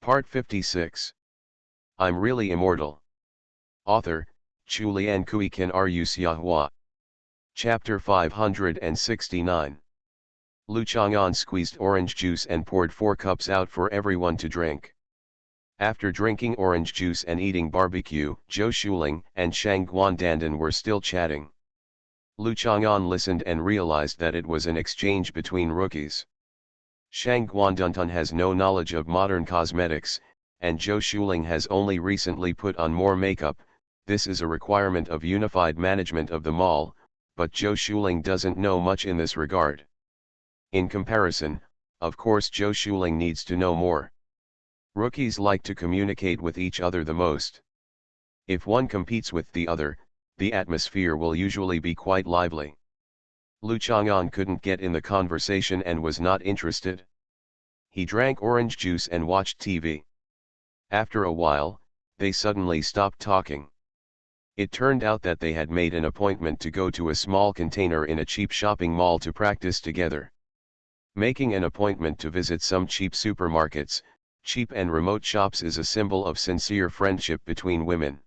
Part 56. I'm Really Immortal. Author, Chulian Kuikan Ryu Siahua. Chapter 569. Lu Chang'an squeezed orange juice and poured 4 cups out for everyone to drink. After drinking orange juice and eating barbecue, Zhou Shuling and Shang Guandandan were still chatting. Lu Chang'an listened and realized that it was an exchange between rookies. Shang Guandandan has no knowledge of modern cosmetics, and Zhou Shuling has only recently put on more makeup. This is a requirement of unified management of the mall, but Zhou Shuling doesn't know much in this regard. In comparison, of course Zhou Shuling needs to know more. Rookies like to communicate with each other the most. If one competes with the other, the atmosphere will usually be quite lively. Lu Chang'an couldn't get in the conversation and was not interested. He drank orange juice and watched TV. After a while, they suddenly stopped talking. It turned out that they had made an appointment to go to a small container in a cheap shopping mall to practice together. Making an appointment to visit some cheap supermarkets, cheap and remote shops is a symbol of sincere friendship between women.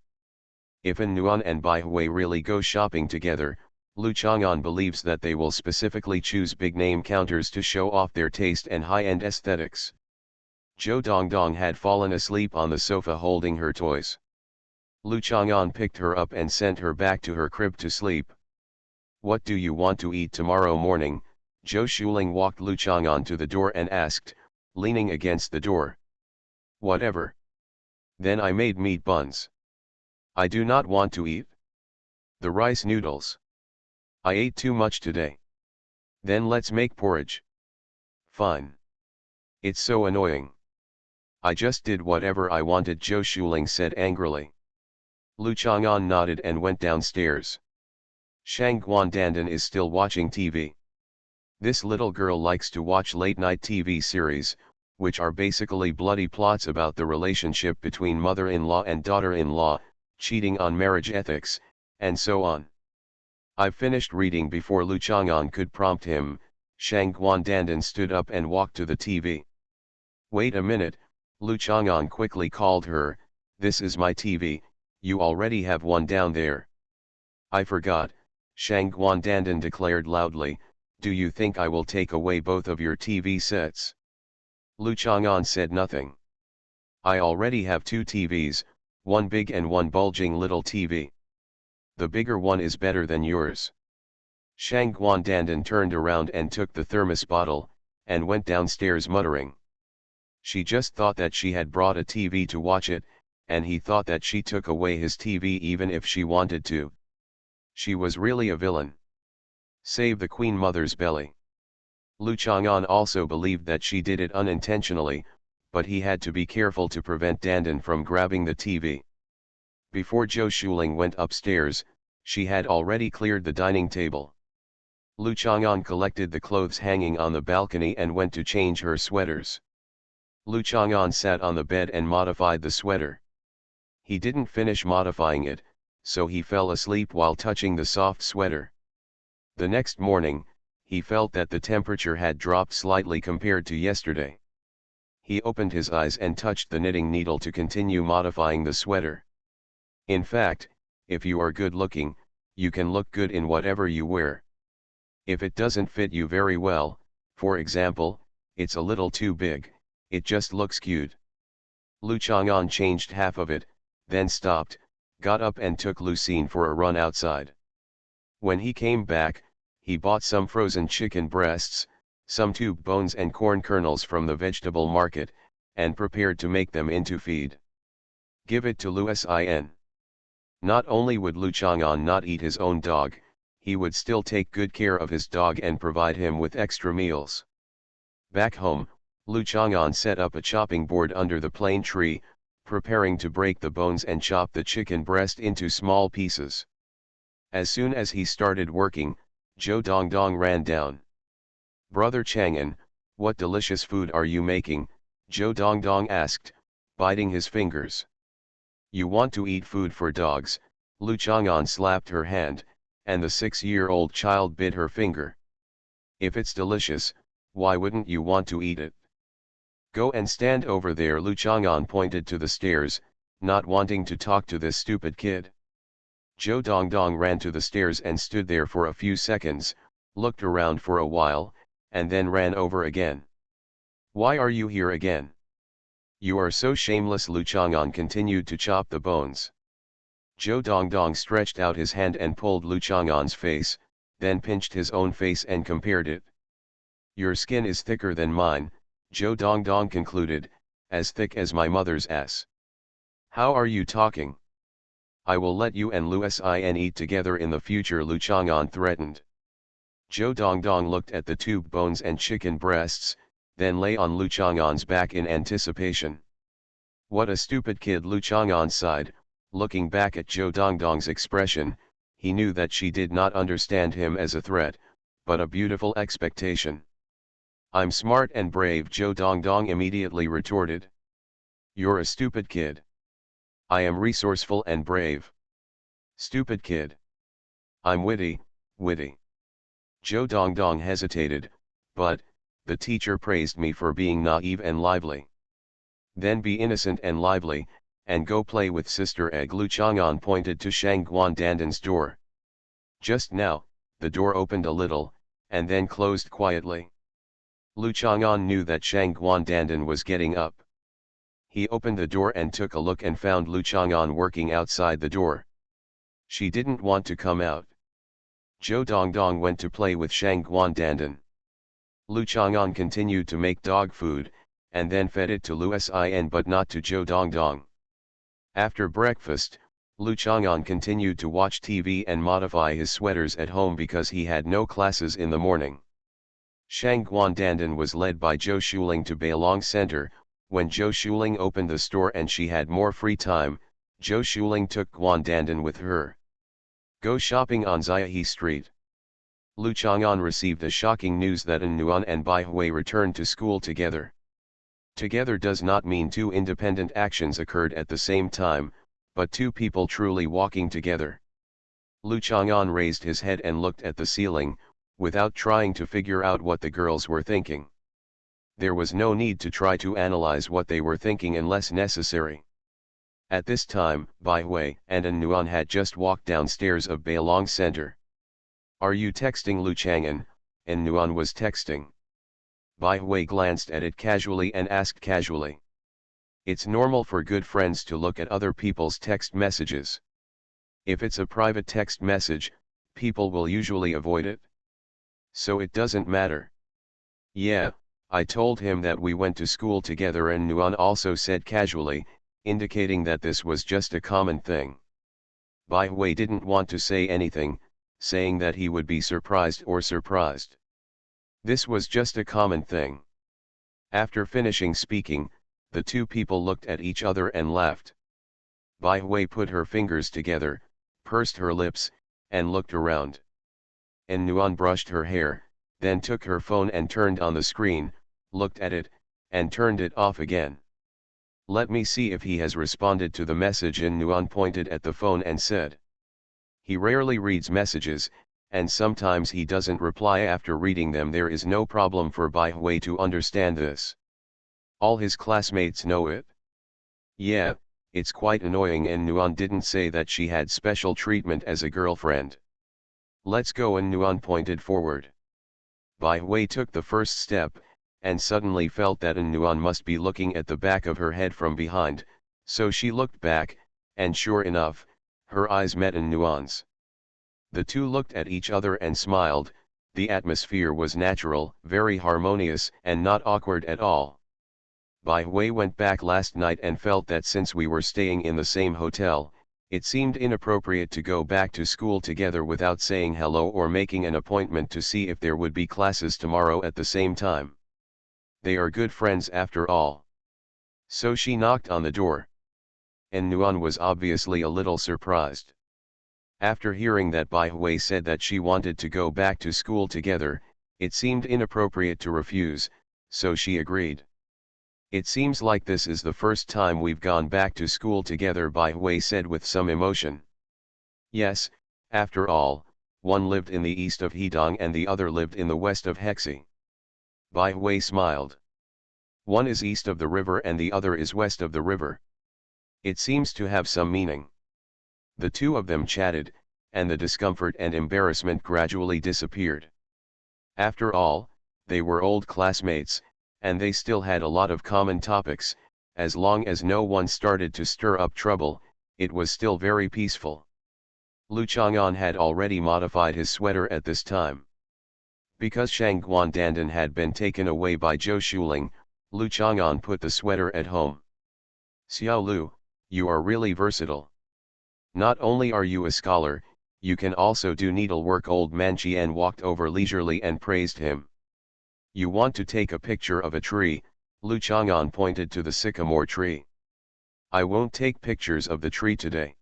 If An Nuan and Bai Hui really go shopping together, Lu Chang'an believes that they will specifically choose big-name counters to show off their taste and high-end aesthetics. Zhou Dongdong had fallen asleep on the sofa holding her toys. Lu Chang'an picked her up and sent her back to her crib to sleep. "What do you want to eat tomorrow morning?" Zhou Shuling walked Lu Chang'an to the door and asked, leaning against the door. "Whatever. Then I made meat buns. I do not want to eat the rice noodles. I ate too much today. Then let's make porridge." "Fine. It's so annoying. I just did whatever I wanted," Zhou Shuling said angrily. Lu Chang'an nodded and went downstairs. Shang Guandandan is still watching TV. This little girl likes to watch late-night TV series, which are basically bloody plots about the relationship between mother-in-law and daughter-in-law, cheating on marriage ethics, and so on. "I've finished reading." Before Lu Chang'an could prompt him, Shang Guandandan stood up and walked to the TV. "Wait a minute," Lu Chang'an quickly called her, "this is my TV, you already have one down there." "I forgot," Shang Guandandan declared loudly. "Do you think I will take away both of your TV sets?" Lu Chang'an said nothing. "I already have 2 TVs, one big and one bulging little TV. The bigger one is better than yours." Shang Guandandan turned around and took the thermos bottle, and went downstairs muttering. She just thought that she had brought a TV to watch it, and he thought that she took away his TV even if she wanted to. She was really a villain. Save the Queen Mother's belly. Lu Chang'an also believed that she did it unintentionally, but he had to be careful to prevent Dandan from grabbing the TV. Before Zhou Shuling went upstairs, she had already cleared the dining table. Lu Chang'an collected the clothes hanging on the balcony and went to change her sweaters. Lu Chang'an sat on the bed and modified the sweater. He didn't finish modifying it, so he fell asleep while touching the soft sweater. The next morning, he felt that the temperature had dropped slightly compared to yesterday. He opened his eyes and touched the knitting needle to continue modifying the sweater. In fact, if you are good looking, you can look good in whatever you wear. If it doesn't fit you very well, for example, it's a little too big, it just looks cute. Lu Chang'an changed half of it, then stopped, got up and took Lucine for a run outside. When he came back, he bought some frozen chicken breasts, some tube bones and corn kernels from the vegetable market, and prepared to make them into feed. Give it to Lucine. Not only would Lu Chang'an not eat his own dog, he would still take good care of his dog and provide him with extra meals. Back home, Lu Chang'an set up a chopping board under the plane tree, preparing to break the bones and chop the chicken breast into small pieces. As soon as he started working, Zhou Dongdong ran down. "Brother Chang'an, what delicious food are you making?" Zhou Dongdong asked, biting his fingers. "You want to eat food for dogs?" Lu Chang'an slapped her hand, and the 6-year-old child bit her finger. "If it's delicious, why wouldn't you want to eat it?" Go and stand over there. Lu Chang'an pointed to the stairs, not wanting to talk to this stupid kid. Zhou Dongdong ran to the stairs and stood there for a few seconds, looked around for a while, and then ran over again. Why are you here again? You are so shameless. Lu Chang'an continued to chop the bones. Zhou Dongdong stretched out his hand and pulled Lu Chang'an's face, then pinched his own face and compared it. Your skin is thicker than mine, Zhou Dongdong concluded, as thick as my mother's ass. How are you talking? I will let you and Lu Xin eat together in the future, Lu Chang'an threatened. Zhou Dongdong looked at the tube bones and chicken breasts, then lay on Lu Chang'an's back in anticipation. What a stupid kid, Lu Chang'an sighed, looking back at Zhou Dongdong's expression. He knew that she did not understand him as a threat, but a beautiful expectation. I'm smart and brave, Zhou Dongdong immediately retorted. You're a stupid kid. I am resourceful and brave. Stupid kid. I'm witty. Zhou Dongdong hesitated, but, the teacher praised me for being naive and lively. Then be innocent and lively, and go play with Sister Egg. Lu Chang'an pointed to Shang Guandandan's door. Just now, the door opened a little, and then closed quietly. Lu Chang'an knew that Shang Guandandan was getting up. He opened the door and took a look and found Lu Chang'an working outside the door. She didn't want to come out. Zhou Dongdong went to play with Shang Guandandan. Lu Chang'an continued to make dog food, and then fed it to Lu Xin but not to Zhou Dongdong. After breakfast, Lu Chang'an continued to watch TV and modify his sweaters at home because he had no classes in the morning. Shang Guandandan was led by Zhou Shuling to Beilong Center. When Zhou Shuling opened the store and she had more free time, Zhou Shuling took Guandandan with her. Go shopping on Ziahe Street. Lu Chang'an received the shocking news that An Nuan and Bai Hui returned to school together. Together does not mean two independent actions occurred at the same time, but two people truly walking together. Lu Chang'an raised his head and looked at the ceiling, without trying to figure out what the girls were thinking. There was no need to try to analyze what they were thinking unless necessary. At this time, Bai Hui and An Nuan had just walked downstairs of Beilong Center. Are you texting, Lu Chang'an? An Nuan was texting. Bai Hui glanced at it casually and asked casually. It's normal for good friends to look at other people's text messages. If it's a private text message, people will usually avoid it. So it doesn't matter. Yeah, I told him that we went to school together, and Nuan also said casually, indicating that this was just a common thing. Bai Hui didn't want to say anything, saying that he would be surprised. This was just a common thing. After finishing speaking, the two people looked at each other and laughed. Bai Hui put her fingers together, pursed her lips, and looked around. An Nuan brushed her hair, then took her phone and turned on the screen, looked at it, and turned it off again. Let me see if he has responded to the message. An Nuan pointed at the phone and said. He rarely reads messages, and sometimes he doesn't reply after reading them. There is no problem for Bai Hui to understand this. All his classmates know it. Yeah, it's quite annoying. An Nuan didn't say that she had special treatment as a girlfriend. Let's go. An Nuan pointed forward. Bai Hui took the first step, and suddenly felt that An Nuan must be looking at the back of her head from behind, so she looked back, and sure enough, her eyes met An Nuan's. The two looked at each other and smiled. The atmosphere was natural, very harmonious, and not awkward at all. Bai Hui went back last night and felt that since we were staying in the same hotel, it seemed inappropriate to go back to school together without saying hello or making an appointment to see if there would be classes tomorrow at the same time. They are good friends after all. So she knocked on the door. An Nuan was obviously a little surprised. After hearing that Bai Hui said that she wanted to go back to school together, it seemed inappropriate to refuse, so she agreed. It seems like this is the first time we've gone back to school together, Bai Hui said with some emotion. Yes, after all, one lived in the east of Hedong and the other lived in the west of Hexi. Bai Hui smiled. One is east of the river and the other is west of the river. It seems to have some meaning. The two of them chatted, and the discomfort and embarrassment gradually disappeared. After all, they were old classmates, and they still had a lot of common topics. As long as no one started to stir up trouble, it was still very peaceful. Lu Chang'an had already modified his sweater at this time. Because Shang Guandandan had been taken away by Zhou Shuling, Lu Chang'an put the sweater at home. Xiao Lu, you are really versatile. Not only are you a scholar, you can also do needlework. Old man Qian walked over leisurely and praised him. You want to take a picture of a tree? Lu Chang'an pointed to the sycamore tree. I won't take pictures of the tree today.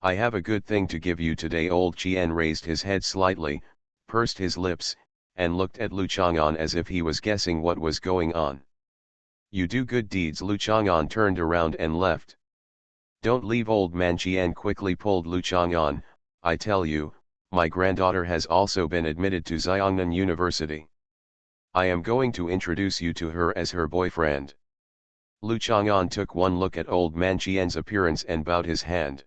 I have a good thing to give you today. Old Qian raised his head slightly, pursed his lips, and looked at Lu Chang'an as if he was guessing what was going on. You do good deeds. Lu Chang'an turned around and left. Don't leave. Old man Qian quickly pulled Lu Chang'an. I tell you, my granddaughter has also been admitted to Xiongnan University. I am going to introduce you to her as her boyfriend. Lu Chang'an took one look at old man Qian's appearance and bowed his hand.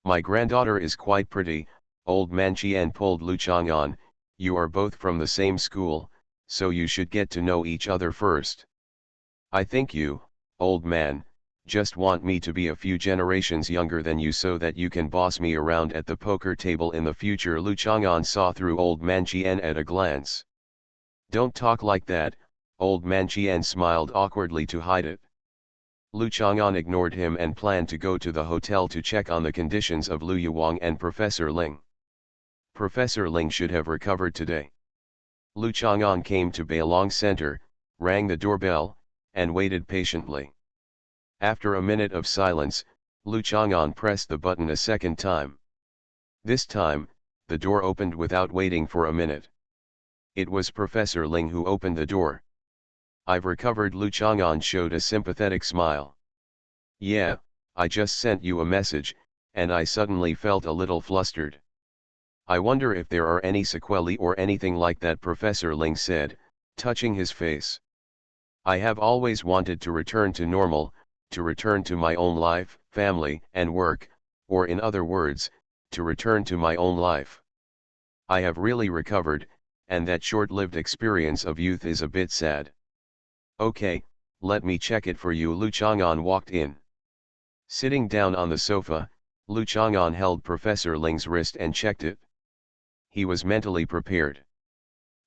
My granddaughter is quite pretty. Old man Qian pulled Lu Chang'an. You are both from the same school, so you should get to know each other first. I think you, old man, just want me to be a few generations younger than you so that you can boss me around at the poker table in the future. Lu Chang'an saw through old man Qian at a glance. Don't talk like that. Old man Qian smiled awkwardly to hide it. Lu Chang'an ignored him and planned to go to the hotel to check on the conditions of Lu Yuwang and Professor Ling. Professor Ling should have recovered today. Lu Chang'an came to Bailong Center, rang the doorbell, and waited patiently. After a minute of silence, Lu Chang'an pressed the button a second time. This time, the door opened without waiting for a minute. It was Professor Ling who opened the door. I've recovered. Lu Chang'an showed a sympathetic smile. Yeah, I just sent you a message, and I suddenly felt a little flustered. I wonder if there are any sequelae or anything like that, Professor Ling said, touching his face. I have always wanted to return to normal, to return to my own life, family, and work, or in other words, to return to my own life. I have really recovered, and that short-lived experience of youth is a bit sad. Okay, let me check it for you. Lu Chang'an walked in. Sitting down on the sofa, Lu Chang'an held Professor Ling's wrist and checked it. He was mentally prepared.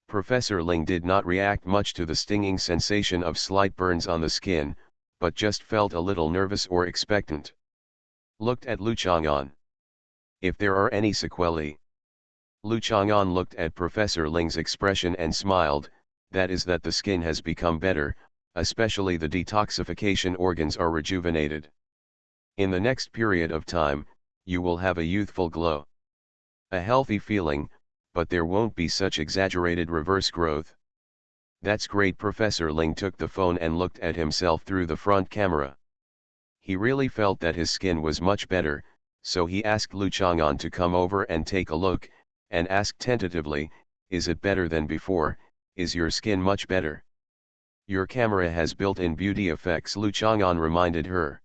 Professor Ling did not react much to the stinging sensation of slight burns on the skin, but just felt a little nervous or expectant. Looked at Lu Chang'an. If there are any sequelae. Lu Chang'an looked at Professor Ling's expression and smiled. That is that the skin has become better, especially the detoxification organs are rejuvenated. In the next period of time, you will have a youthful glow. A healthy feeling, but there won't be such exaggerated reverse growth. That's great. Professor Ling took the phone and looked at himself through the front camera. He really felt that his skin was much better, so he asked Lu Chang'an to come over and take a look, and asked tentatively, is it better than before? Is your skin much better? Your camera has built-in beauty effects, Lu Chang'an reminded her.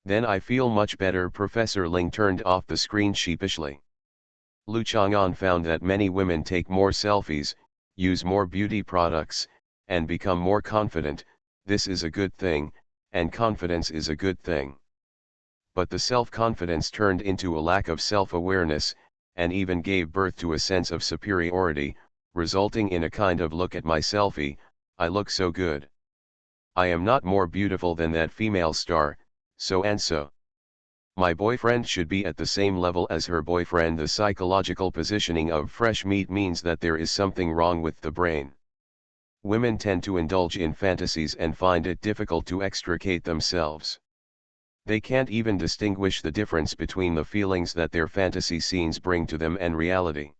Then I feel much better. Professor Ling turned off the screen sheepishly. Lu Chang'an found that many women take more selfies, use more beauty products, and become more confident. This is a good thing, and confidence is a good thing. But the self-confidence turned into a lack of self-awareness, and even gave birth to a sense of superiority, resulting in a kind of look at my selfie, I look so good. I am not more beautiful than that female star, so and so. My boyfriend should be at the same level as her boyfriend. The psychological positioning of fresh meat means that there is something wrong with the brain. Women tend to indulge in fantasies and find it difficult to extricate themselves. They can't even distinguish the difference between the feelings that their fantasy scenes bring to them and reality.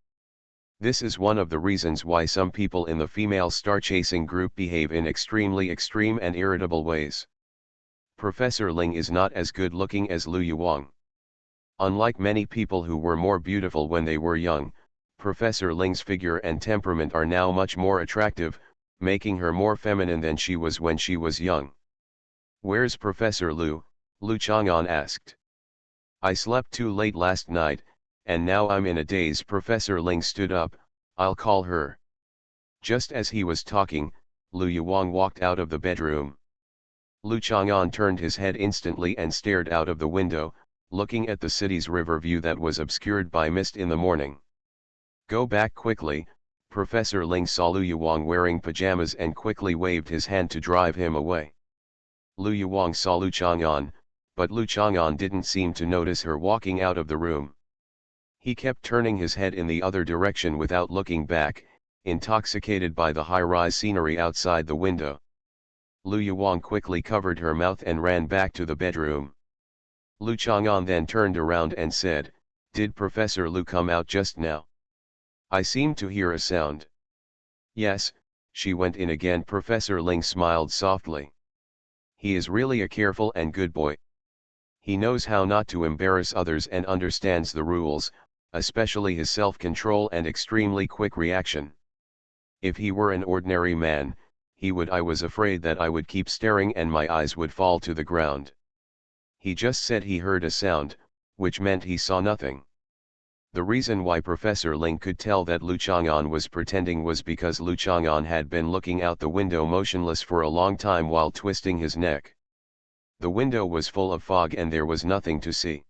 This is one of the reasons why some people in the female star-chasing group behave in extremely extreme and irritable ways. Professor Ling is not as good-looking as Lu Yuwang. Unlike many people who were more beautiful when they were young, Professor Ling's figure and temperament are now much more attractive, making her more feminine than she was when she was young. "Where's Professor Lu?" Lu Chang'an asked. "I slept too late last night, and now I'm in a daze." Professor Ling stood up. "I'll call her." Just as he was talking, Lu Yuwang walked out of the bedroom. Lu Chang'an turned his head instantly and stared out of the window, looking at the city's river view that was obscured by mist in the morning. "Go back quickly." Professor Ling saw Lu Yuwang wearing pajamas and quickly waved his hand to drive him away. Lu Yuwang saw Lu Chang'an, but Lu Chang'an didn't seem to notice her walking out of the room. He kept turning his head in the other direction without looking back, intoxicated by the high-rise scenery outside the window. Lu Yuwang quickly covered her mouth and ran back to the bedroom. Lu Chang'an then turned around and said, "Did Professor Lu come out just now? I seem to hear a sound." "Yes, she went in again." Professor Ling smiled softly. "He is really a careful and good boy. He knows how not to embarrass others and understands the rules, especially his self-control and extremely quick reaction. If he were an ordinary man, he would. I was afraid that I would keep staring and my eyes would fall to the ground. He just said he heard a sound, which meant he saw nothing." The reason why Professor Ling could tell that Lu Chang'an was pretending was because Lu Chang'an had been looking out the window motionless for a long time while twisting his neck. The window was full of fog and there was nothing to see.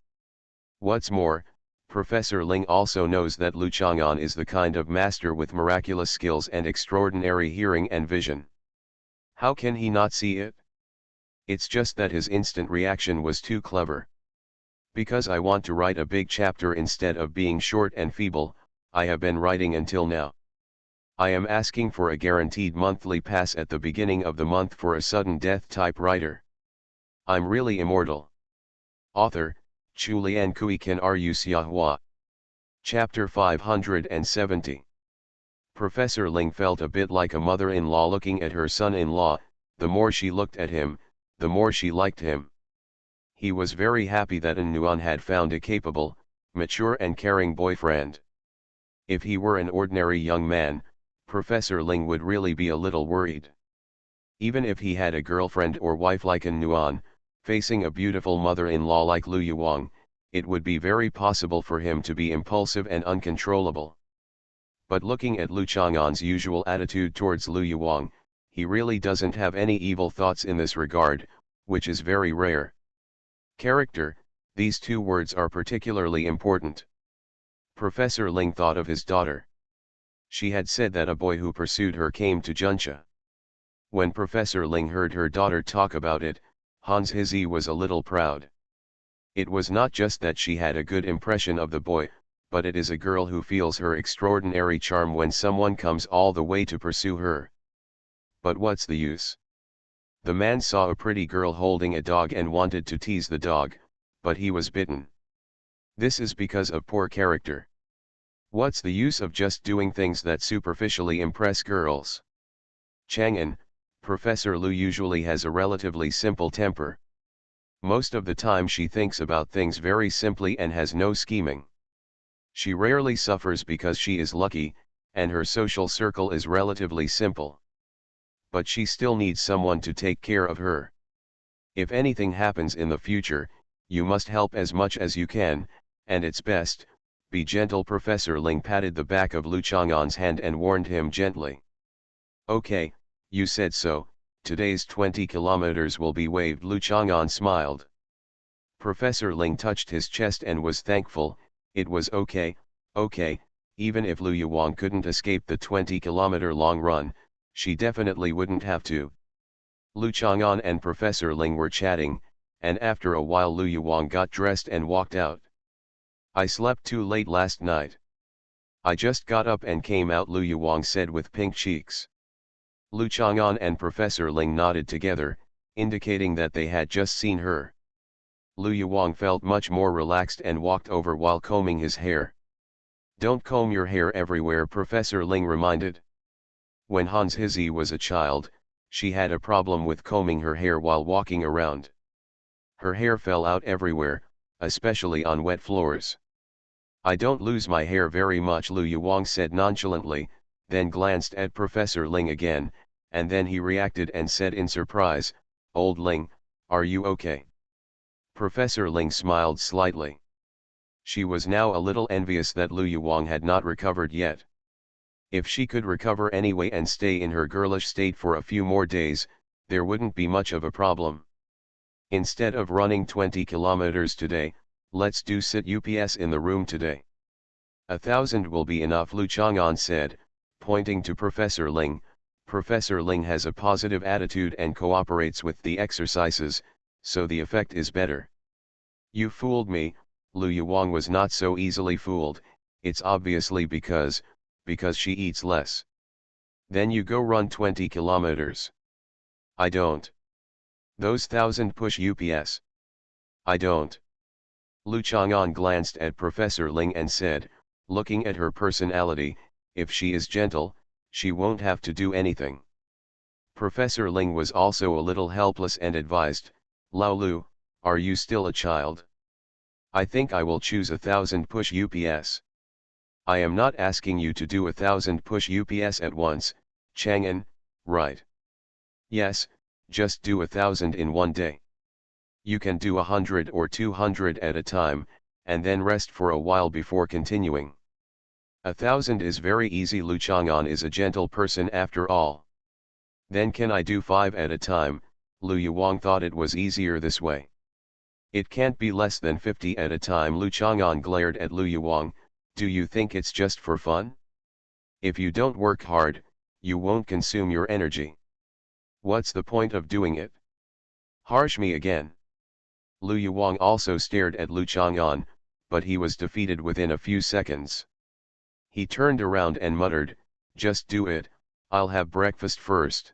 What's more, Professor Ling also knows that Lu Chang'an is the kind of master with miraculous skills and extraordinary hearing and vision. How can he not see it? It's just that his instant reaction was too clever. "Because I want to write a big chapter instead of being short and feeble, I have been writing until now. I am asking for a guaranteed monthly pass at the beginning of the month for a sudden death type writer. I'm really immortal." Author, Chulian Kui Kan Ru Xiahua. Chapter 570. Professor Ling felt a bit like a mother-in-law looking at her son-in-law. The more she looked at him, the more she liked him. He was very happy that An Nuan had found a capable, mature and caring boyfriend. If he were an ordinary young man, Professor Ling would really be a little worried. Even if he had a girlfriend or wife like An Nuan, facing a beautiful mother-in-law like Lu Yuwang, it would be very possible for him to be impulsive and uncontrollable. But looking at Lu Chang'an's usual attitude towards Lu Yuwang, he really doesn't have any evil thoughts in this regard, which is very rare. Character, these two words are particularly important. Professor Ling thought of his daughter. She had said that a boy who pursued her came to Juncha. When Professor Ling heard her daughter talk about it, Hans Hizi was a little proud. It was not just that she had a good impression of the boy, but it is a girl who feels her extraordinary charm when someone comes all the way to pursue her. But what's the use? The man saw a pretty girl holding a dog and wanted to tease the dog, but he was bitten. This is because of poor character. What's the use of just doing things that superficially impress girls? Chang'an, Professor Lu usually has a relatively simple temper. Most of the time she thinks about things very simply and has no scheming. She rarely suffers because she is lucky, and her social circle is relatively simple. But she still needs someone to take care of her. If anything happens in the future, you must help as much as you can, and it's best, be gentle. Professor Ling patted the back of Lu Chang'an's hand and warned him gently. "Okay, you said so, today's 20 kilometers will be waived." Lu Chang'an smiled. Professor Ling touched his chest and was thankful. It was okay, even if Lu Yuwang couldn't escape the 20-kilometer long run, she definitely wouldn't have to. Lu Chang'an and Professor Ling were chatting, and after a while Lu Yuwang got dressed and walked out. "I slept too late last night. I just got up and came out," Lu Yuwang said with pink cheeks. Lu Chang'an and Professor Ling nodded together, indicating that they had just seen her. Lu Yuwang felt much more relaxed and walked over while combing his hair. "Don't comb your hair everywhere," Professor Ling reminded. When Hans Hizi was a child, she had a problem with combing her hair while walking around. Her hair fell out everywhere, especially on wet floors. "I don't lose my hair very much," Lu Yuwang said nonchalantly, then glanced at Professor Ling again, and then he reacted and said in surprise, "Old Ling, are you okay?" Professor Ling smiled slightly. She was now a little envious that Lu Yuwang had not recovered yet. If she could recover anyway and stay in her girlish state for a few more days, there wouldn't be much of a problem. Instead of running 20 kilometers today, let's do sit UPS in the room today. 1,000 will be enough, Lu Chang'an said, pointing to Professor Ling. Professor Ling has a positive attitude and cooperates with the exercises, so the effect is better. You fooled me. Lu Yuwang was not so easily fooled. It's obviously because she eats less. Then you go run 20 kilometers. I don't. Those 1,000 push UPS. I don't. Lu Chang'an glanced at Professor Ling and said, looking at her personality, if she is gentle, she won't have to do anything. Professor Ling was also a little helpless and advised, Lao Lu, are you still a child? I think I will choose 1,000 push UPS. I am not asking you to do 1,000 push UPS at once, Chang'an, right? Yes, just do 1,000 in one day. You can do 100 or 200 at a time, and then rest for a while before continuing. 1,000 is very easy. Lu Chang'an is a gentle person after all. Then can I do 5 at a time? Lu Yuwang thought it was easier this way. It can't be less than 50 at a time. Lu Chang'an glared at Lu Yuwang, do you think it's just for fun? If you don't work hard, you won't consume your energy. What's the point of doing it? Harsh me again. Lu Yuwang also stared at Lu Chang'an, but he was defeated within a few seconds. He turned around and muttered, just do it, I'll have breakfast first.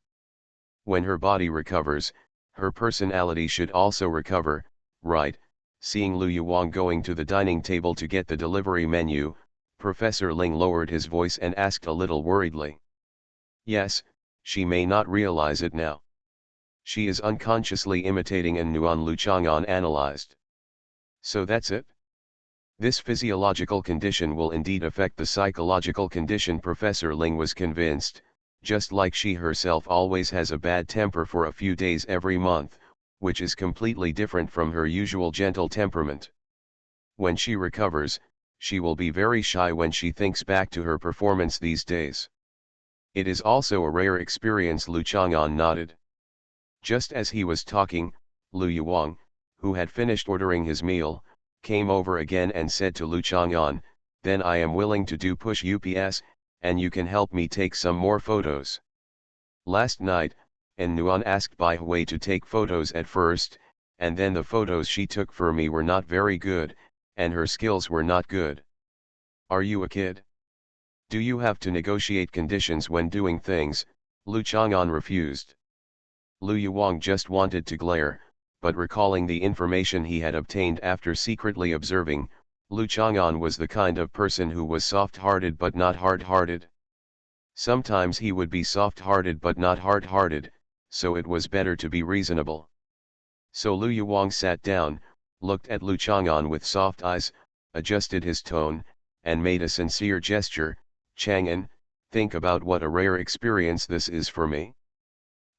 When her body recovers, her personality should also recover, right? Seeing Lu Yuwang going to the dining table to get the delivery menu, Professor Ling lowered his voice and asked a little worriedly. Yes, she may not realize it now. She is unconsciously imitating An Nuan. Lu Chang'an analyzed. So that's it? This physiological condition will indeed affect the psychological condition. Professor Ling was convinced, just like she herself always has a bad temper for a few days every month, which is completely different from her usual gentle temperament. When she recovers, she will be very shy when she thinks back to her performance these days. It is also a rare experience. Lu Chang'an nodded. Just as he was talking, Lu Yuwang, who had finished ordering his meal, came over again and said to Lu Chang'an, then I am willing to do push UPS, and you can help me take some more photos. Last night, An Nuan asked Bai Hui to take photos at first, and then the photos she took for me were not very good, and her skills were not good. Are you a kid? Do you have to negotiate conditions when doing things? Lu Chang'an refused. Lu Yuwang just wanted to glare, but recalling the information he had obtained after secretly observing, Lu Chang'an was the kind of person who was soft-hearted but not hard-hearted. Sometimes he would be soft-hearted but not hard-hearted, so it was better to be reasonable. So Lu Yuwang sat down, looked at Lu Chang'an with soft eyes, adjusted his tone, and made a sincere gesture, Chang'an, think about what a rare experience this is for me.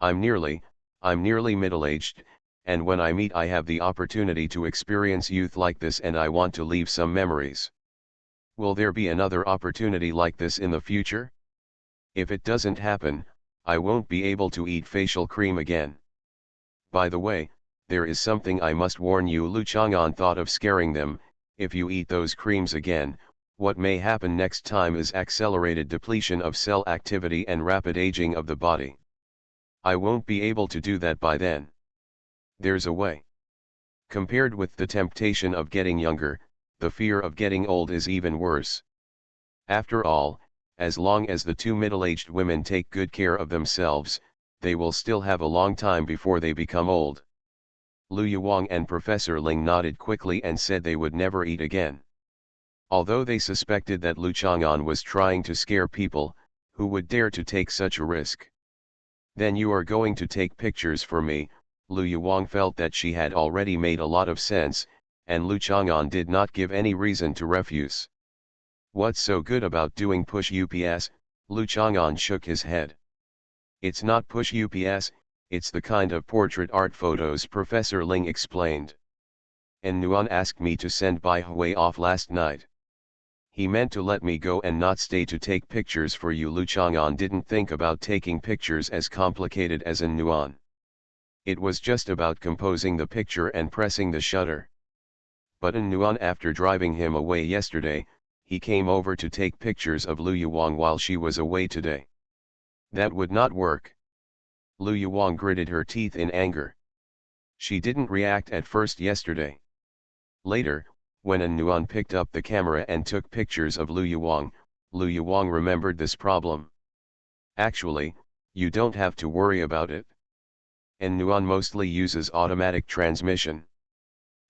I'm nearly middle-aged, and when I meet I have the opportunity to experience youth like this, and I want to leave some memories. Will there be another opportunity like this in the future? If it doesn't happen, I won't be able to eat facial cream again. By the way, there is something I must warn you. Lu Chang'an thought of scaring them. If you eat those creams again, what may happen next time is accelerated depletion of cell activity and rapid aging of the body. I won't be able to do that by then. There's a way. Compared with the temptation of getting younger, the fear of getting old is even worse. After all, as long as the two middle-aged women take good care of themselves, they will still have a long time before they become old. Lu Yuwang and Professor Ling nodded quickly and said they would never eat again. Although they suspected that Lu Chang'an was trying to scare people, who would dare to take such a risk? Then you are going to take pictures for me. Lu Yuwang felt that she had already made a lot of sense, and Lu Chang'an did not give any reason to refuse. What's so good about doing push UPS? Lu Chang'an shook his head. It's not push UPS, it's the kind of portrait art photos Professor Ling explained. And Nuan asked me to send Bai Hui off last night. He meant to let me go and not stay to take pictures for you. Lu Chang'an didn't think about taking pictures as complicated as in Nuan. It was just about composing the picture and pressing the shutter. But in Nuan, after driving him away yesterday, he came over to take pictures of Lu Yuang while she was away today. That would not work. Lu Yuang gritted her teeth in anger. She didn't react at first yesterday. Later, when An Nuan picked up the camera and took pictures of Lu Yuang remembered this problem. Actually, you don't have to worry about it. An Nuan mostly uses automatic transmission.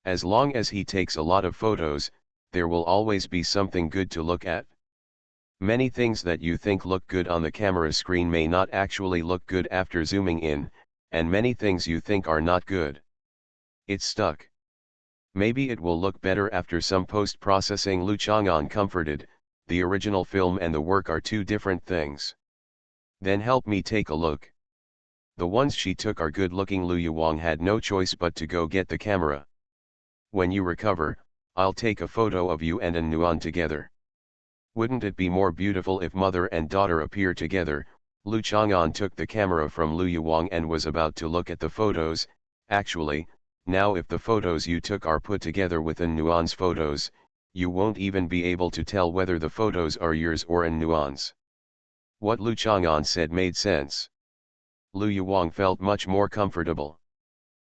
As long as he takes a lot of photos, there will always be something good to look at. Many things that you think look good on the camera screen may not actually look good after zooming in, and many things you think are not good. It's stuck. Maybe it will look better after some post-processing. Lu Chang'an comforted, the original film and the work are two different things. Then help me take a look. The ones she took are good looking. Lu Yuang had no choice but to go get the camera. When you recover, I'll take a photo of you and An Nuan together. Wouldn't it be more beautiful if mother and daughter appear together? Lu Chang'an took the camera from Lu Yuang and was about to look at the photos. Actually, now if the photos you took are put together with An Nuan's photos, you won't even be able to tell whether the photos are yours or An Nuan's. What Lu Chang'an said made sense. Lu Yuang felt much more comfortable.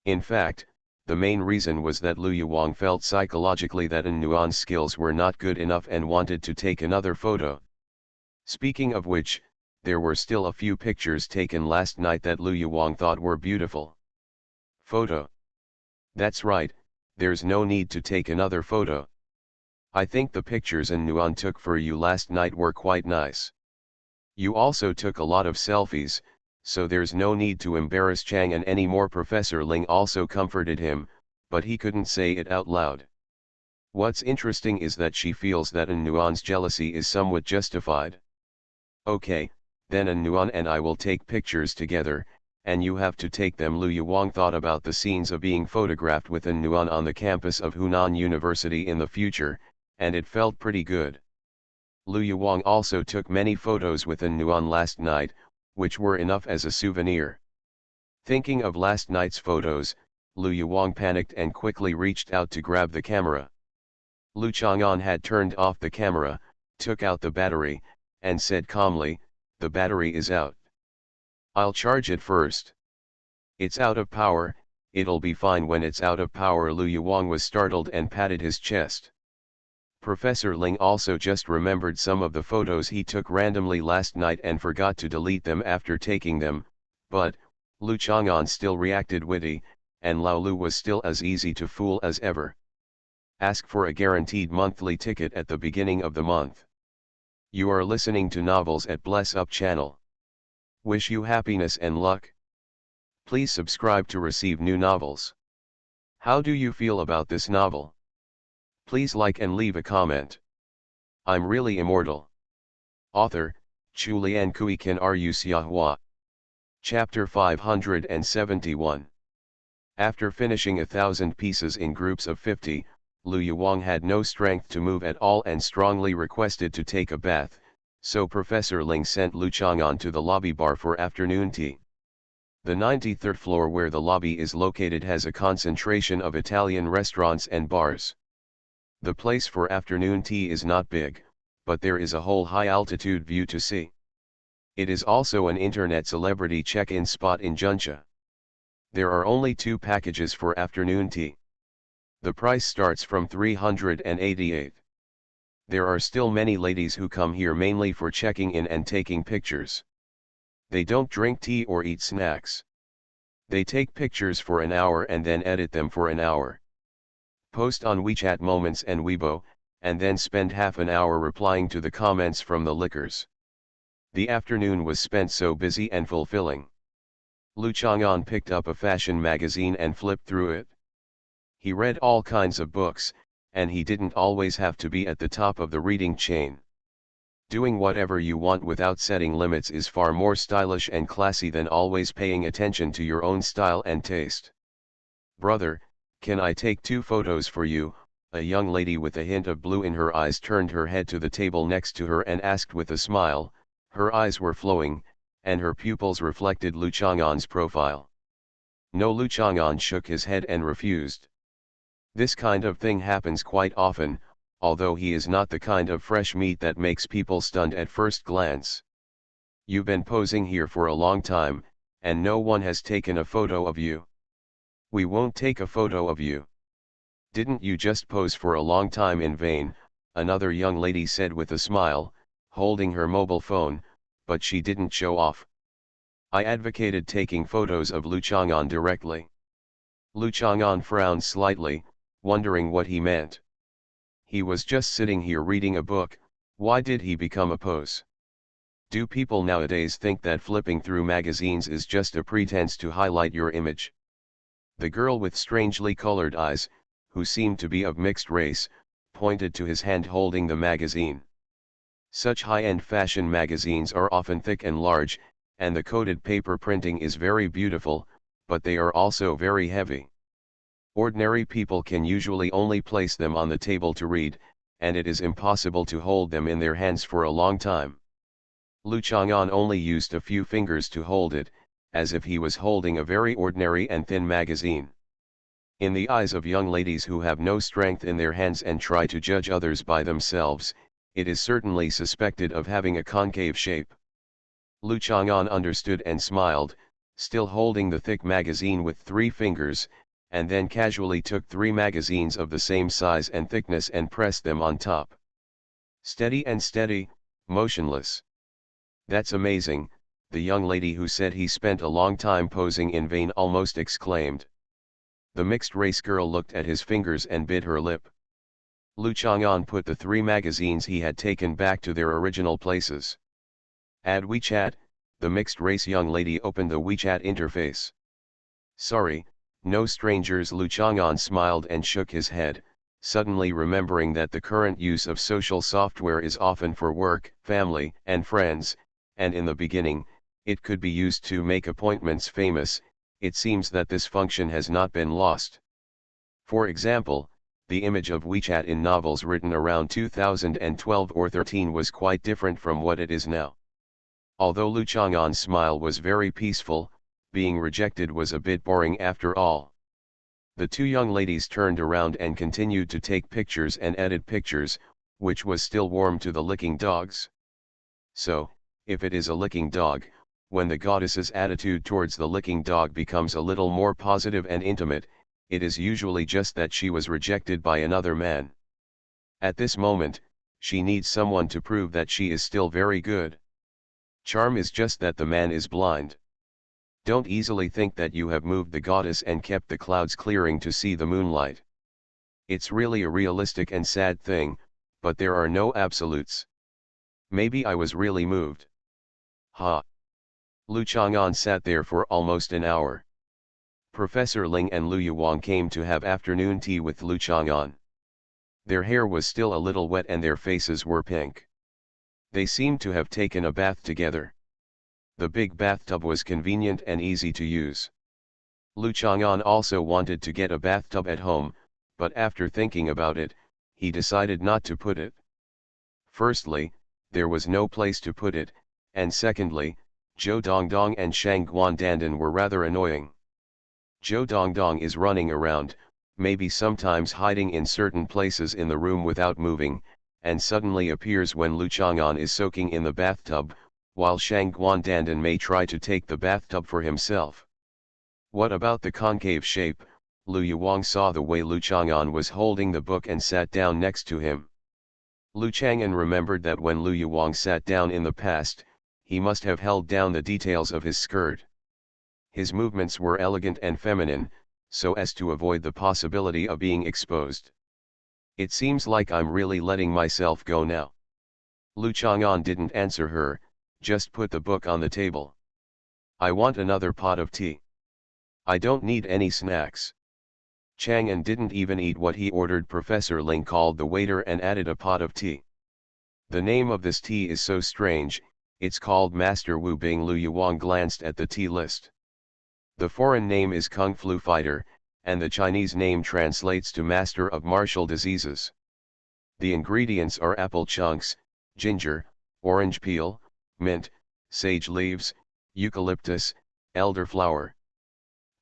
In fact, the main reason was that Lu Yuang felt psychologically that An Nuan's skills were not good enough and wanted to take another photo. Speaking of which, there were still a few pictures taken last night that Lu Yuang thought were beautiful. Photo. That's right, there's no need to take another photo. I think the pictures An Nuan took for you last night were quite nice. You also took a lot of selfies, so there's no need to embarrass Chang'an anymore. Professor Ling also comforted him, but he couldn't say it out loud. What's interesting is that she feels that An Nuan's jealousy is somewhat justified. Okay, then An Nuan and I will take pictures together, and you have to take them. Lu Yuang thought about the scenes of being photographed with An Nuan on the campus of Hunan University in the future, and it felt pretty good. Lu Yuang also took many photos with An Nuan last night, which were enough as a souvenir. Thinking of last night's photos, Lu Yuang panicked and quickly reached out to grab the camera. Lu Chang'an had turned off the camera, took out the battery, and said calmly, "The battery is out. I'll charge it first." "It's out of power, it'll be fine when it's out of power." Lu Yuang was startled and patted his chest. Professor Ling also just remembered some of the photos he took randomly last night and forgot to delete them after taking them, but, Lu Chang'an still reacted witty, and Lao Lu was still as easy to fool as ever. Ask for a guaranteed monthly ticket at the beginning of the month. You are listening to Novels at Bless Up channel. Wish you happiness and luck. Please subscribe to receive new novels. How do you feel about this novel? Please like and leave a comment. I'm really immortal. Author, Chulian Kui Kan Ru Xiahua. Chapter 571. After finishing 1,000 pieces in groups of 50, Lu Yuang had no strength to move at all and strongly requested to take a bath, so Professor Ling sent Lu Chang'an to the lobby bar for afternoon tea. The 93rd floor where the lobby is located has a concentration of Italian restaurants and bars. The place for afternoon tea is not big, but there is a whole high-altitude view to see. It is also an internet celebrity check-in spot in Juncha. There are only 2 packages for afternoon tea. The price starts from 388. There are still many ladies who come here mainly for checking in and taking pictures. They don't drink tea or eat snacks. They take pictures for an hour and then edit them for an hour. Post on WeChat Moments and Weibo, and then spend half an hour replying to the comments from the lickers. The afternoon was spent so busy and fulfilling. Lu Chang'an picked up a fashion magazine and flipped through it. He read all kinds of books, and he didn't always have to be at the top of the reading chain. Doing whatever you want without setting limits is far more stylish and classy than always paying attention to your own style and taste. Brother, can I take 2 photos for you? A young lady with a hint of blue in her eyes turned her head to the table next to her and asked with a smile. Her eyes were flowing, and her pupils reflected Lu Chang'an's profile. No, Lu Chang'an shook his head and refused. This kind of thing happens quite often, although he is not the kind of fresh meat that makes people stunned at first glance. You've been posing here for a long time, and no one has taken a photo of you. We won't take a photo of you. Didn't you just pose for a long time in vain? Another young lady said with a smile, holding her mobile phone, but she didn't show off. I advocated taking photos of Lu Chang'an directly. Lu Chang'an frowned slightly, wondering what he meant. He was just sitting here reading a book. Why did he become a pose? Do people nowadays think that flipping through magazines is just a pretense to highlight your image? The girl with strangely colored eyes, who seemed to be of mixed race, pointed to his hand holding the magazine. Such high-end fashion magazines are often thick and large, and the coated paper printing is very beautiful, but they are also very heavy. Ordinary people can usually only place them on the table to read, and it is impossible to hold them in their hands for a long time. Lu Chang'an only used a few fingers to hold it, as if he was holding a very ordinary and thin magazine. In the eyes of young ladies who have no strength in their hands and try to judge others by themselves, it is certainly suspected of having a concave shape. Lu Chang'an understood and smiled, still holding the thick magazine with 3 fingers, and then casually took 3 magazines of the same size and thickness and pressed them on top. Steady and steady, motionless. That's amazing, the young lady who said he spent a long time posing in vain almost exclaimed. The mixed-race girl looked at his fingers and bit her lip. Lu Chang'an put the 3 magazines he had taken back to their original places. Add WeChat, the mixed-race young lady opened the WeChat interface. Sorry, no strangers. Lu Chang'an smiled and shook his head, suddenly remembering that the current use of social software is often for work, family, and friends, and in the beginning, it could be used to make appointments famous. It seems that this function has not been lost. For example, the image of WeChat in novels written around 2012 or 13 was quite different from what it is now. Although Lu Chang'an's smile was very peaceful, being rejected was a bit boring after all. The 2 young ladies turned around and continued to take pictures and edit pictures, which was still warm to the licking dogs. So, if it is a licking dog, when the goddess's attitude towards the licking dog becomes a little more positive and intimate, it is usually just that she was rejected by another man. At this moment, she needs someone to prove that she is still very good. Charm is just that the man is blind. Don't easily think that you have moved the goddess and kept the clouds clearing to see the moonlight. It's really a realistic and sad thing, but there are no absolutes. Maybe I was really moved. Ha! Lu Chang'an sat there for almost an hour. Professor Ling and Lu Yuwang came to have afternoon tea with Lu Chang'an. Their hair was still a little wet and their faces were pink. They seemed to have taken a bath together. The big bathtub was convenient and easy to use. Lu Chang'an also wanted to get a bathtub at home, but after thinking about it, he decided not to put it. Firstly, there was no place to put it, and secondly, Zhou Dongdong and Shang Guandandan were rather annoying. Zhou Dongdong is running around, maybe sometimes hiding in certain places in the room without moving, and suddenly appears when Lu Chang'an is soaking in the bathtub, while Shang Guandandan may try to take the bathtub for himself. What about the concave shape? Lu Yuwang saw the way Lu Chang'an was holding the book and sat down next to him. Lu Chang'an remembered that when Lu Yuwang sat down in the past, he must have held down the details of his skirt. His movements were elegant and feminine, so as to avoid the possibility of being exposed. It seems like I'm really letting myself go now. Lu Chang'an didn't answer her, just put the book on the table. I want another pot of tea. I don't need any snacks. Chang'an didn't even eat what he ordered. Professor Ling called the waiter and added a pot of tea. The name of this tea is so strange, it's called Master Wu Bing. Lu Yuang glanced at the tea list. The foreign name is Kung Flu Fighter, and the Chinese name translates to Master of Martial Diseases. The ingredients are apple chunks, ginger, orange peel, mint, sage leaves, eucalyptus, elderflower.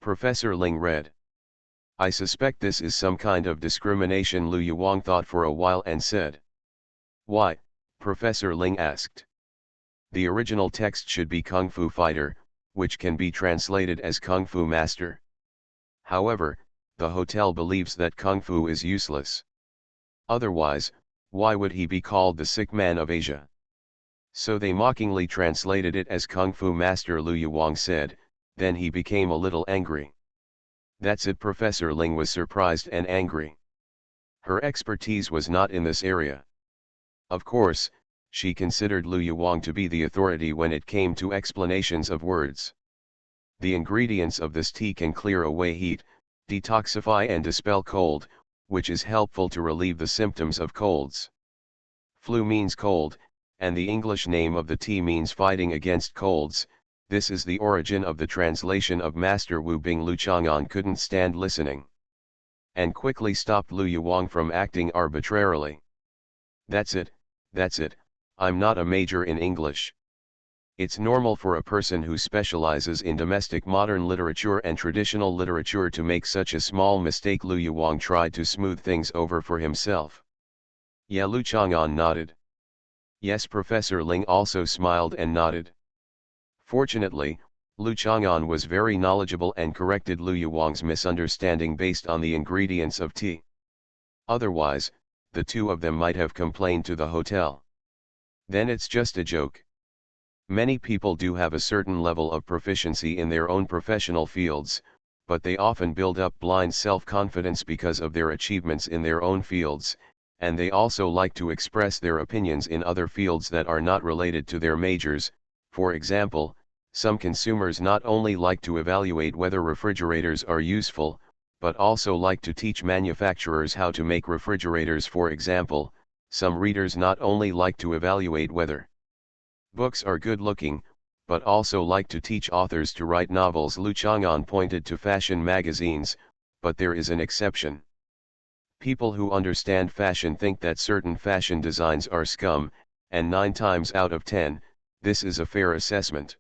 Professor Ling read. I suspect this is some kind of discrimination. Lu Yuang thought for a while and said. Why? Professor Ling asked. The original text should be Kung Fu Fighter, which can be translated as Kung Fu Master. However, the hotel believes that Kung Fu is useless. Otherwise, why would he be called the sick man of Asia? So they mockingly translated it as Kung Fu Master, Lu Yuang said, then he became a little angry. That's it. Professor Ling was surprised and angry. Her expertise was not in this area. Of course, she considered Lu Yuang to be the authority when it came to explanations of words. The ingredients of this tea can clear away heat, detoxify and dispel cold, which is helpful to relieve the symptoms of colds. Flu means cold, and the English name of the tea means fighting against colds. This is the origin of the translation of Master Wu Bing. Lu Chang'an couldn't stand listening, and quickly stopped Lu Yuang from acting arbitrarily. That's it, I'm not a major in English. It's normal for a person who specializes in domestic modern literature and traditional literature to make such a small mistake. Lu Yuang tried to smooth things over for himself. Yeah, Lu Chang'an nodded. Yes, Professor Ling also smiled and nodded. Fortunately, Lu Chang'an was very knowledgeable and corrected Lu Yuang's misunderstanding based on the ingredients of tea. Otherwise, the two of them might have complained to the hotel. Then it's just a joke. Many people do have a certain level of proficiency in their own professional fields, but they often build up blind self-confidence because of their achievements in their own fields, and they also like to express their opinions in other fields that are not related to their majors. For example, some consumers not only like to evaluate whether refrigerators are useful, but also like to teach manufacturers how to make refrigerators. For example, some readers not only like to evaluate whether books are good looking, but also like to teach authors to write novels. Lu Chang'an pointed to fashion magazines, but there is an exception. People who understand fashion think that certain fashion designs are scum, and 9 times out of 10, this is a fair assessment.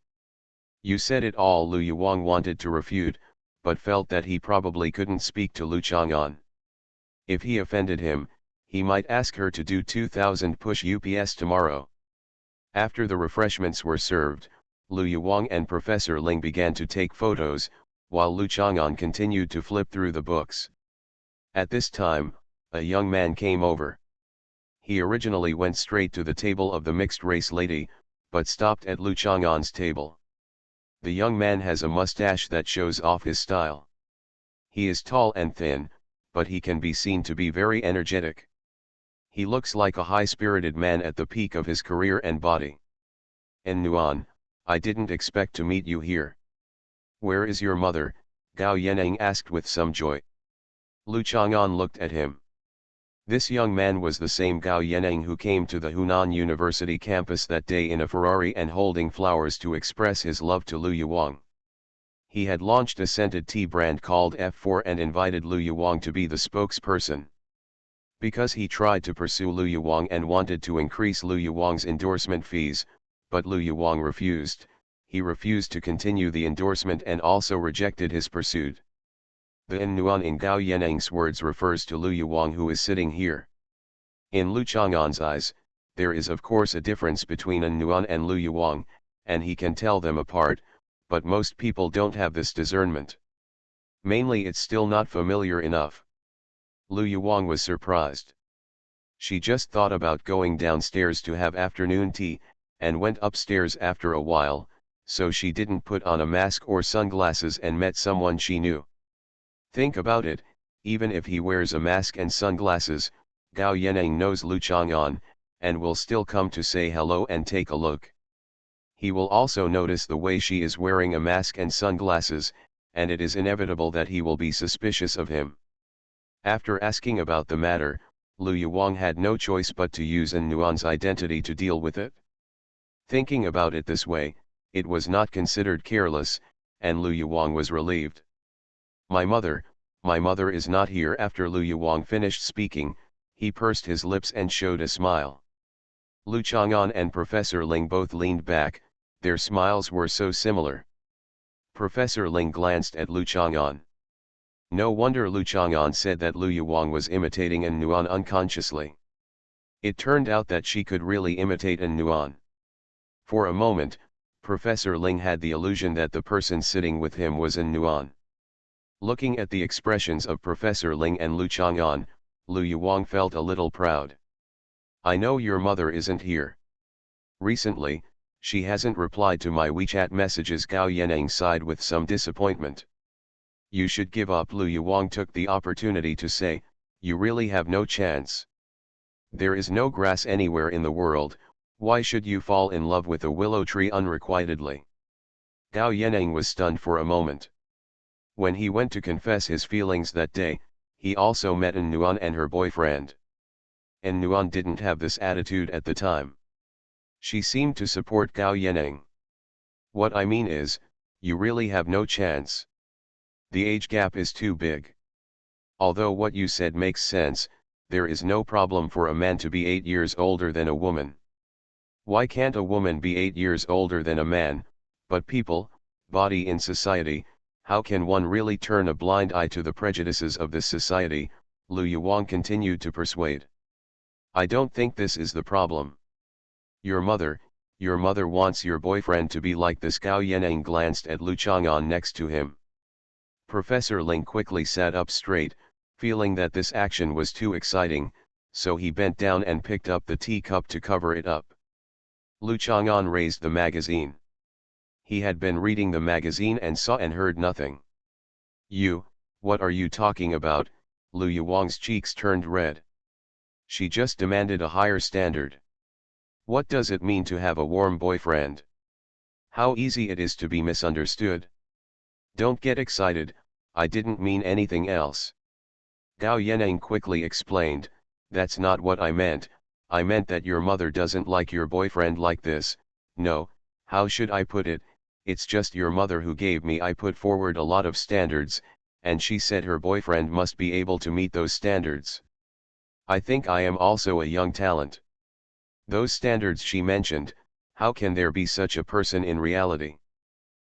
You said it all. Lu Yuang wanted to refute, but felt that he probably couldn't speak to Lu Chang'an. If he offended him, he might ask her to do 2,000 push-ups tomorrow. After the refreshments were served, Lu Yuang and Professor Ling began to take photos, while Lu Chang'an continued to flip through the books. At this time, a young man came over. He originally went straight to the table of the mixed-race lady, but stopped at Lu Chang'an's table. The young man has a mustache that shows off his style. He is tall and thin, but he can be seen to be very energetic. He looks like a high-spirited man at the peak of his career and body. En Nuan, I didn't expect to meet you here. Where is your mother? Gao Yeneng asked with some joy. Lu Chang'an looked at him. This young man was the same Gao Yeneng who came to the Hunan University campus that day in a Ferrari and holding flowers to express his love to Lu Yuang. He had launched a scented tea brand called F4 and invited Lu Yuang to be the spokesperson. Because he tried to pursue Lu Yuang and wanted to increase Lu Yuang's endorsement fees, but Lu Yuang refused. He refused to continue the endorsement and also rejected his pursuit. The En Nuan in Gao Yeneng's words refers to Lu Yuang, who is sitting here. In Lu Chang'an's eyes, there is of course a difference between En Nuan and Lu Yuang, and he can tell them apart, but most people don't have this discernment. Mainly it's still not familiar enough. Lu Yuang was surprised. She just thought about going downstairs to have afternoon tea, and went upstairs after a while, so she didn't put on a mask or sunglasses and met someone she knew. Think about it, even if he wears a mask and sunglasses, Gao Yeneng knows Lu Chang'an, and will still come to say hello and take a look. He will also notice the way she is wearing a mask and sunglasses, and it is inevitable that he will be suspicious of him. After asking about the matter, Lu Yuang had no choice but to use An Nuan's identity to deal with it. Thinking about it this way, it was not considered careless, and Lu Yuang was relieved. My mother is not here." After Lu Yuang finished speaking, he pursed his lips and showed a smile. Lu Chang'an and Professor Ling both leaned back, their smiles were so similar. Professor Ling glanced at Lu Chang'an. No wonder Lu Chang'an said that Lu Yuang was imitating An Nuan unconsciously. It turned out that she could really imitate An Nuan. For a moment, Professor Ling had the illusion that the person sitting with him was An Nuan. Looking at the expressions of Professor Ling and Lu Chang'an, Lu Yuang felt a little proud. "I know your mother isn't here. Recently, she hasn't replied to my WeChat messages." Gao Yaneng sighed with some disappointment. "You should give up." Lu Yuang took the opportunity to say, "You really have no chance. There is no grass anywhere in the world, why should you fall in love with a willow tree unrequitedly?" Gao Yaneng was stunned for a moment. When he went to confess his feelings that day, he also met An Nuan and her boyfriend. An Nuan didn't have this attitude at the time. She seemed to support Gao Yaneng. "What I mean is, you really have no chance. The age gap is too big. Although what you said makes sense, there is no problem for a man to be 8 years older than a woman. Why can't a woman be 8 years older than a man? But people, body in society, how can one really turn a blind eye to the prejudices of this society?" Lu Yuang continued to persuade. "I don't think this is the problem. Your mother wants your boyfriend to be like this." Gao Yaneng glanced at Lu Chang'an next to him. Professor Ling quickly sat up straight, feeling that this action was too exciting, so he bent down and picked up the teacup to cover it up. Lu Chang'an raised the magazine. He had been reading the magazine and saw and heard nothing. What are you talking about?" Lu Yuang's cheeks turned red. "She just demanded a higher standard. What does it mean to have a warm boyfriend? How easy it is to be misunderstood. Don't get excited, I didn't mean anything else." Gao Yaneng quickly explained, "That's not what I meant that your mother doesn't like your boyfriend like this. No, how should I put it, it's just your mother who gave me. I put forward a lot of standards, and she said her boyfriend must be able to meet those standards. I think I am also a young talent. Those standards she mentioned, how can there be such a person in reality?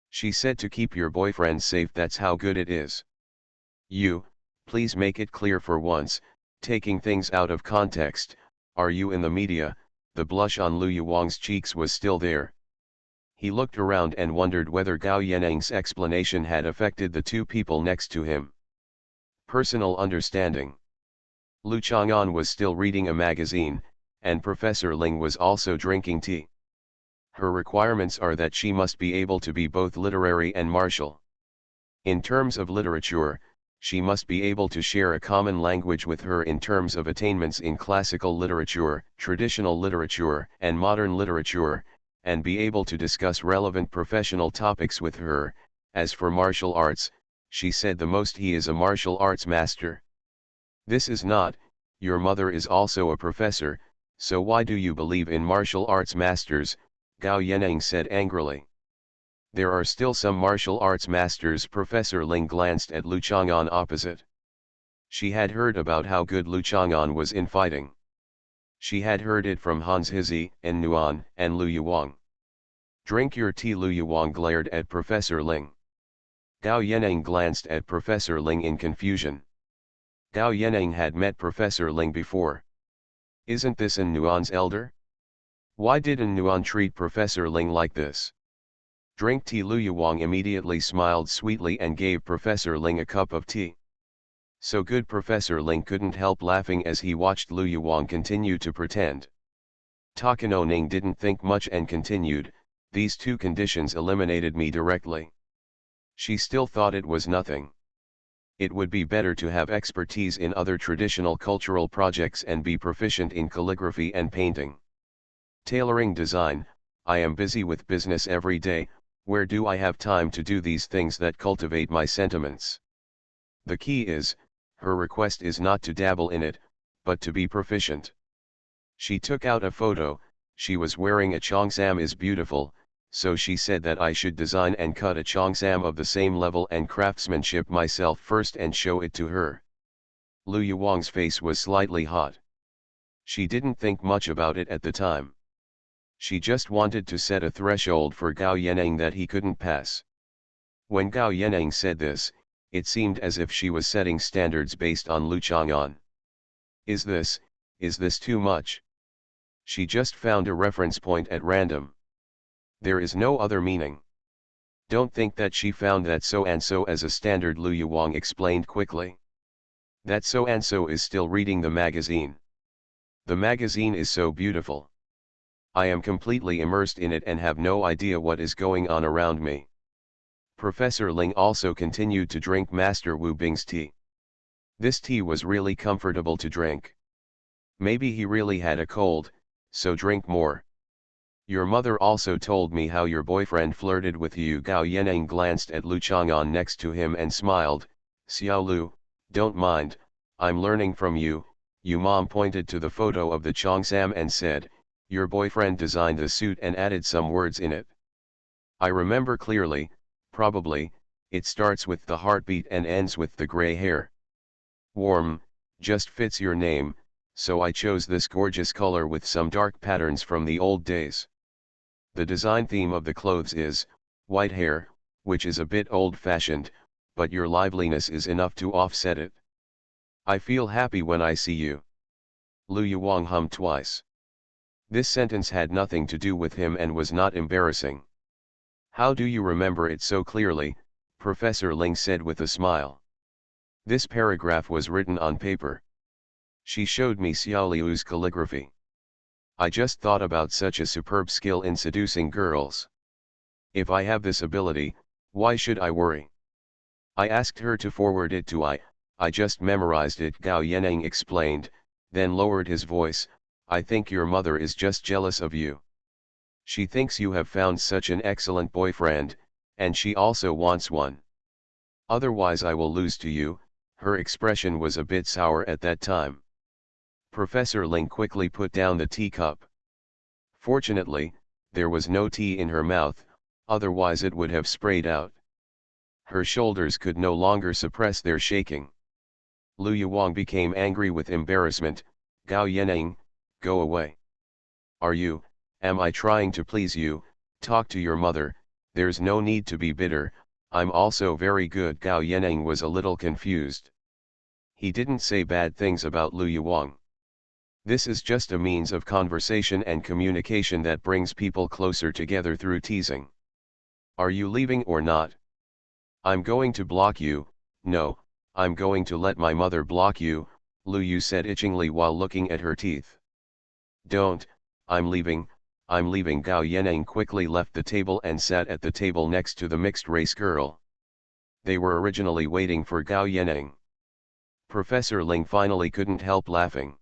She said to keep your boyfriend safe, that's how good it is. Please make it clear for once, taking things out of context, are you in the media?" The blush on Lu Yuang's cheeks was still there. He looked around and wondered whether Gao Yaneng's explanation had affected the two people next to him. Personal understanding. Lu Chang'an was still reading a magazine, and Professor Ling was also drinking tea. Her requirements are that she must be able to be both literary and martial. In terms of literature, she must be able to share a common language with her in terms of attainments in classical literature, traditional literature, and modern literature, and be able to discuss relevant professional topics with her. As for martial arts, she said the most he is a martial arts master. This is not, your mother is also a professor, so why do you believe in martial arts masters? Gao Yaneng said angrily. There are still some martial arts masters. Professor Ling glanced at Lu Chang'an opposite. She had heard about how good Lu Chang'an was in fighting. She had heard it from Hans Hizi, An Nuan, and Lu Yuang. Drink your tea. Lu Yuang glared at Professor Ling. Gao Yaneng glanced at Professor Ling in confusion. Gao Yaneng had met Professor Ling before. Isn't this An Nuan's elder? Why did An Nuan treat Professor Ling like this? Drink tea. Lu Yuang immediately smiled sweetly and gave Professor Ling a cup of tea. So good. Professor Ling couldn't help laughing as he watched Lu Yuang continue to pretend. Takano Ning didn't think much and continued, these two conditions eliminated me directly. She still thought it was nothing. It would be better to have expertise in other traditional cultural projects and be proficient in calligraphy and painting. Tailoring design, I am busy with business every day, where do I have time to do these things that cultivate my sentiments? The key is, her request is not to dabble in it, but to be proficient. She took out a photo. She was wearing a cheongsam is beautiful, so she said that I should design and cut a cheongsam of the same level and craftsmanship myself first and show it to her. Lu Yuwang's face was slightly hot. She didn't think much about it at the time. She just wanted to set a threshold for Gao Yaneng that he couldn't pass. When Gao Yaneng said this, it seemed as if she was setting standards based on Lu Chang'an. Is this too much? She just found a reference point at random. There is no other meaning. Don't think that she found that so-and-so as a standard, Lu Yuwang explained quickly. That so-and-so is still reading the magazine. The magazine is so beautiful. I am completely immersed in it and have no idea what is going on around me. Professor Ling also continued to drink Master Wu Bing's tea. This tea was really comfortable to drink. Maybe he really had a cold, so drink more. Your mother also told me how your boyfriend flirted with you. Gao Yaneng glanced at Lu Chang'an next to him and smiled. Xiao Lu, don't mind, I'm learning from you. Yu Mom pointed to the photo of the cheongsam and said, your boyfriend designed the suit and added some words in it. I remember clearly, probably, it starts with the heartbeat and ends with the gray hair. Warm, just fits your name, so I chose this gorgeous color with some dark patterns from the old days. The design theme of the clothes is white hair, which is a bit old-fashioned, but your liveliness is enough to offset it. I feel happy when I see you. Lu Yuwang hummed twice. This sentence had nothing to do with him and was not embarrassing. How do you remember it so clearly? Professor Ling said with a smile. This paragraph was written on paper. She showed me Xiao Liu's calligraphy. I just thought about such a superb skill in seducing girls. If I have this ability, why should I worry? I asked her to forward it to I just memorized it, Gao Yaneng explained, then lowered his voice. I think your mother is just jealous of you. She thinks you have found such an excellent boyfriend, and she also wants one. Otherwise I will lose to you. Her expression was a bit sour at that time. Professor Ling quickly put down the teacup. Fortunately, there was no tea in her mouth, otherwise it would have sprayed out. Her shoulders could no longer suppress their shaking. Lu Yuwang became angry with embarrassment. Gao Yaneng, go away. Am I trying to please you? Talk to your mother, there's no need to be bitter, I'm also very good. Gao Yaneng was a little confused. He didn't say bad things about Lu Yuwang. This is just a means of conversation and communication that brings people closer together through teasing. Are you leaving or not? I'm going to block you. No, I'm going to let my mother block you, Lu Yu said itchingly while looking at her teeth. Don't, I'm leaving. Gao Yaneng quickly left the table and sat at the table next to the mixed-race girl. They were originally waiting for Gao Yaneng. Professor Ling finally couldn't help laughing.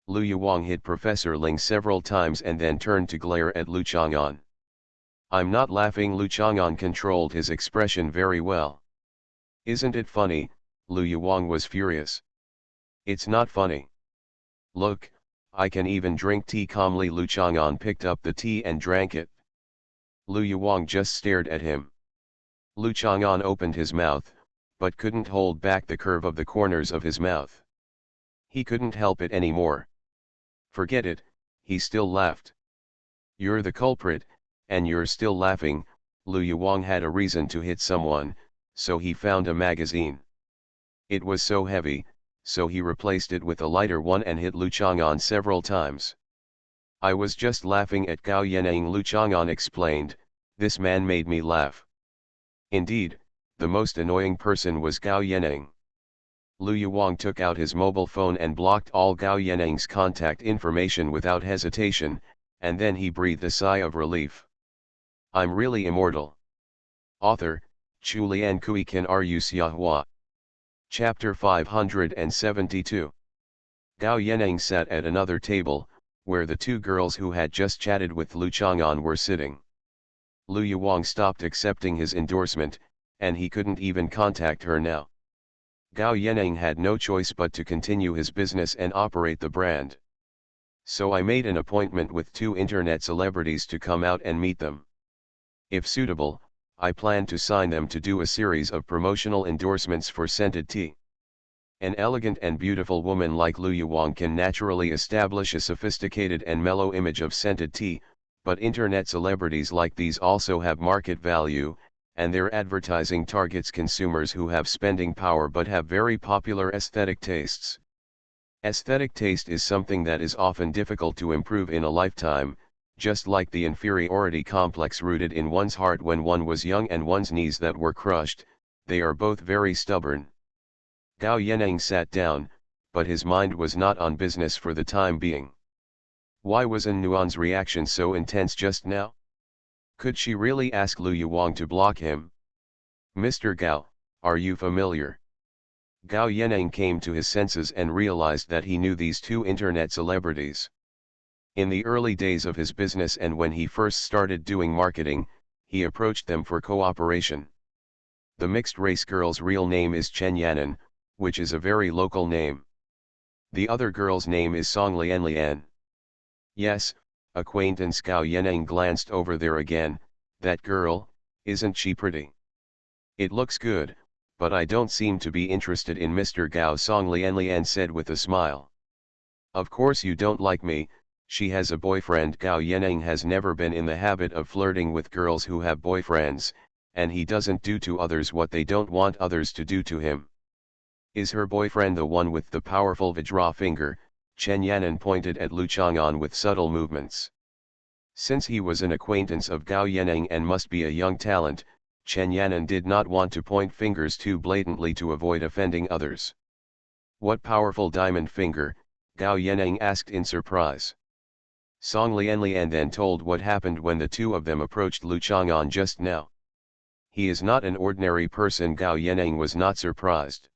Lu Yuwang hit Professor Ling several times and then turned to glare at Lu Chang'an. I'm not laughing. Lu Chang'an controlled his expression very well. Isn't it funny? Lu Yuwang was furious. It's not funny. Look, I can even drink tea calmly. Lu Chang'an picked up the tea and drank it. Lu Yuwang just stared at him. Lu Chang'an opened his mouth, but couldn't hold back the curve of the corners of his mouth. He couldn't help it anymore. Forget it, he still laughed. You're the culprit, and you're still laughing. Lu Yuwang had a reason to hit someone, so he found a magazine. It was so heavy, so he replaced it with a lighter one and hit Lu Chang'an several times. I was just laughing at Gao Yaneng, Lu Chang'an explained. This man made me laugh. Indeed, the most annoying person was Gao Yaneng. Lu Yuwang took out his mobile phone and blocked all Gao Yaneng's contact information without hesitation, and then he breathed a sigh of relief. I'm really immortal. Author, Chulian Kui Kan Ru Xiahua. Chapter 572. Gao Yaneng sat at another table, where the two girls who had just chatted with Lu Chang'an were sitting. Lu Yuwang stopped accepting his endorsement, and he couldn't even contact her now. Gao Yaneng had no choice but to continue his business and operate the brand. So I made an appointment with 2 internet celebrities to come out and meet them. If suitable, I plan to sign them to do a series of promotional endorsements for scented tea. An elegant and beautiful woman like Lu Yuwang can naturally establish a sophisticated and mellow image of scented tea, but internet celebrities like these also have market value, and their advertising targets consumers who have spending power but have very popular aesthetic tastes. Aesthetic taste is something that is often difficult to improve in a lifetime, just like the inferiority complex rooted in one's heart when one was young and one's knees that were crushed. They are both very stubborn. Gao Yaneng sat down, but his mind was not on business for the time being. Why was An Nuan's reaction so intense just now? Could she really ask Lu Yuwang to block him? "Mr. Gao, are you familiar?" Gao Yaneng came to his senses and realized that he knew these 2 internet celebrities. In the early days of his business and when he first started doing marketing, he approached them for cooperation. The mixed-race girl's real name is Chen Yanan, which is a very local name. The other girl's name is Song Lian. Yes, acquaintance Gao Yaneng glanced over there again. That girl, isn't she pretty? It looks good, but I don't seem to be interested in Mr. Gao, Song Lian said with a smile. Of course you don't like me. She has a boyfriend. Gao Yaneng has never been in the habit of flirting with girls who have boyfriends, and he doesn't do to others what they don't want others to do to him. Is her boyfriend the one with the powerful Vajra finger? Chen Yanan pointed at Lu Chang'an with subtle movements. Since he was an acquaintance of Gao Yaneng and must be a young talent, Chen Yanan did not want to point fingers too blatantly to avoid offending others. What powerful diamond finger? Gao Yaneng asked in surprise. Song Lian then told what happened when the 2 of them approached Lu Chang'an just now. He is not an ordinary person. Gao Yaneng was not surprised.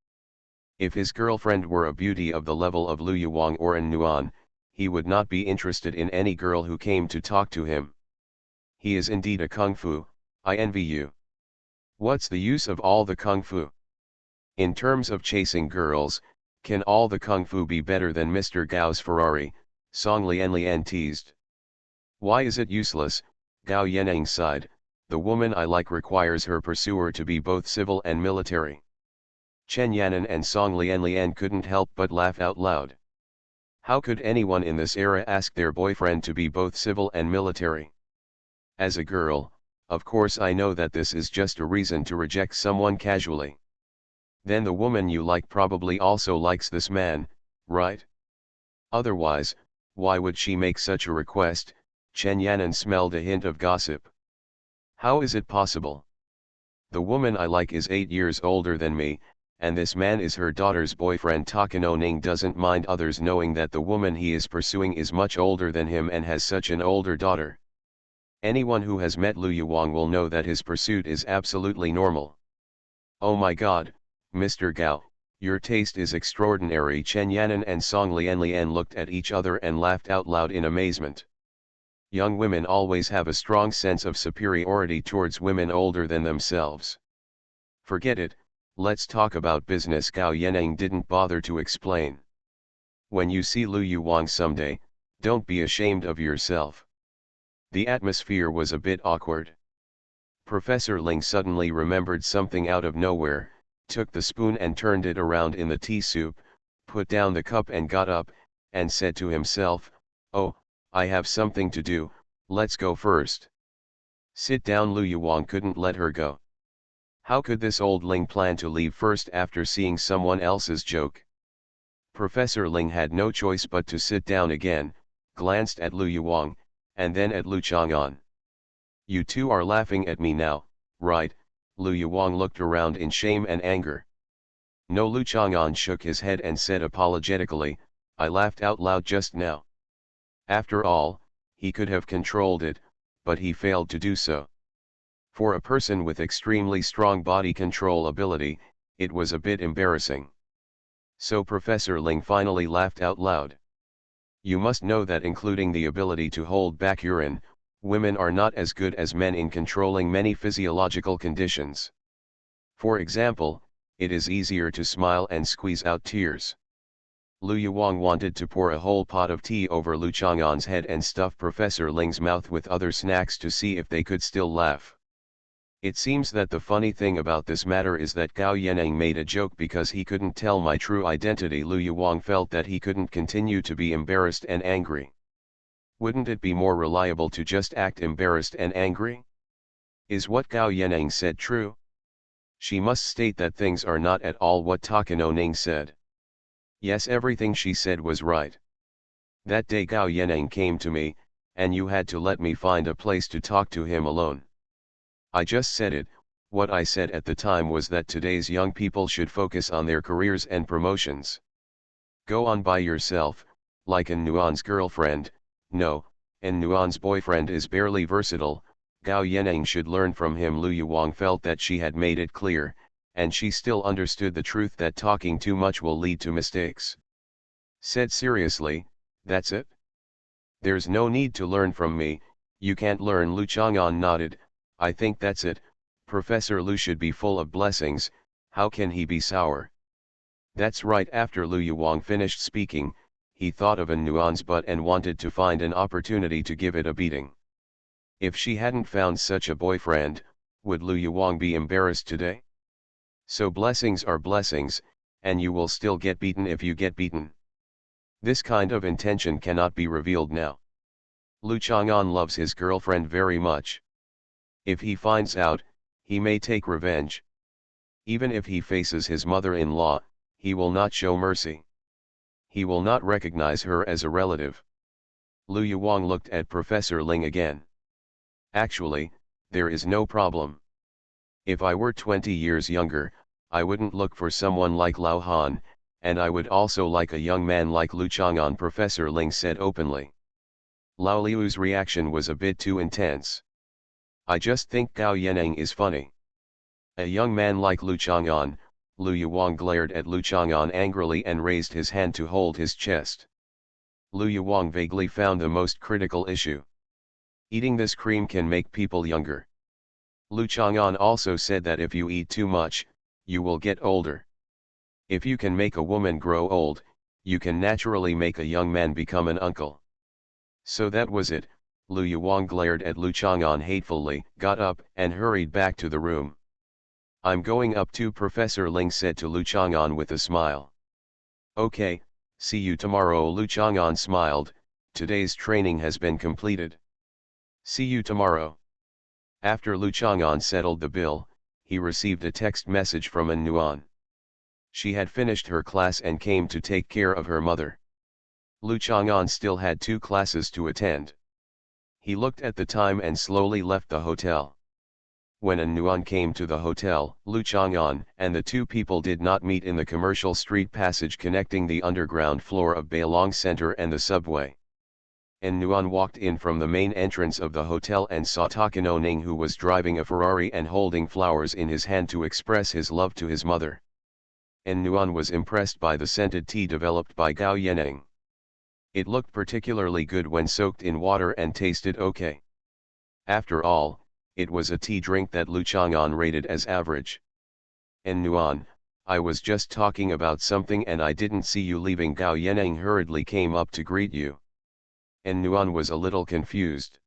If his girlfriend were a beauty of the level of Lu Yuwang or An Nuan, he would not be interested in any girl who came to talk to him. He is indeed a kung fu. I envy you. What's the use of all the kung fu? In terms of chasing girls, can all the kung fu be better than Mr. Gao's Ferrari? Song Lian teased. Why is it useless? Gao Yaneng sighed. The woman I like requires her pursuer to be both civil and military. Chen Yanan and Song Lian couldn't help but laugh out loud. How could anyone in this era ask their boyfriend to be both civil and military? As a girl, of course I know that this is just a reason to reject someone casually. Then the woman you like probably also likes this man, right? Otherwise, why would she make such a request? Chen Yanan smelled a hint of gossip. How is it possible? The woman I like is 8 years older than me, and this man is her daughter's boyfriend. Takano Ning doesn't mind others knowing that the woman he is pursuing is much older than him and has such an older daughter. Anyone who has met Lu Yuwang will know that his pursuit is absolutely normal. Oh my god, Mr. Gao, your taste is extraordinary. Chen Yanan and Song Lian looked at each other and laughed out loud in amazement. Young women always have a strong sense of superiority towards women older than themselves. Forget it, let's talk about business. Gao Yaneng didn't bother to explain. When you see Lu Yuwang someday, don't be ashamed of yourself. The atmosphere was a bit awkward. Professor Ling suddenly remembered something out of nowhere, took the spoon and turned it around in the tea soup, put down the cup and got up, and said to himself, "Oh, I have something to do, let's go first." Sit down. Lu Yuwang couldn't let her go. How could this old Ling plan to leave first after seeing someone else's joke? Professor Ling had no choice but to sit down again, glanced at Lu Yuwang, and then at Lu Chang'an. You 2 are laughing at me now, right? Lu Yuwang looked around in shame and anger. No. Lu Chang'an shook his head and said apologetically, I laughed out loud just now. After all, he could have controlled it, but he failed to do so. For a person with extremely strong body control ability, it was a bit embarrassing. So Professor Ling finally laughed out loud. You must know that including the ability to hold back urine, women are not as good as men in controlling many physiological conditions. For example, it is easier to smile and squeeze out tears. Lu Yuwang wanted to pour a whole pot of tea over Lu Chang'an's head and stuff Professor Ling's mouth with other snacks to see if they could still laugh. It seems that the funny thing about this matter is that Gao Yaneng made a joke because he couldn't tell my true identity. Lu Yuwang felt that he couldn't continue to be embarrassed and angry. Wouldn't it be more reliable to just act embarrassed and angry? Is what Gao Yaneng said true? She must state that things are not at all what Takano Ning said. Yes, everything she said was right. That day Gao Yaneng came to me, and you had to let me find a place to talk to him alone. I just said it. What I said at the time was that today's young people should focus on their careers and promotions. Go on by yourself, like En Nuan's girlfriend. No, En Nuan's boyfriend is barely versatile. Gao Yaneng should learn from him. Lu Yuwang felt that she had made it clear, and she still understood the truth that talking too much will lead to mistakes. Said seriously, that's it? There's no need to learn from me, you can't learn. Lu Chang'an nodded. I think that's it. Professor Lu should be full of blessings, how can he be sour? That's right. After Lu Yuwang finished speaking, he thought of En Nuan's butt and wanted to find an opportunity to give it a beating. If she hadn't found such a boyfriend, would Lu Yuwang be embarrassed today? So blessings are blessings, and you will still get beaten if you get beaten. This kind of intention cannot be revealed now. Lu Chang'an loves his girlfriend very much. If he finds out, he may take revenge. Even if he faces his mother-in-law, he will not show mercy. He will not recognize her as a relative. Lu Yuwang looked at Professor Ling again. Actually, there is no problem. If I were 20 years younger, I wouldn't look for someone like Lao Han, and I would also like a young man like Lu Chang'an, Professor Ling said openly. Lao Liu's reaction was a bit too intense. I just think Gao Yaneng is funny. A young man like Lu Chang'an. Lu Yuwang glared at Lu Chang'an angrily and raised his hand to hold his chest. Lu Yuwang vaguely found the most critical issue. Eating this cream can make people younger. Lu Chang'an also said that if you eat too much, you will get older. If you can make a woman grow old, you can naturally make a young man become an uncle. So that was it. Lu Yuwang glared at Lu Chang'an hatefully, got up, and hurried back to the room. I'm going up too, Professor Ling said to Lu Chang'an with a smile. Okay, see you tomorrow. Lu Chang'an smiled. Today's training has been completed. See you tomorrow. After Lu Chang'an settled the bill, he received a text message from En Nuan. She had finished her class and came to take care of her mother. Lu Chang'an still had 2 classes to attend. He looked at the time and slowly left the hotel. When En Nuan came to the hotel, Lu Chang'an and the 2 people did not meet in the commercial street passage connecting the underground floor of Bailong Center and the subway. En Nuan walked in from the main entrance of the hotel and saw Takano Ning, who was driving a Ferrari and holding flowers in his hand to express his love to his mother. En Nuan was impressed by the scented tea developed by Gao Yaneng. It looked particularly good when soaked in water and tasted okay. After all, it was a tea drink that Lu Chang'an rated as average. En Nuan, I was just talking about something and I didn't see you leaving. Gao Yaneng hurriedly came up to greet you. En Nuan was a little confused.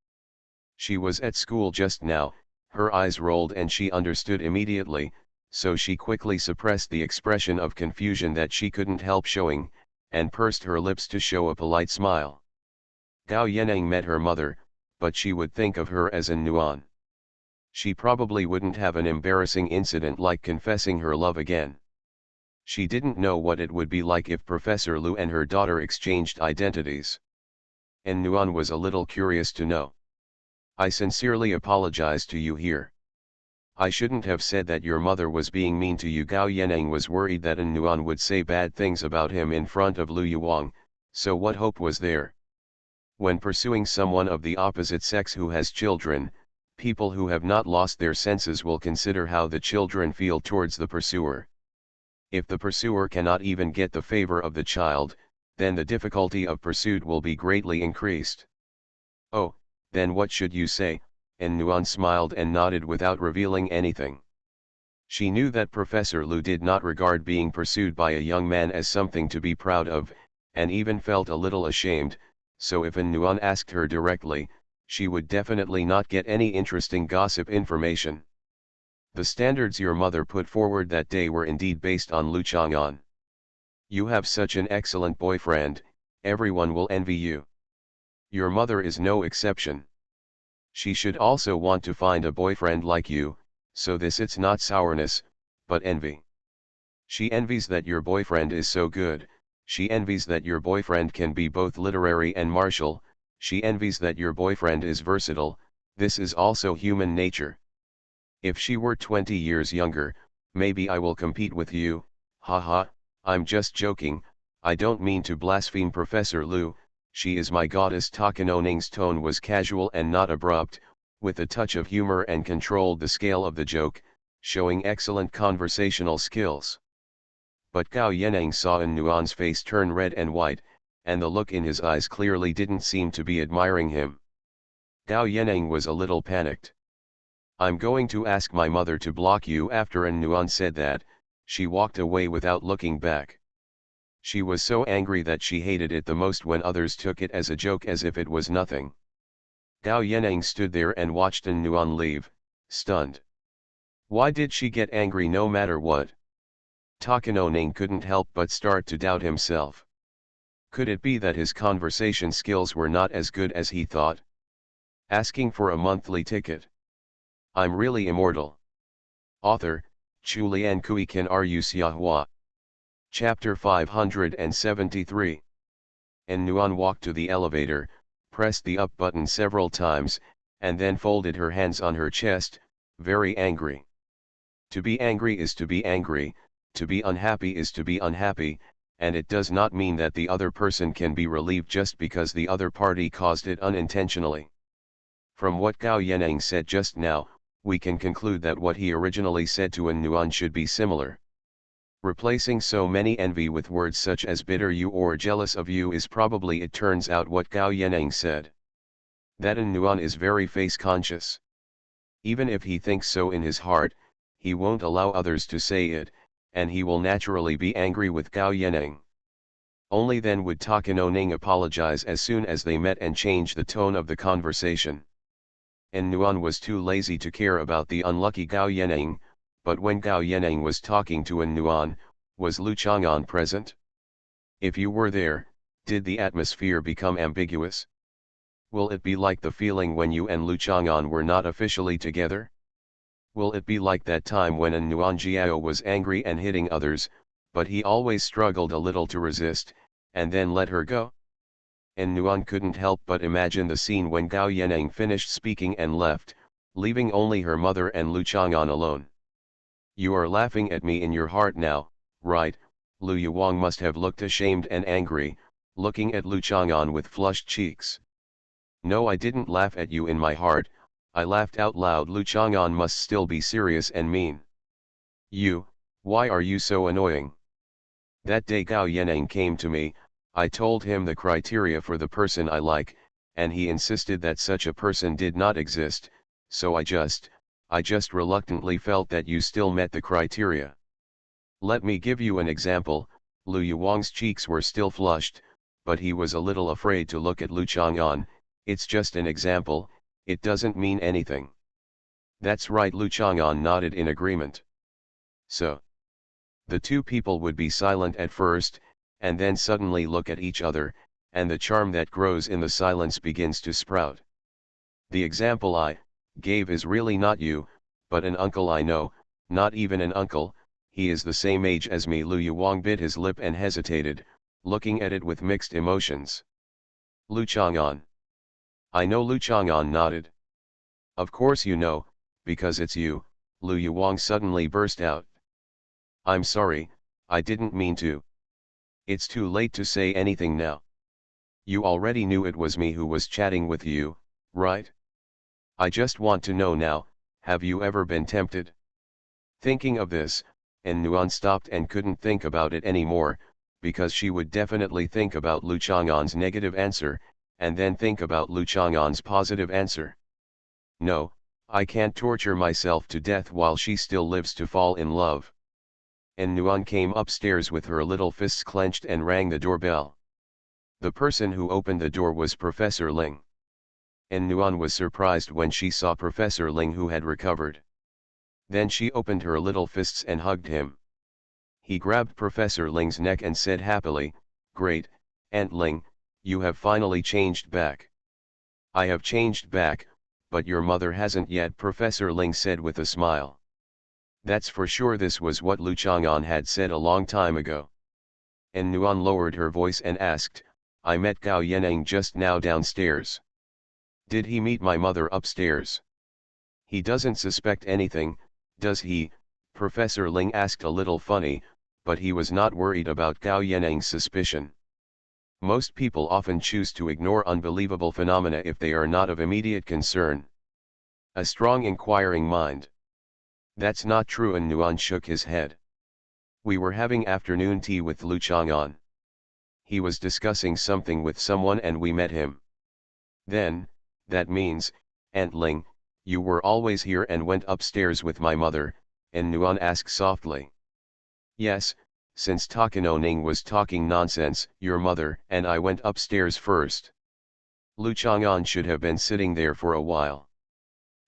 She was at school just now, her eyes rolled and she understood immediately, so she quickly suppressed the expression of confusion that she couldn't help showing, and pursed her lips to show a polite smile. Gao Yaneng met her mother, but she would think of her as En Nuan. She probably wouldn't have an embarrassing incident like confessing her love again. She didn't know what it would be like if Professor Lu and her daughter exchanged identities. En Nuan was a little curious to know. I sincerely apologize to you here. I shouldn't have said that your mother was being mean to you. Gao Yaneng was worried that En Nuan would say bad things about him in front of Lu Yuwang, so what hope was there? When pursuing someone of the opposite sex who has children, people who have not lost their senses will consider how the children feel towards the pursuer. If the pursuer cannot even get the favor of the child, then the difficulty of pursuit will be greatly increased. Oh, then what should you say? En Nuan smiled and nodded without revealing anything. She knew that Professor Lu did not regard being pursued by a young man as something to be proud of, and even felt a little ashamed, so if An Nuan asked her directly, she would definitely not get any interesting gossip information. The standards your mother put forward that day were indeed based on Lu Chang'an. You have such an excellent boyfriend, everyone will envy you. Your mother is no exception. She should also want to find a boyfriend like you, so this it's not sourness, but envy. She envies that your boyfriend is so good, she envies that your boyfriend can be both literary and martial, she envies that your boyfriend is versatile, this is also human nature. If she were 20 years younger, maybe I will compete with you, haha, I'm just joking, I don't mean to blaspheme Professor Lu, she is my goddess. Takano Ning's tone was casual and not abrupt, with a touch of humor and controlled the scale of the joke, showing excellent conversational skills. But Gao Yenang saw An Nuan's face turn red and white, and the look in his eyes clearly didn't seem to be admiring him. Gao Yenang was a little panicked. I'm going to ask my mother to block you. After An Nuan said that, she walked away without looking back. She was so angry that she hated it the most when others took it as a joke as if it was nothing. Gao Yenang stood there and watched An Nuan leave, stunned. Why did she get angry no matter what? Takano Ning couldn't help but start to doubt himself. Could it be that his conversation skills were not as good as he thought? Asking for a monthly ticket. I'm really immortal. Author, Chulian Kui Kan Ru Xiahua. Chapter 573. An Nuan walked to the elevator, pressed the up button several times, and then folded her hands on her chest, very angry. To be angry is to be angry, to be unhappy is to be unhappy, and it does not mean that the other person can be relieved just because the other party caused it unintentionally. From what Gao Yenang said just now, we can conclude that what he originally said to An Nuan should be similar. Replacing so many envy with words such as bitter you or jealous of you is probably, it turns out, what Gao Yenang said. That An Nuan is very face conscious. Even if he thinks so in his heart, he won't allow others to say it, and he will naturally be angry with Gao Yenang. Only then would Takano Ning apologize as soon as they met and change the tone of the conversation. An Nuan was too lazy to care about the unlucky Gao Yenang, but when Gao Yenang was talking to An Nuan, was Lu Chang'an present? If you were there, did the atmosphere become ambiguous? Will it be like the feeling when you and Lu Chang'an were not officially together? Will it be like that time when An Nuan Jiao was angry and hitting others, but he always struggled a little to resist, and then let her go? An Nuan couldn't help but imagine the scene when Gao Yenang finished speaking and left, leaving only her mother and Lu Chang'an alone. You are laughing at me in your heart now, right? Lu Yuwang must have looked ashamed and angry, looking at Lu Chang'an with flushed cheeks. No, I didn't laugh at you in my heart, I laughed out loud. Lu Chang'an must still be serious and mean. You, why are you so annoying? That day Gao Yenang came to me, I told him the criteria for the person I like, and he insisted that such a person did not exist, so I just reluctantly felt that you still met the criteria. Let me give you an example. Lu Yuwang's cheeks were still flushed, but he was a little afraid to look at Lu Chang'an. It's just an example, it doesn't mean anything. That's right. Lu Chang'an nodded in agreement. So, the two people would be silent at first, and then suddenly look at each other, and the charm that grows in the silence begins to sprout. The example I gave is really not you, but an uncle I know, not even an uncle, he is the same age as me. Lu Yuwang bit his lip and hesitated, looking at it with mixed emotions. Lu Chang'an. I know. Lu Chang'an nodded. Of course you know, because it's you, Lu Yuwang suddenly burst out. I'm sorry, I didn't mean to. It's too late to say anything now. You already knew it was me who was chatting with you, right? I just want to know now, have you ever been tempted? Thinking of this, An Nuan stopped and couldn't think about it anymore, because she would definitely think about Lu Chang'an's negative answer, and then think about Lu Chang'an's positive answer. No, I can't torture myself to death while she still lives to fall in love. And Nuan came upstairs with her little fists clenched and rang the doorbell. The person who opened the door was Professor Ling. And Nuan was surprised when she saw Professor Ling, who had recovered. Then she opened her little fists and hugged him. He grabbed Professor Ling's neck and said happily, "Great, Aunt Ling, you have finally changed back." "I have changed back, but your mother hasn't yet," Professor Ling said with a smile. That's for sure. This was what Lu Chang'an had said a long time ago. And Nuan lowered her voice and asked, "I met Gao Yaneng just now downstairs. Did he meet my mother upstairs?" "He doesn't suspect anything, does he?" Professor Ling asked, a little funny, but he was not worried about Gao Yaneng's suspicion. Most people often choose to ignore unbelievable phenomena if they are not of immediate concern. A strong inquiring mind. "That's not true," and Nuan shook his head. "We were having afternoon tea with Lu Chang'an. He was discussing something with someone and we met him." "Then, that means, Aunt Ling, you were always here and went upstairs with my mother?" and Nuan asked softly. "Yes, since Takano Ning was talking nonsense, your mother and I went upstairs first. Lu Chang'an should have been sitting there for a while."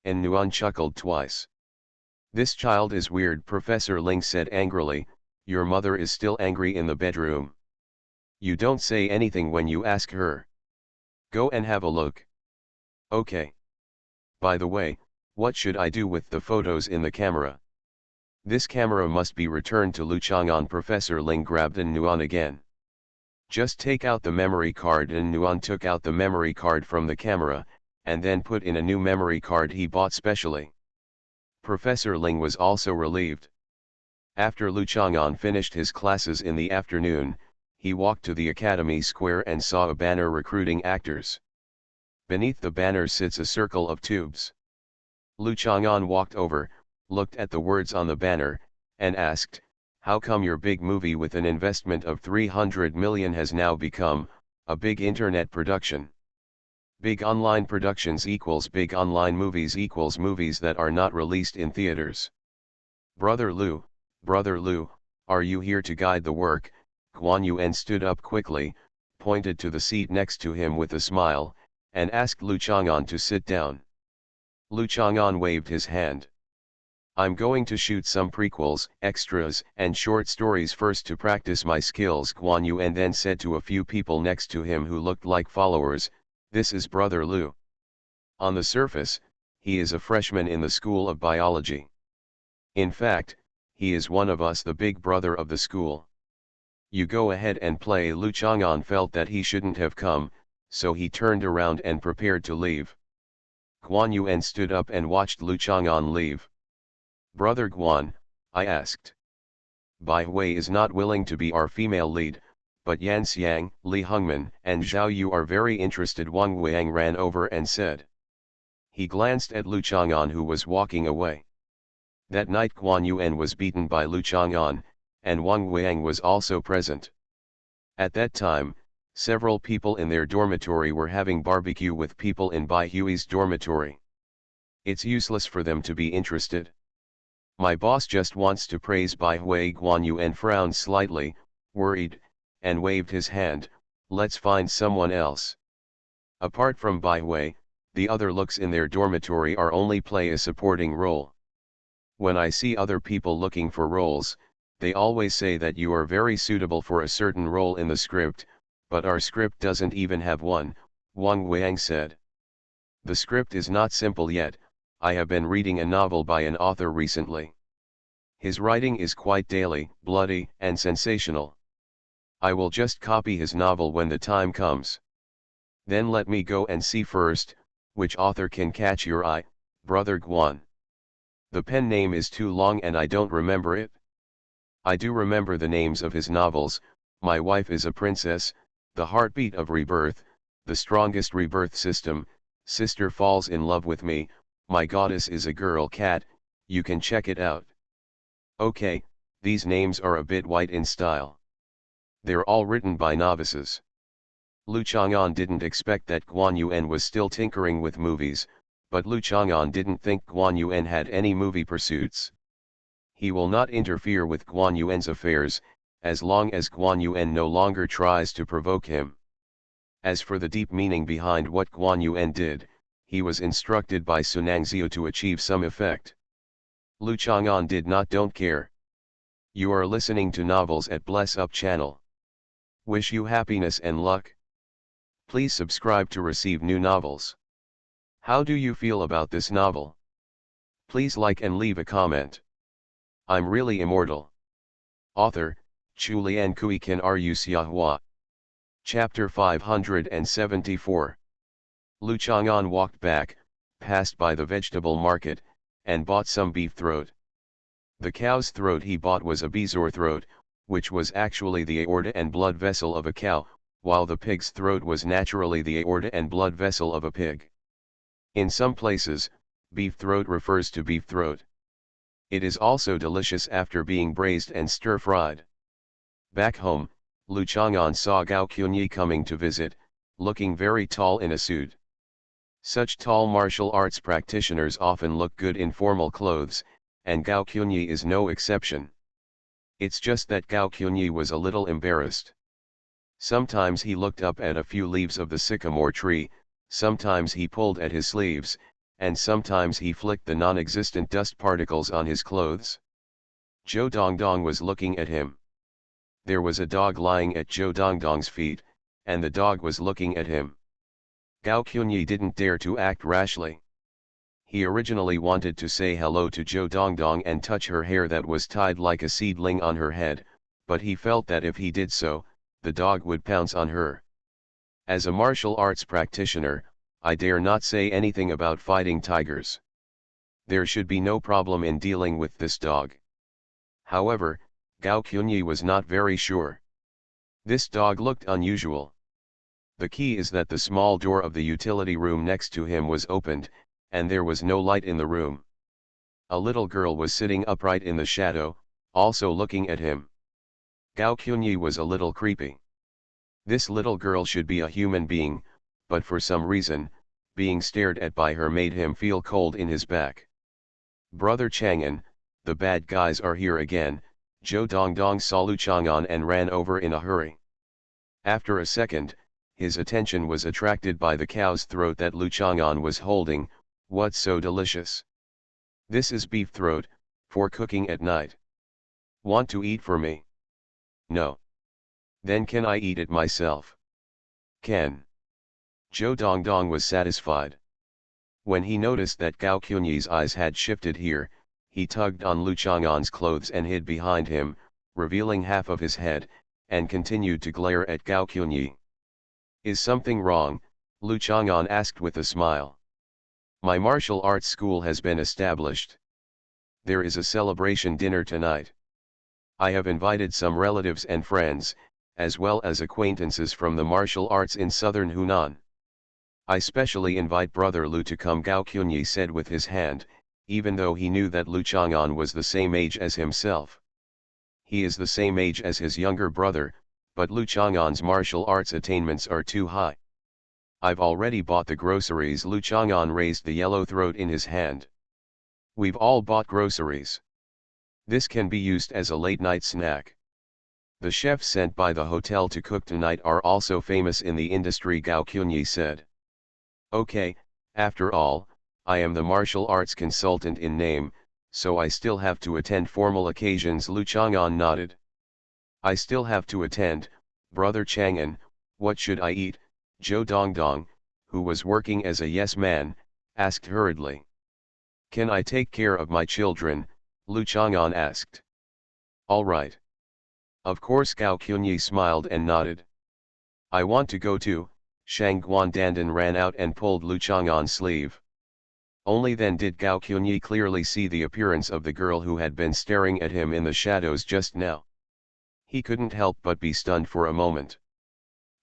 And Nuan chuckled twice. "This child is weird," Professor Ling said angrily. "Your mother is still angry in the bedroom. You don't say anything when you ask her. Go and have a look." "Okay. By the way, what should I do with the photos in the camera?" "This camera must be returned to Lu Chang'an." Professor Ling grabbed An Nuan again. "Just take out the memory card." And Nuan took out the memory card from the camera, and then put in a new memory card he bought specially. Professor Ling was also relieved. After Lu Chang'an finished his classes in the afternoon, he walked to the Academy Square and saw a banner recruiting actors. Beneath the banner sits a circle of tubes. Lu Chang'an walked over, looked at the words on the banner, and asked, "How come your big movie with an investment of 300 million has now become a big internet production? Big online productions equals big online movies equals movies that are not released in theaters. Brother Lu, are you here to guide the work?" Guan Yuan stood up quickly, pointed to the seat next to him with a smile, and asked Lu Chang'an to sit down. Lu Chang'an waved his hand. "I'm going to shoot some prequels, extras, and short stories first to practice my skills," Guan Yuan then said to a few people next to him who looked like followers. "This is Brother Lu. On the surface, he is a freshman in the School of Biology. In fact, he is one of us, the big brother of the school. You go ahead and play." Lu Chang'an felt that he shouldn't have come, so he turned around and prepared to leave. Guan Yuan stood up and watched Lu Chang'an leave. "Brother Guan," I asked. "Bai Hui is not willing to be our female lead, but Yan Xiang, Li Hongman, and Zhao Yu are very interested." Wang Weiyang ran over and said. He glanced at Lu Chang'an, who was walking away. That night Guan Yuan was beaten by Lu Chang'an, and Wang Weiyang was also present. At that time, several people in their dormitory were having barbecue with people in Bai Hui's dormitory. It's useless for them to be interested. My boss just wants to praise Bai Hui. Guan Yuan frowned slightly, worried, and waved his hand. "Let's find someone else. Apart from Bai Hui, the other looks in their dormitory are only play a supporting role. When I see other people looking for roles, they always say that you are very suitable for a certain role in the script, but our script doesn't even have one," Wang Weiyang said. "The script is not simple yet. I have been reading a novel by an author recently. His writing is quite daily, bloody, and sensational. I will just copy his novel when the time comes. Then let me go and see first, which author can catch your eye, Brother Guan. The pen name is too long and I don't remember it. I do remember the names of his novels: My Wife is a Princess, The Heartbeat of Rebirth, The Strongest Rebirth System, Sister Falls in Love with Me, My Goddess is a Girl Cat. You can check it out." "Okay, these names are a bit white in style. They're all written by novices." Lu Chang'an didn't expect that Guan Yuan was still tinkering with movies, But Lu Chang'an didn't think Guan Yuan had any movie pursuits. He will not interfere with Guan Yuan's affairs, as long as Guan Yuan no longer tries to provoke him. As for the deep meaning behind what Guan Yuan did, he was instructed by Sunangzio to achieve some effect. Lu Chang'an did not don't care. You are listening to Novels at Bless Up channel. Wish you happiness and luck. Please subscribe to receive new novels. How do you feel about this novel? Please like and leave a comment. I'm really immortal. Author, Chulian Kui Kan Ru Xiahua. Chapter 574. Lu Chang'an walked back, passed by the vegetable market, and bought some beef throat. The cow's throat he bought was a bezoar throat, which was actually the aorta and blood vessel of a cow, while the pig's throat was naturally the aorta and blood vessel of a pig. In some places, beef throat refers to beef throat. It is also delicious after being braised and stir-fried. Back home, Lu Chang'an saw Gao Qunyi coming to visit, looking very tall in a suit. Such tall martial arts practitioners often look good in formal clothes, and Gao Qunyi is no exception. It's just that Gao Qunyi was a little embarrassed. Sometimes he looked up at a few leaves of the sycamore tree, sometimes he pulled at his sleeves, and sometimes he flicked the non-existent dust particles on his clothes. Zhou Dongdong was looking at him. There was a dog lying at Zhou Dongdong's feet, and the dog was looking at him. Gao Qunyi didn't dare to act rashly. He originally wanted to say hello to Zhou Dongdong and touch her hair that was tied like a seedling on her head, but he felt that if he did so, the dog would pounce on her. As a martial arts practitioner, I dare not say anything about fighting tigers. There should be no problem in dealing with this dog. However, Gao Qunyi was not very sure. This dog looked unusual. The key is that the small door of the utility room next to him was opened, and there was no light in the room. A little girl was sitting upright in the shadow, also looking at him. Gao Qunyi was a little creepy. This little girl should be a human being, but for some reason, being stared at by her made him feel cold in his back. Brother Chang'an, the bad guys are here again. Zhou Dongdong saw Lu Chang'an and ran over in a hurry. After a second, his attention was attracted by the cow's throat that Lu Chang'an was holding. What's so delicious? This is beef throat, for cooking at night. Want to eat for me? No. Then can I eat it myself? Can. Zhou Dongdong was satisfied. When he noticed that Gao Qunyi's eyes had shifted here, he tugged on Lu Chang'an's clothes and hid behind him, revealing half of his head, and continued to glare at Gao Qunyi. Is something wrong? Lu Chang'an asked with a smile. My martial arts school has been established. There is a celebration dinner tonight. I have invited some relatives and friends, as well as acquaintances from the martial arts in southern Hunan. I specially invite Brother Lu to come, Gao Qunyi said with his hand, even though he knew that Lu Chang'an was the same age as himself. He is the same age as his younger brother, but Lu Chang'an's martial arts attainments are too high. I've already bought the groceries. Lu Chang'an raised the yellow throat in his hand. We've all bought groceries. This can be used as a late-night snack. The chefs sent by the hotel to cook tonight are also famous in the industry, Gao Qunyi said. Okay, after all, I am the martial arts consultant in name, so I still have to attend formal occasions. Lu Chang'an nodded. I still have to attend, Brother Chang'an. What should I eat? Zhou Dongdong, who was working as a yes man, asked hurriedly. Can I take care of my children? Lu Chang'an asked. All right. Of course, Gao Qunyi smiled and nodded. I want to go too. Shang Guandandan ran out and pulled Lu Chang'an's sleeve. Only then did Gao Qunyi clearly see the appearance of the girl who had been staring at him in the shadows just now. He couldn't help but be stunned for a moment.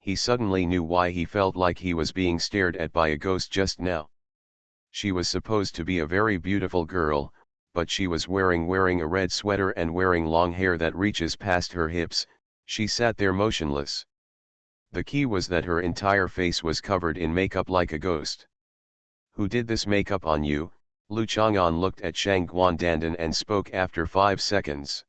He suddenly knew why he felt like he was being stared at by a ghost just now. She was supposed to be a very beautiful girl, but she was wearing a red sweater and wearing long hair that reaches past her hips. She sat there motionless. The key was that her entire face was covered in makeup like a ghost. "Who did this makeup on you?" Lu Chang'an looked at Shang Guandandan and spoke after 5 seconds.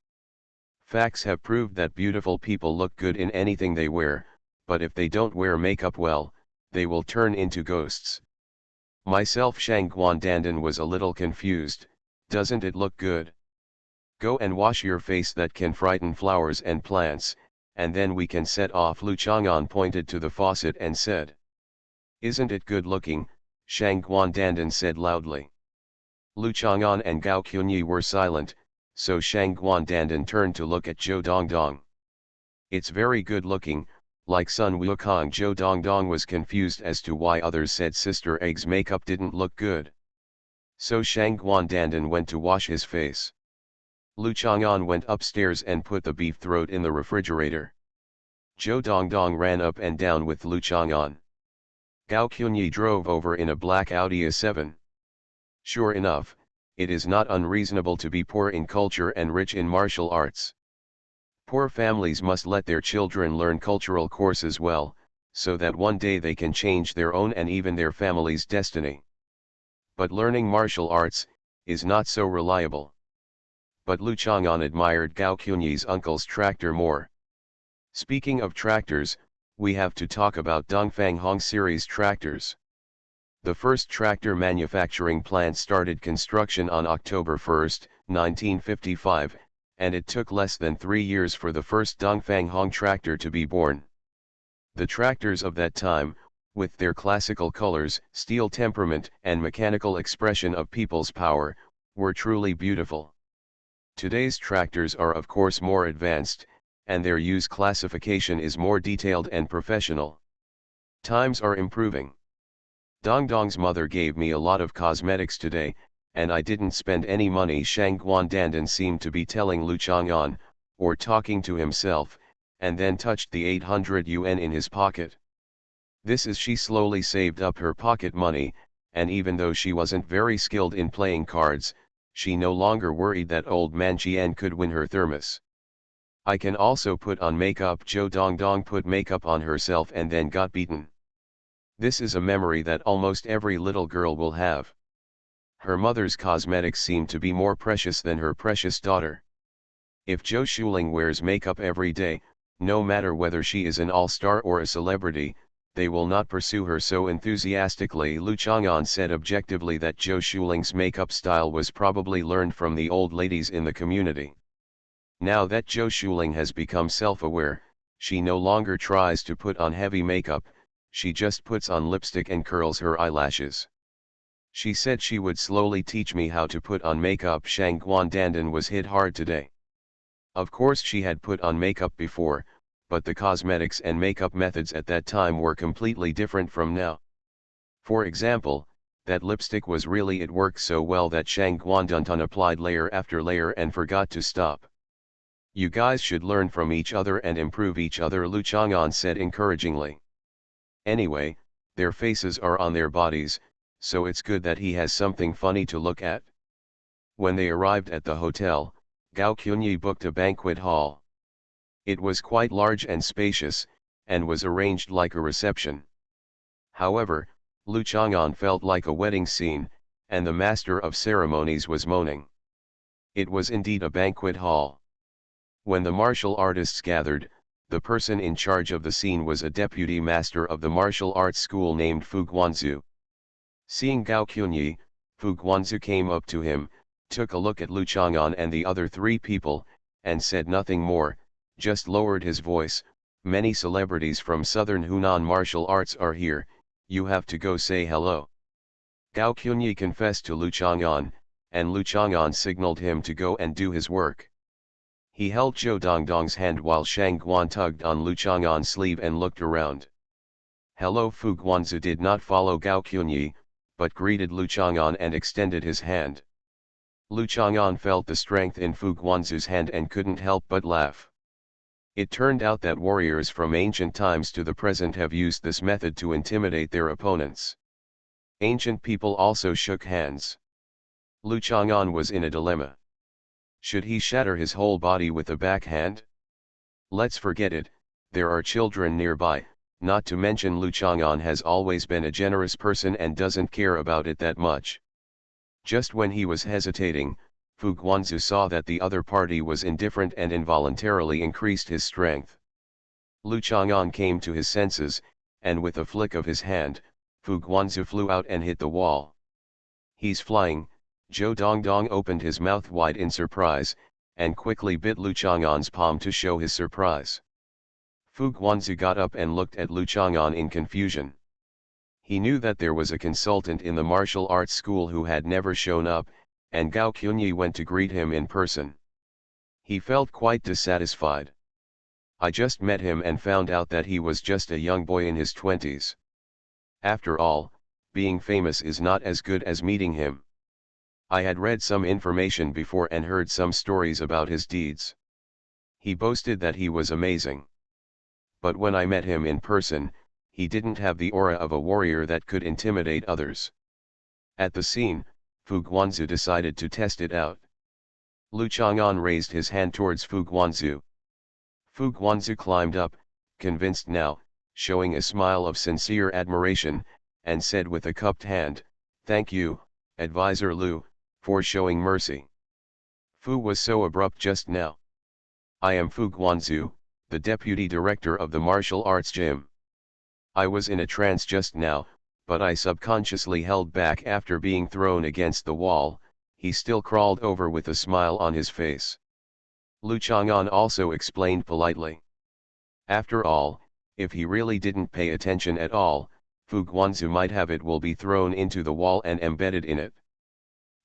Facts have proved that beautiful people look good in anything they wear, but if they don't wear makeup well, they will turn into ghosts. Myself, Shang Guandandan, was a little confused. Doesn't it look good? Go and wash your face, that can frighten flowers and plants, and then we can set off. Lu Chang'an pointed to the faucet and said. Isn't it good looking? Shang Guandandan said loudly. Lu Chang'an and Gao Qunyi were silent, so Shang Guandandan turned to look at Zhou Dongdong. It's very good looking, like Sun Wukong. Zhou Dongdong was confused as to why others said Sister Egg's makeup didn't look good. So Shang Guandandan went to wash his face. Lu Chang'an went upstairs and put the beef throat in the refrigerator. Zhou Dongdong ran up and down with Lu Chang'an. Gao Qunyi drove over in a black Audi A7. Sure enough, it is not unreasonable to be poor in culture and rich in martial arts. Poor families must let their children learn cultural courses well, so that one day they can change their own and even their family's destiny. But learning martial arts is not so reliable. But Lu Chang'an admired Gao Qunyi's uncle's tractor more. Speaking of tractors, we have to talk about Dongfang Hong series tractors. The first tractor manufacturing plant started construction on October 1, 1955, and it took less than 3 years for the first Dongfang Hong tractor to be born. The tractors of that time, with their classical colors, steel temperament, and mechanical expression of people's power, were truly beautiful. Today's tractors are of course more advanced, and their use classification is more detailed and professional. Times are improving. Dongdong's mother gave me a lot of cosmetics today, and I didn't spend any money. Shang Guandandan seemed to be telling Lu Chang'an, or talking to himself, and then touched the 800 yuan in his pocket. This is she slowly saved up her pocket money, and even though she wasn't very skilled in playing cards, she no longer worried that old man Qian could win her thermos. I can also put on makeup. Zhou Dongdong put makeup on herself and then got beaten. This is a memory that almost every little girl will have. Her mother's cosmetics seem to be more precious than her precious daughter. If Zhou Shuling wears makeup every day, no matter whether she is an all-star or a celebrity, they will not pursue her so enthusiastically. Lu Chang'an said objectively that Zhou Shuling's makeup style was probably learned from the old ladies in the community. Now that Zhou Shuling has become self-aware, she no longer tries to put on heavy makeup, she just puts on lipstick and curls her eyelashes. She said she would slowly teach me how to put on makeup. Shang Guandandan was hit hard today. Of course she had put on makeup before, but the cosmetics and makeup methods at that time were completely different from now. For example, that lipstick was really, it worked so well that Shang Guandandan applied layer after layer and forgot to stop. You guys should learn from each other and improve each other, Lu Chang'an said encouragingly. Anyway, their faces are on their bodies, so it's good that he has something funny to look at. When they arrived at the hotel, Gao Qunyi booked a banquet hall. It was quite large and spacious, and was arranged like a reception. However, Lu Chang'an felt like a wedding scene, and the master of ceremonies was moaning. It was indeed a banquet hall. When the martial artists gathered, the person in charge of the scene was a deputy master of the martial arts school named Fu Guanzu. Seeing Gao Qunyi, Fu Guanzu came up to him, took a look at Lu Chang'an and the other 3 people, and said nothing more, just lowered his voice. Many celebrities from southern Hunan martial arts are here, you have to go say hello. Gao Qunyi confessed to Lu Chang'an, and Lu Chang'an signaled him to go and do his work. He held Zhou Dongdong's hand while Shang Guan tugged on Lu Chang'an's sleeve and looked around. Hello. Fu Guanzu did not follow Gao Qunyi, but greeted Lu Chang'an and extended his hand. Lu Chang'an felt the strength in Fu Guanzu's hand and couldn't help but laugh. It turned out that warriors from ancient times to the present have used this method to intimidate their opponents. Ancient people also shook hands. Lu Chang'an was in a dilemma. Should he shatter his whole body with a backhand? Let's forget it, there are children nearby, not to mention Lu Chang'an has always been a generous person and doesn't care about it that much. Just when he was hesitating, Fu Guanzu saw that the other party was indifferent and involuntarily increased his strength. Lu Chang'an came to his senses, and with a flick of his hand, Fu Guanzu flew out and hit the wall. "He's flying." Zhou Dongdong opened his mouth wide in surprise, and quickly bit Lu Chang'an's palm to show his surprise. Fu Guanzu got up and looked at Lu Chang'an in confusion. He knew that there was a consultant in the martial arts school who had never shown up, and Gao Qunyi went to greet him in person. He felt quite dissatisfied. "I just met him and found out that he was just a young boy in his 20s. After all, being famous is not as good as meeting him. I had read some information before and heard some stories about his deeds. He boasted that he was amazing. But when I met him in person, he didn't have the aura of a warrior that could intimidate others." At the scene, Fu Guanzu decided to test it out. Lu Chang'an raised his hand towards Fu Guanzu. Fu Guanzu climbed up, convinced now, showing a smile of sincere admiration, and said with a cupped hand, "Thank you, Advisor Lu, for showing mercy." Fu was so abrupt just now. "I am Fu Guanzu, the deputy director of the martial arts gym. I was in a trance just now, but I subconsciously held back after being thrown against the wall." He still crawled over with a smile on his face. Lu Chang'an also explained politely. After all, if he really didn't pay attention at all, Fu Guanzu might have it will be thrown into the wall and embedded in it.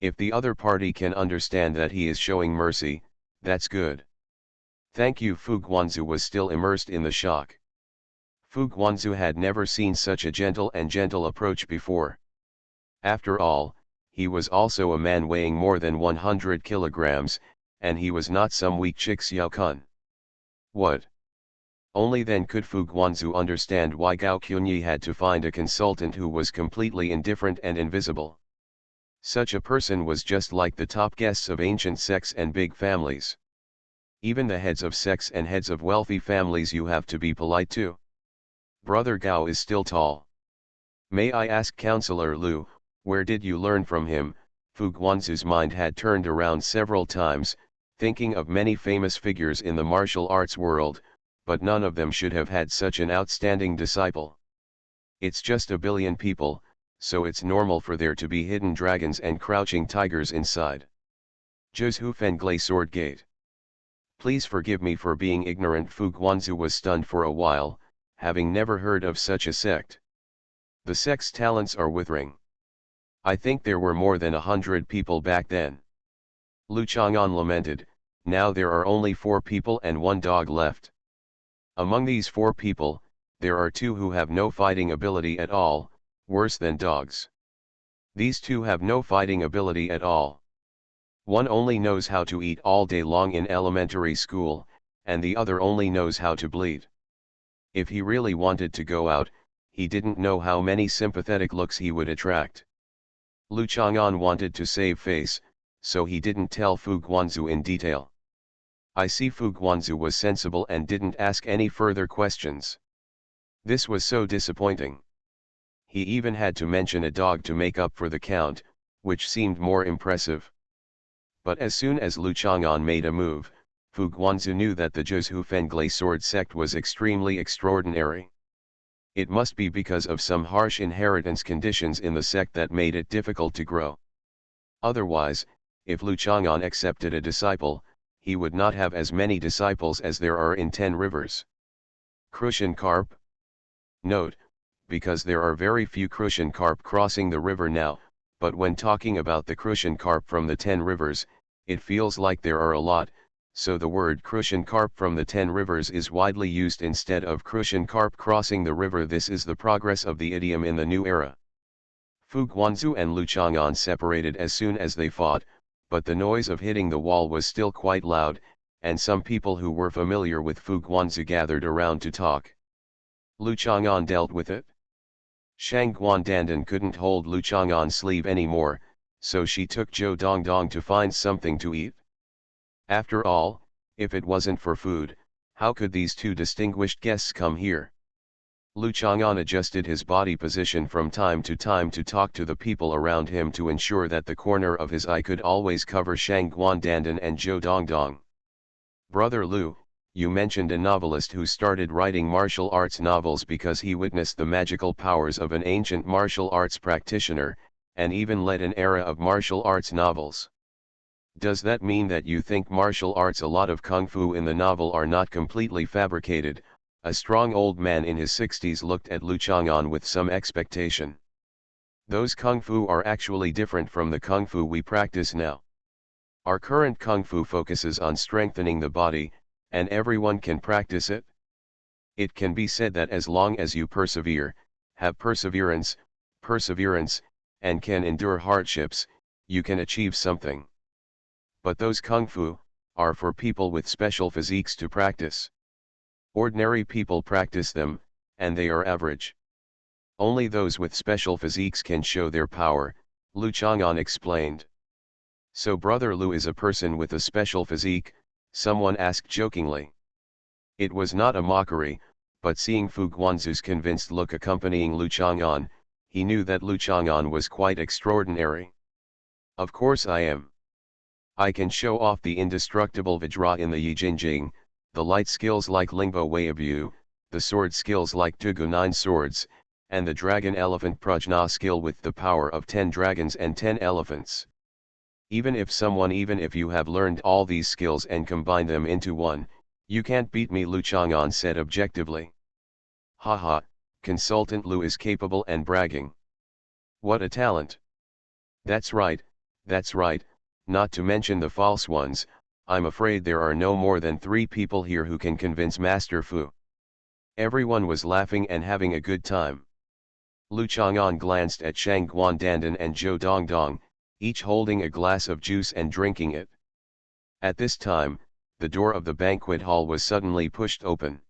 If the other party can understand that he is showing mercy, that's good. "Thank you." Fu Guanzu was still immersed in the shock. Fu Guanzu had never seen such a gentle approach before. After all, he was also a man weighing more than 100 kilograms, and he was not some weak chick Xiao Kun. What? Only then could Fu Guanzu understand why Gao Qunyi had to find a consultant who was completely indifferent and invisible. Such a person was just like the top guests of ancient sects and big families. Even the heads of sects and heads of wealthy families you have to be polite to. Brother Gao is still tall. May I ask, Counselor Lu, where did you learn from him? Fu Guanzu's mind had turned around several times, thinking of many famous figures in the martial arts world, but none of them should have had such an outstanding disciple. It's just a billion people, so it's normal for there to be hidden dragons and crouching tigers inside. Zhou Fenglai Sword Gate. Please forgive me for being ignorant. Fu Guanzu was stunned for a while, having never heard of such a sect. The sect's talents are withering. I think there were more than 100 people back then. Lu Chang'an lamented, now there are only 4 people and 1 dog left. Among these 4 people, there are 2 who have no fighting ability at all, worse than dogs. These 2 have no fighting ability at all. One only knows how to eat all day long in elementary school, and the other only knows how to bleed. If he really wanted to go out, he didn't know how many sympathetic looks he would attract. Lu Chang'an wanted to save face, so he didn't tell Fu Guanzu in detail. I see. Fu Guanzu was sensible and didn't ask any further questions. This was so disappointing. He even had to mention a dog to make up for the count, which seemed more impressive. But as soon as Lu Chang'an made a move, Fu Guanzu knew that the Zhou Fenglai sword sect was extremely extraordinary. It must be because of some harsh inheritance conditions in the sect that made it difficult to grow. Otherwise, if Lu Chang'an accepted a disciple, he would not have as many disciples as there are in 10 rivers. Crucian carp? Note, because there are very few Crucian carp crossing the river now, but when talking about the Crucian carp from the 10 rivers, it feels like there are a lot, so the word Crucian carp from the 10 rivers is widely used instead of Crucian carp crossing the river. This is the progress of the idiom in the new era. Fu Guanzu and Lu Chang'an separated as soon as they fought, but the noise of hitting the wall was still quite loud, and some people who were familiar with Fu Guanzu gathered around to talk. Lu Chang'an dealt with it. Shang Guandandan couldn't hold Lu Chang'an's sleeve anymore, so she took Zhou Dongdong to find something to eat. After all, if it wasn't for food, how could these 2 distinguished guests come here? Lu Chang'an adjusted his body position from time to time to talk to the people around him to ensure that the corner of his eye could always cover Shang Guandandan and Zhou Dongdong. Brother Lu, you mentioned a novelist who started writing martial arts novels because he witnessed the magical powers of an ancient martial arts practitioner, and even led an era of martial arts novels. Does that mean that you think martial arts, a lot of kung fu in the novel, are not completely fabricated? A strong old man in his 60s looked at Lu Chang'an with some expectation. Those kung fu are actually different from the kung fu we practice now. Our current kung fu focuses on strengthening the body, and everyone can practice it. It can be said that as long as you persevere, have perseverance, and can endure hardships, you can achieve something. But those kung fu are for people with special physiques to practice. Ordinary people practice them, and they are average. Only those with special physiques can show their power, Lu Chang'an explained. So Brother Lu is a person with a special physique, someone asked jokingly. It was not a mockery, but seeing Fu Guanzu's convinced look accompanying Lu Chang'an, he knew that Lu Chang'an was quite extraordinary. Of course I am. I can show off the indestructible Vajra in the Yi Jinjing, the light skills like Lingbo Weibu, the sword skills like Tugu 9 swords, and the dragon elephant Prajna skill with the power of 10 dragons and 10 elephants. Even if you have learned all these skills and combine them into one, you can't beat me, Lu Chang'an said objectively. Haha, Consultant Lu is capable and bragging. What a talent. That's right, not to mention the false ones. I'm afraid there are no more than 3 people here who can convince Master Fu. Everyone was laughing and having a good time. Lu Chang'an glanced at Shang Guandandan and Zhou Dongdong, each holding a glass of juice and drinking it. At this time, the door of the banquet hall was suddenly pushed open.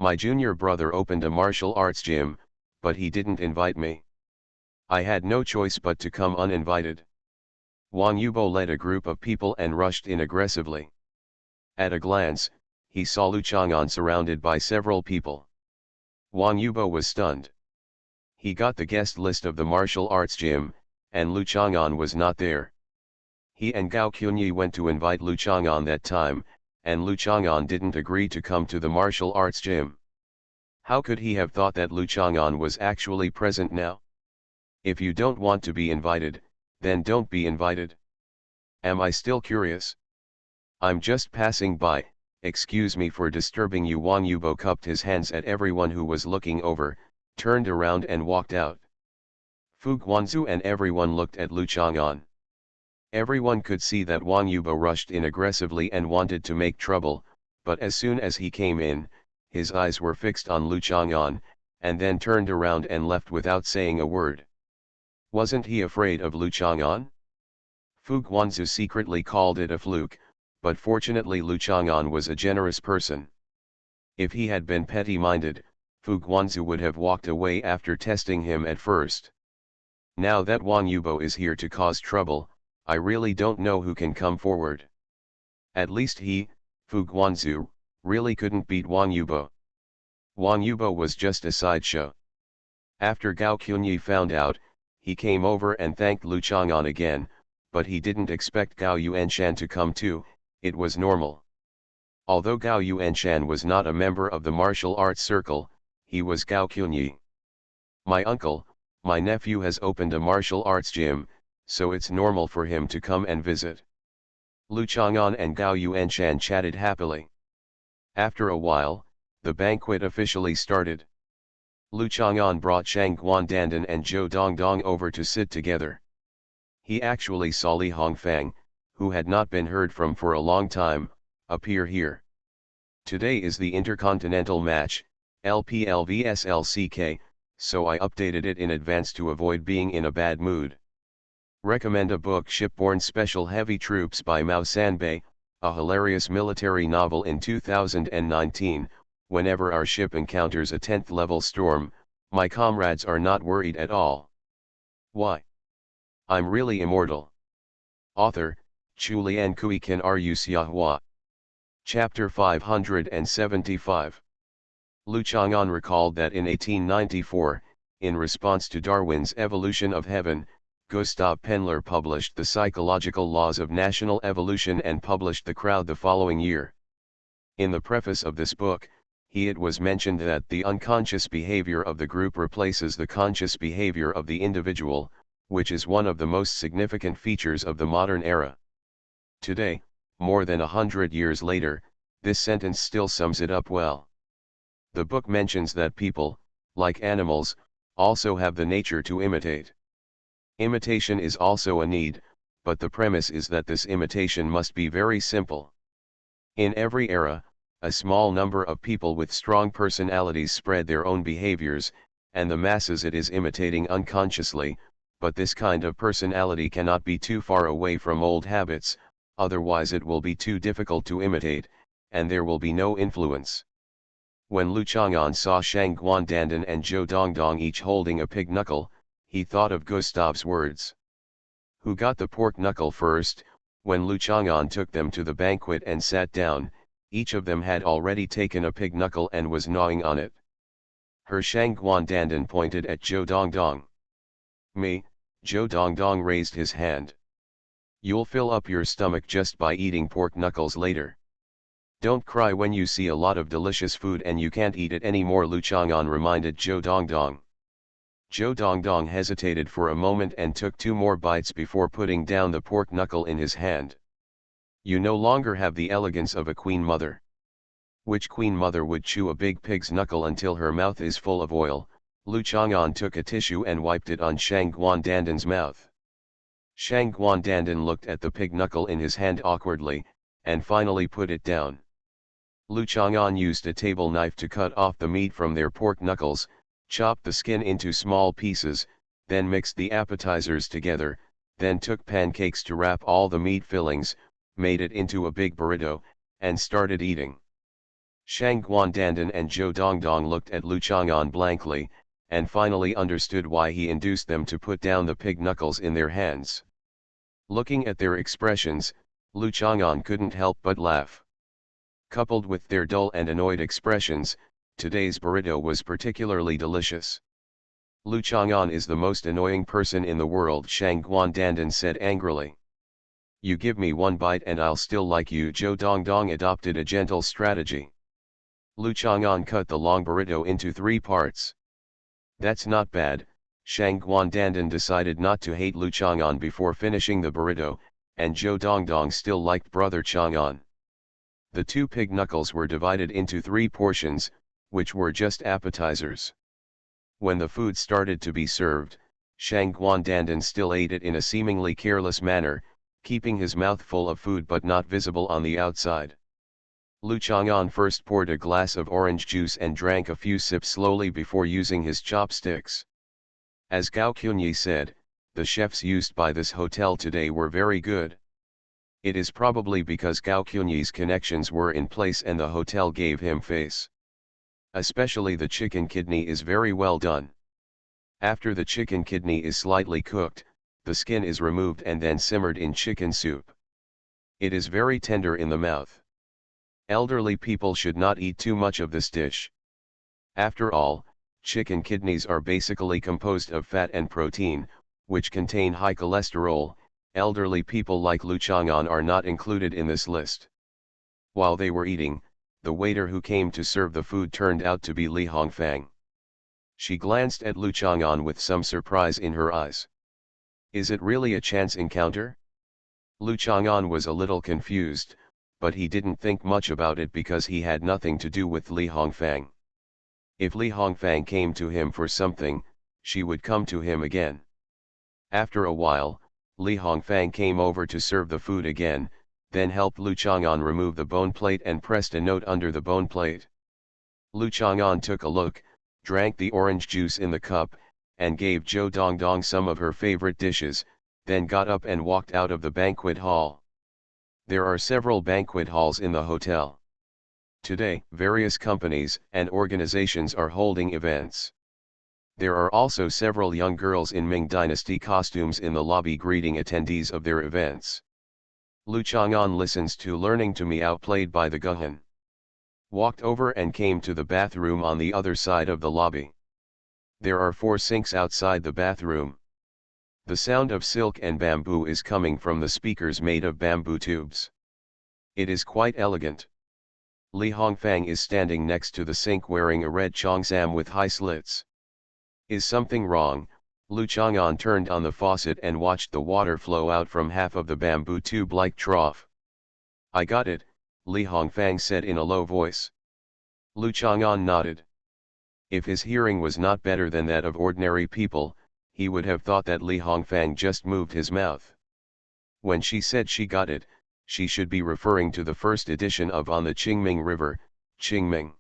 My junior brother opened a martial arts gym, but he didn't invite me. I had no choice but to come uninvited. Wang Yubo led a group of people and rushed in aggressively. At a glance, he saw Lu Chang'an surrounded by several people. Wang Yubo was stunned. He got the guest list of the martial arts gym, and Lu Chang'an was not there. He and Gao Qunyi went to invite Lu Chang'an that time, and Lu Chang'an didn't agree to come to the martial arts gym. How could he have thought that Lu Chang'an was actually present now? If you don't want to be invited, then don't be invited. Am I still curious? I'm just passing by, excuse me for disturbing you. Wang Yubo cupped his hands at everyone who was looking over, turned around and walked out. Fu Guanzu and everyone looked at Lu Chang'an. Everyone could see that Wang Yubo rushed in aggressively and wanted to make trouble, but as soon as he came in, his eyes were fixed on Lu Chang'an, and then turned around and left without saying a word. Wasn't he afraid of Lu Chang'an? Fu Guanzu secretly called it a fluke, but fortunately Lu Chang'an was a generous person. If he had been petty-minded, Fu Guanzu would have walked away after testing him at first. Now that Wang Yubo is here to cause trouble, I really don't know who can come forward. At least he, Fu Guanzu, really couldn't beat Wang Yubo. Wang Yubo was just a sideshow. After Gao Qunyi found out, he came over and thanked Lu Chang'an again, but he didn't expect Gao Yuanshan to come too. It was normal. Although Gao Yuanshan was not a member of the martial arts circle, he was Gao Qunyi. My uncle, my nephew has opened a martial arts gym, so it's normal for him to come and visit. Lu Chang'an and Gao Yuanshan chatted happily. After a while, the banquet officially started. Lu Chang'an brought Shang Guandandan and Zhou Dongdong over to sit together. He actually saw Li Hongfang, who had not been heard from for a long time, appear here. Today is the Intercontinental match, LPL vs LCK, so I updated it in advance to avoid being in a bad mood. Recommend a book, Shipborne Special Heavy Troops by Mao Sanbei, a hilarious military novel in 2019. Whenever our ship encounters a 10th level storm, my comrades are not worried at all. Why? I'm really immortal. Author, Chulian Kui Kan Ru Xiahua. Chapter 575. Lu Chang'an recalled that in 1894, in response to Darwin's Evolution of Heaven, Gustav Pendler published The Psychological Laws of National Evolution and published The Crowd the following year. In the preface of this book, it was mentioned that the unconscious behavior of the group replaces the conscious behavior of the individual, which is one of the most significant features of the modern era. Today, more than 100 years later, this sentence still sums it up well. The book mentions that people, like animals, also have the nature to imitate. Imitation is also a need, but the premise is that this imitation must be very simple. In every era, a small number of people with strong personalities spread their own behaviors, and the masses it is imitating unconsciously, but this kind of personality cannot be too far away from old habits, otherwise it will be too difficult to imitate, and there will be no influence. When Lu Chang'an saw Shang Guandandan and Zhou Dongdong each holding a pig knuckle, he thought of Gustav's words. Who got the pork knuckle first? When Lu Chang'an took them to the banquet and sat down, each of them had already taken a pig knuckle and was gnawing on it. Her Shang Guandandan pointed at Zhou Dongdong. Me, Zhou Dongdong raised his hand. You'll fill up your stomach just by eating pork knuckles later. Don't cry when you see a lot of delicious food and you can't eat it anymore, Lu Chang'an reminded Zhou Dongdong. Zhou Dongdong hesitated for a moment and took 2 more bites before putting down the pork knuckle in his hand. You no longer have the elegance of a queen mother. Which queen mother would chew a big pig's knuckle until her mouth is full of oil? Lu Chang'an took a tissue and wiped it on Shang Guandandan's mouth. Shang Guandandan looked at the pig knuckle in his hand awkwardly, and finally put it down. Lu Chang'an used a table knife to cut off the meat from their pork knuckles, chopped the skin into small pieces, then mixed the appetizers together, then took pancakes to wrap all the meat fillings, made it into a big burrito, and started eating. Shang Guandandan and Zhou Dongdong looked at Lu Chang'an blankly, and finally understood why he induced them to put down the pig knuckles in their hands. Looking at their expressions, Lu Chang'an couldn't help but laugh. Coupled with their dull and annoyed expressions, today's burrito was particularly delicious. Lu Chang'an is the most annoying person in the world, Shang Guandandan said angrily. You give me 1 bite and I'll still like you. Zhou Dongdong adopted a gentle strategy. Lu Chang'an cut the long burrito into 3 parts. That's not bad. Shang Guandandan decided not to hate Lu Chang'an before finishing the burrito, and Zhou Dongdong still liked brother Chang'an. The 2 pig knuckles were divided into 3 portions, which were just appetizers. When the food started to be served, Shang Guandandan still ate it in a seemingly careless manner, keeping his mouth full of food but not visible on the outside. Lu Chang'an first poured a glass of orange juice and drank a few sips slowly before using his chopsticks. As Gao Cunyi said, the chefs used by this hotel today were very good. It is probably because Gao Cunyi's connections were in place and the hotel gave him face. Especially the chicken kidney is very well done. After the chicken kidney is slightly cooked, the skin is removed and then simmered in chicken soup. It is very tender in the mouth. Elderly people should not eat too much of this dish. After all, chicken kidneys are basically composed of fat and protein, which contain high cholesterol. Elderly people like Lu Chang'an are not included in this list. While they were eating, the waiter who came to serve the food turned out to be Li Hongfang. She glanced at Lu Chang'an with some surprise in her eyes. Is it really a chance encounter? Lu Chang'an was a little confused, but he didn't think much about it because he had nothing to do with Li Hongfang. If Li Hongfang came to him for something, she would come to him again. After a while, Li Hongfang came over to serve the food again, then helped Lu Chang'an remove the bone plate and pressed a note under the bone plate. Lu Chang'an took a look, drank the orange juice in the cup, and gave Zhou Dongdong some of her favorite dishes, then got up and walked out of the banquet hall. There are several banquet halls in the hotel. Today, various companies and organizations are holding events. There are also several young girls in Ming Dynasty costumes in the lobby greeting attendees of their events. Lu Chang'an listens to Learning to Meow played by the Guhan. Walked over and came to the bathroom on the other side of the lobby. There are 4 sinks outside the bathroom. The sound of silk and bamboo is coming from the speakers made of bamboo tubes. It is quite elegant. Li Hongfang is standing next to the sink wearing a red cheongsam with high slits. Is something wrong? Lu Chang'an turned on the faucet and watched the water flow out from half of the bamboo tube-like trough. I got it, Li Hongfang said in a low voice. Lu Chang'an nodded. If his hearing was not better than that of ordinary people, he would have thought that Li Hongfang just moved his mouth. When she said she got it, she should be referring to the first edition of On the Qingming River, Qingming.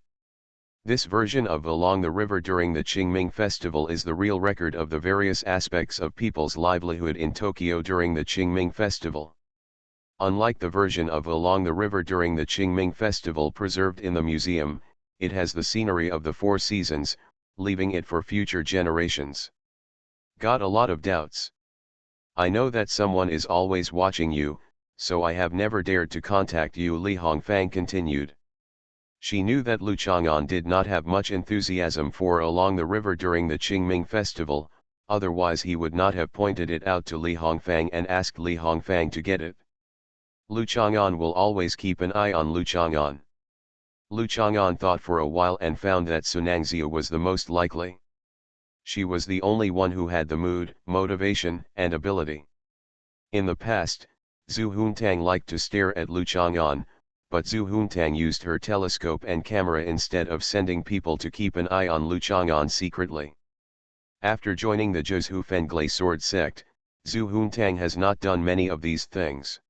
This version of Along the River during the Qingming Festival is the real record of the various aspects of people's livelihood in Tokyo during the Qingming Festival. Unlike the version of Along the River during the Qingming Festival preserved in the museum, it has the scenery of the 4 seasons, leaving it for future generations. Got a lot of doubts. I know that someone is always watching you, so I have never dared to contact you, Li Hongfang continued. She knew that Lu Chang'an did not have much enthusiasm for Along the River during the Qingming Festival, otherwise he would not have pointed it out to Li Hongfang and asked Li Hongfang to get it. Lu Chang'an will always keep an eye on Lu Chang'an. Lu Chang'an thought for a while and found that Sunangzia was the most likely. She was the only one who had the mood, motivation, and ability. In the past, Zhu Huntang liked to stare at Lu Chang'an, but Zhu Huntang used her telescope and camera instead of sending people to keep an eye on Lu Chang'an secretly. After joining the Zhu Fenglai sword sect, Zhu Huntang has not done many of these things.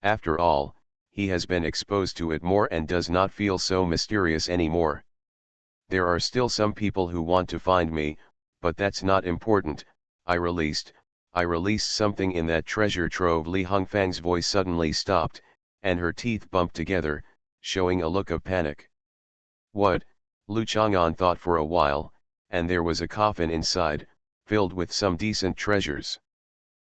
After all, he has been exposed to it more and does not feel so mysterious anymore. There are still some people who want to find me, but that's not important. I released something in that treasure trove. Li Hongfang's voice suddenly stopped, and her teeth bumped together, showing a look of panic. What? Lu Chang'an thought for a while, and there was a coffin inside, filled with some decent treasures.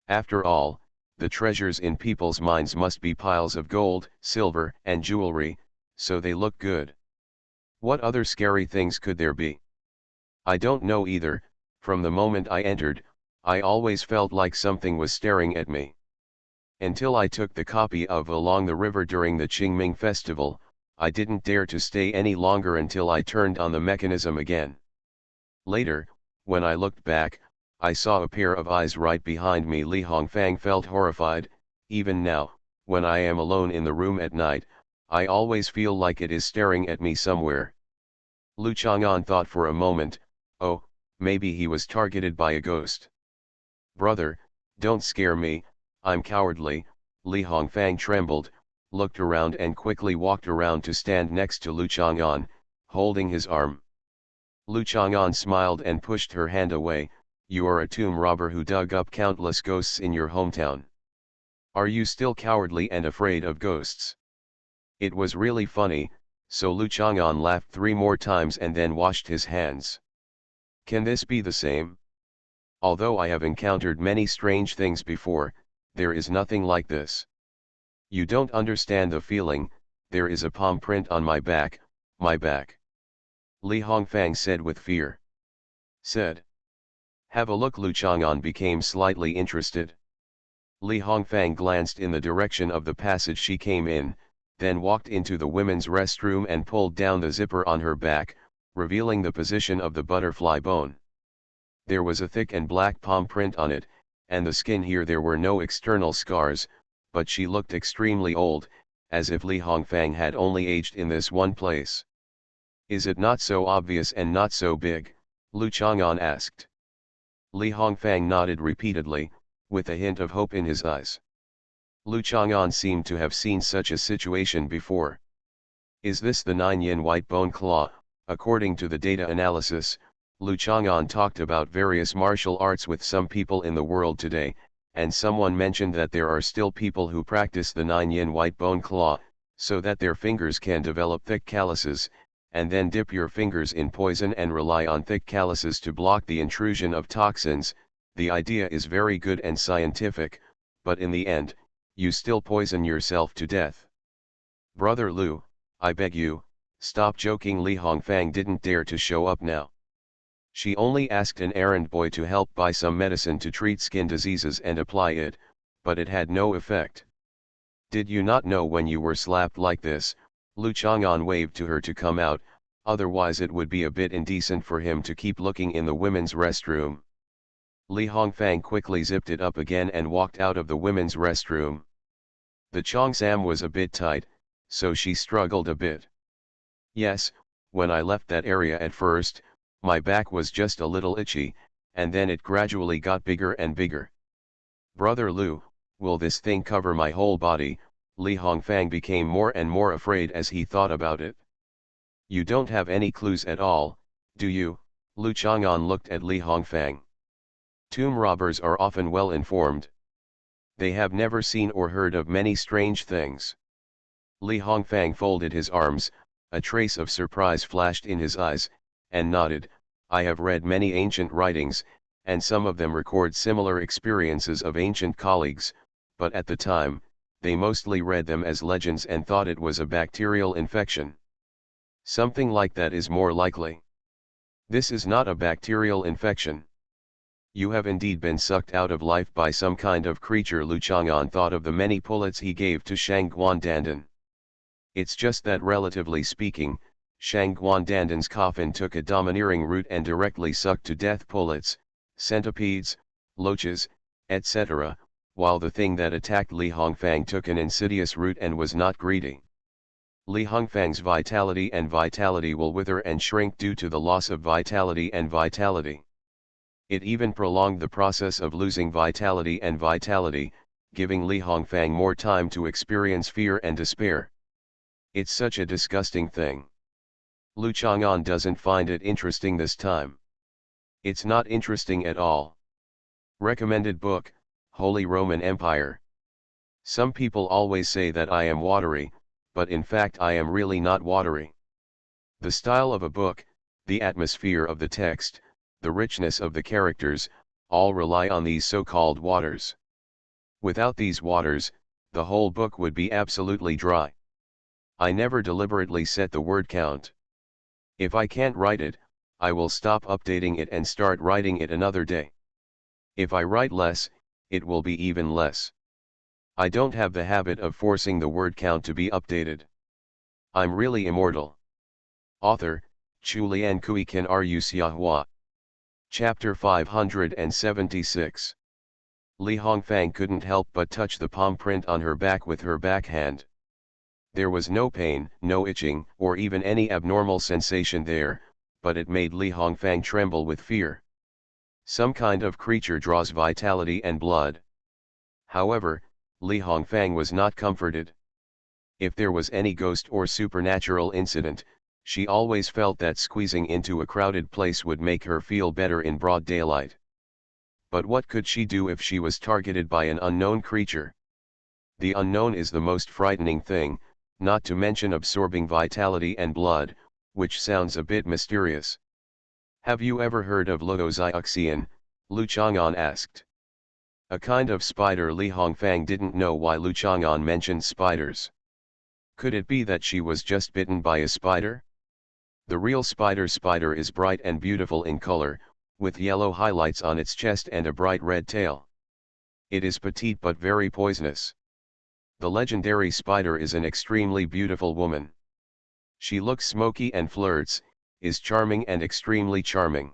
After all, the treasures in people's minds must be piles of gold, silver, and jewelry, so they look good. What other scary things could there be? I don't know either. From the moment I entered, I always felt like something was staring at me. Until I took the copy of Along the River during the Qingming Festival, I didn't dare to stay any longer until I turned on the mechanism again. Later, when I looked back, I saw a pair of eyes right behind me. Li Hongfang felt horrified. Even now, when I am alone in the room at night, I always feel like it is staring at me somewhere. Lu Chang'an thought for a moment. Oh, maybe he was targeted by a ghost. Brother, don't scare me, I'm cowardly. Li Hongfang trembled, looked around and quickly walked around to stand next to Lu Chang'an, holding his arm. Lu Chang'an smiled and pushed her hand away. You are a tomb robber who dug up countless ghosts in your hometown. Are you still cowardly and afraid of ghosts? It was really funny, so Lu Chang'an laughed 3 more times and then washed his hands. Can this be the same? Although I have encountered many strange things before, there is nothing like this. You don't understand the feeling. There is a palm print on my back, my back. Li Hongfang said with fear. Said. Have a look. Lu Chang'an became slightly interested. Li Hongfang glanced in the direction of the passage she came in, then walked into the women's restroom and pulled down the zipper on her back, revealing the position of the butterfly bone. There was a thick and black palm print on it, and the skin here. There were no external scars, but she looked extremely old, as if Li Hongfang had only aged in this one place. Is it not so obvious and not so big? Lu Chang'an asked. Li Hongfang nodded repeatedly, with a hint of hope in his eyes. Lu Chang'an seemed to have seen such a situation before. Is this the 9-yin white bone claw? According to the data analysis, Lu Chang'an talked about various martial arts with some people in the world today, and someone mentioned that there are still people who practice the 9-yin white bone claw, so that their fingers can develop thick calluses, and then dip your fingers in poison and rely on thick calluses to block the intrusion of toxins. The idea is very good and scientific, but in the end, you still poison yourself to death. Brother Lu, I beg you, Stop joking. Li Hongfang didn't dare to show up now. She only asked an errand boy to help buy some medicine to treat skin diseases and apply it, but it had no effect. Did you not know when you were slapped like this? Lu Chang'an waved to her to come out, otherwise it would be a bit indecent for him to keep looking in the women's restroom. Li Hongfang quickly zipped it up again and walked out of the women's restroom. The cheongsam was a bit tight, so she struggled a bit. Yes, when I left that area at first, my back was just a little itchy, and then it gradually got bigger and bigger. Brother Lu, will this thing cover my whole body? Li Hongfang became more and more afraid as he thought about it. You don't have any clues at all, do you? Lu Chang'an looked at Li Hongfang. Tomb robbers are often well informed. They have never seen or heard of many strange things. Li Hongfang folded his arms, a trace of surprise flashed in his eyes, and nodded. I have read many ancient writings, and some of them record similar experiences of ancient colleagues, but at the time, they mostly read them as legends and thought it was a bacterial infection. Something like that is more likely. This is not a bacterial infection. You have indeed been sucked out of life by some kind of creature. Lu Chang'an thought of the many pullets he gave to Shang Guandandan. It's just that relatively speaking, Shang Guandandan's coffin took a domineering route and directly sucked to death pullets, centipedes, loaches, etc., while the thing that attacked Li Hongfang took an insidious route and was not greedy. Li Hongfang's vitality will wither and shrink due to the loss of vitality and vitality. It even prolonged the process of losing vitality and vitality, giving Li Hongfang more time to experience fear and despair. It's such a disgusting thing. Lu Chang'an doesn't find it interesting this time. It's not interesting at all. Recommended book, Holy Roman Empire. Some people always say that I am watery, but in fact I am really not watery. The style of a book, the atmosphere of the text, the richness of the characters, all rely on these so-called waters. Without these waters, the whole book would be absolutely dry. I never deliberately set the word count. If I can't write it, I will stop updating it and start writing it another day. If I write less, it will be even less. I don't have the habit of forcing the word count to be updated. I'm really immortal. Author, Chulian Kui Kan Ru Xiahua. Chapter 576. Li Hongfang couldn't help but touch the palm print on her back with her backhand. There was no pain, no itching, or even any abnormal sensation there, but it made Li Hongfang tremble with fear. Some kind of creature draws vitality and blood. However, Li Hongfang was not comforted. If there was any ghost or supernatural incident, she always felt that squeezing into a crowded place would make her feel better in broad daylight. But what could she do if she was targeted by an unknown creature? The unknown is the most frightening thing, not to mention absorbing vitality and blood, which sounds a bit mysterious. Have you ever heard of Luoxian? Lu Chang'an asked. A kind of spider. Li Hongfang didn't know why Lu Chang'an mentioned spiders. Could it be that she was just bitten by a spider? The real spider is bright and beautiful in color, with yellow highlights on its chest and a bright red tail. It is petite but very poisonous. The legendary spider is an extremely beautiful woman. She looks smoky and flirts, is charming and extremely charming.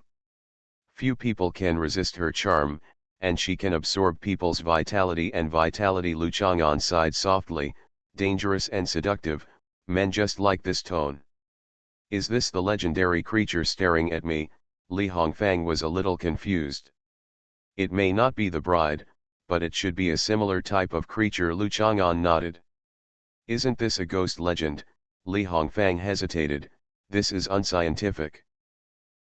Few people can resist her charm, and she can absorb people's vitality and vitality. Lu Chang'an sighed softly, dangerous and seductive, men just like this tone. Is this the legendary creature staring at me? Li Hongfang was a little confused. It may not be the bride, but it should be a similar type of creature. Lu Chang'an nodded. Isn't this a ghost legend? Li Hongfang hesitated. This is unscientific.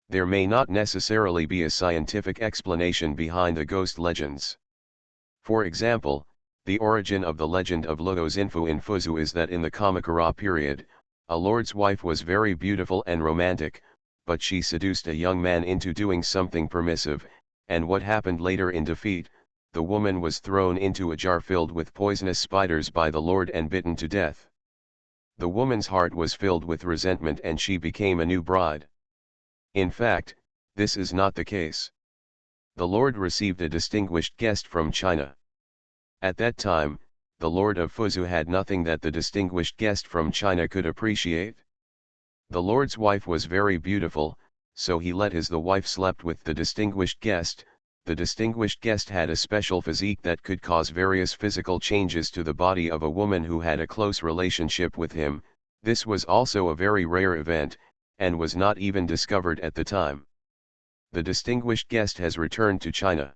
There may not necessarily be a scientific explanation behind the ghost legends. For example, the origin of the legend of Luoxinfu in Fuzu is that in the Kamakura period, a lord's wife was very beautiful and romantic, but she seduced a young man into doing something permissive, and what happened later in defeat, the woman was thrown into a jar filled with poisonous spiders by the lord and bitten to death. The woman's heart was filled with resentment and she became a new bride. In fact, this is not the case. The Lord received a distinguished guest from China. At that time, the Lord of Fuzhou had nothing that the distinguished guest from China could appreciate. The Lord's wife was very beautiful, so he let the wife slept with the distinguished guest. The distinguished guest had a special physique that could cause various physical changes to the body of a woman who had a close relationship with him. This was also a very rare event, and was not even discovered at the time. The distinguished guest has returned to China.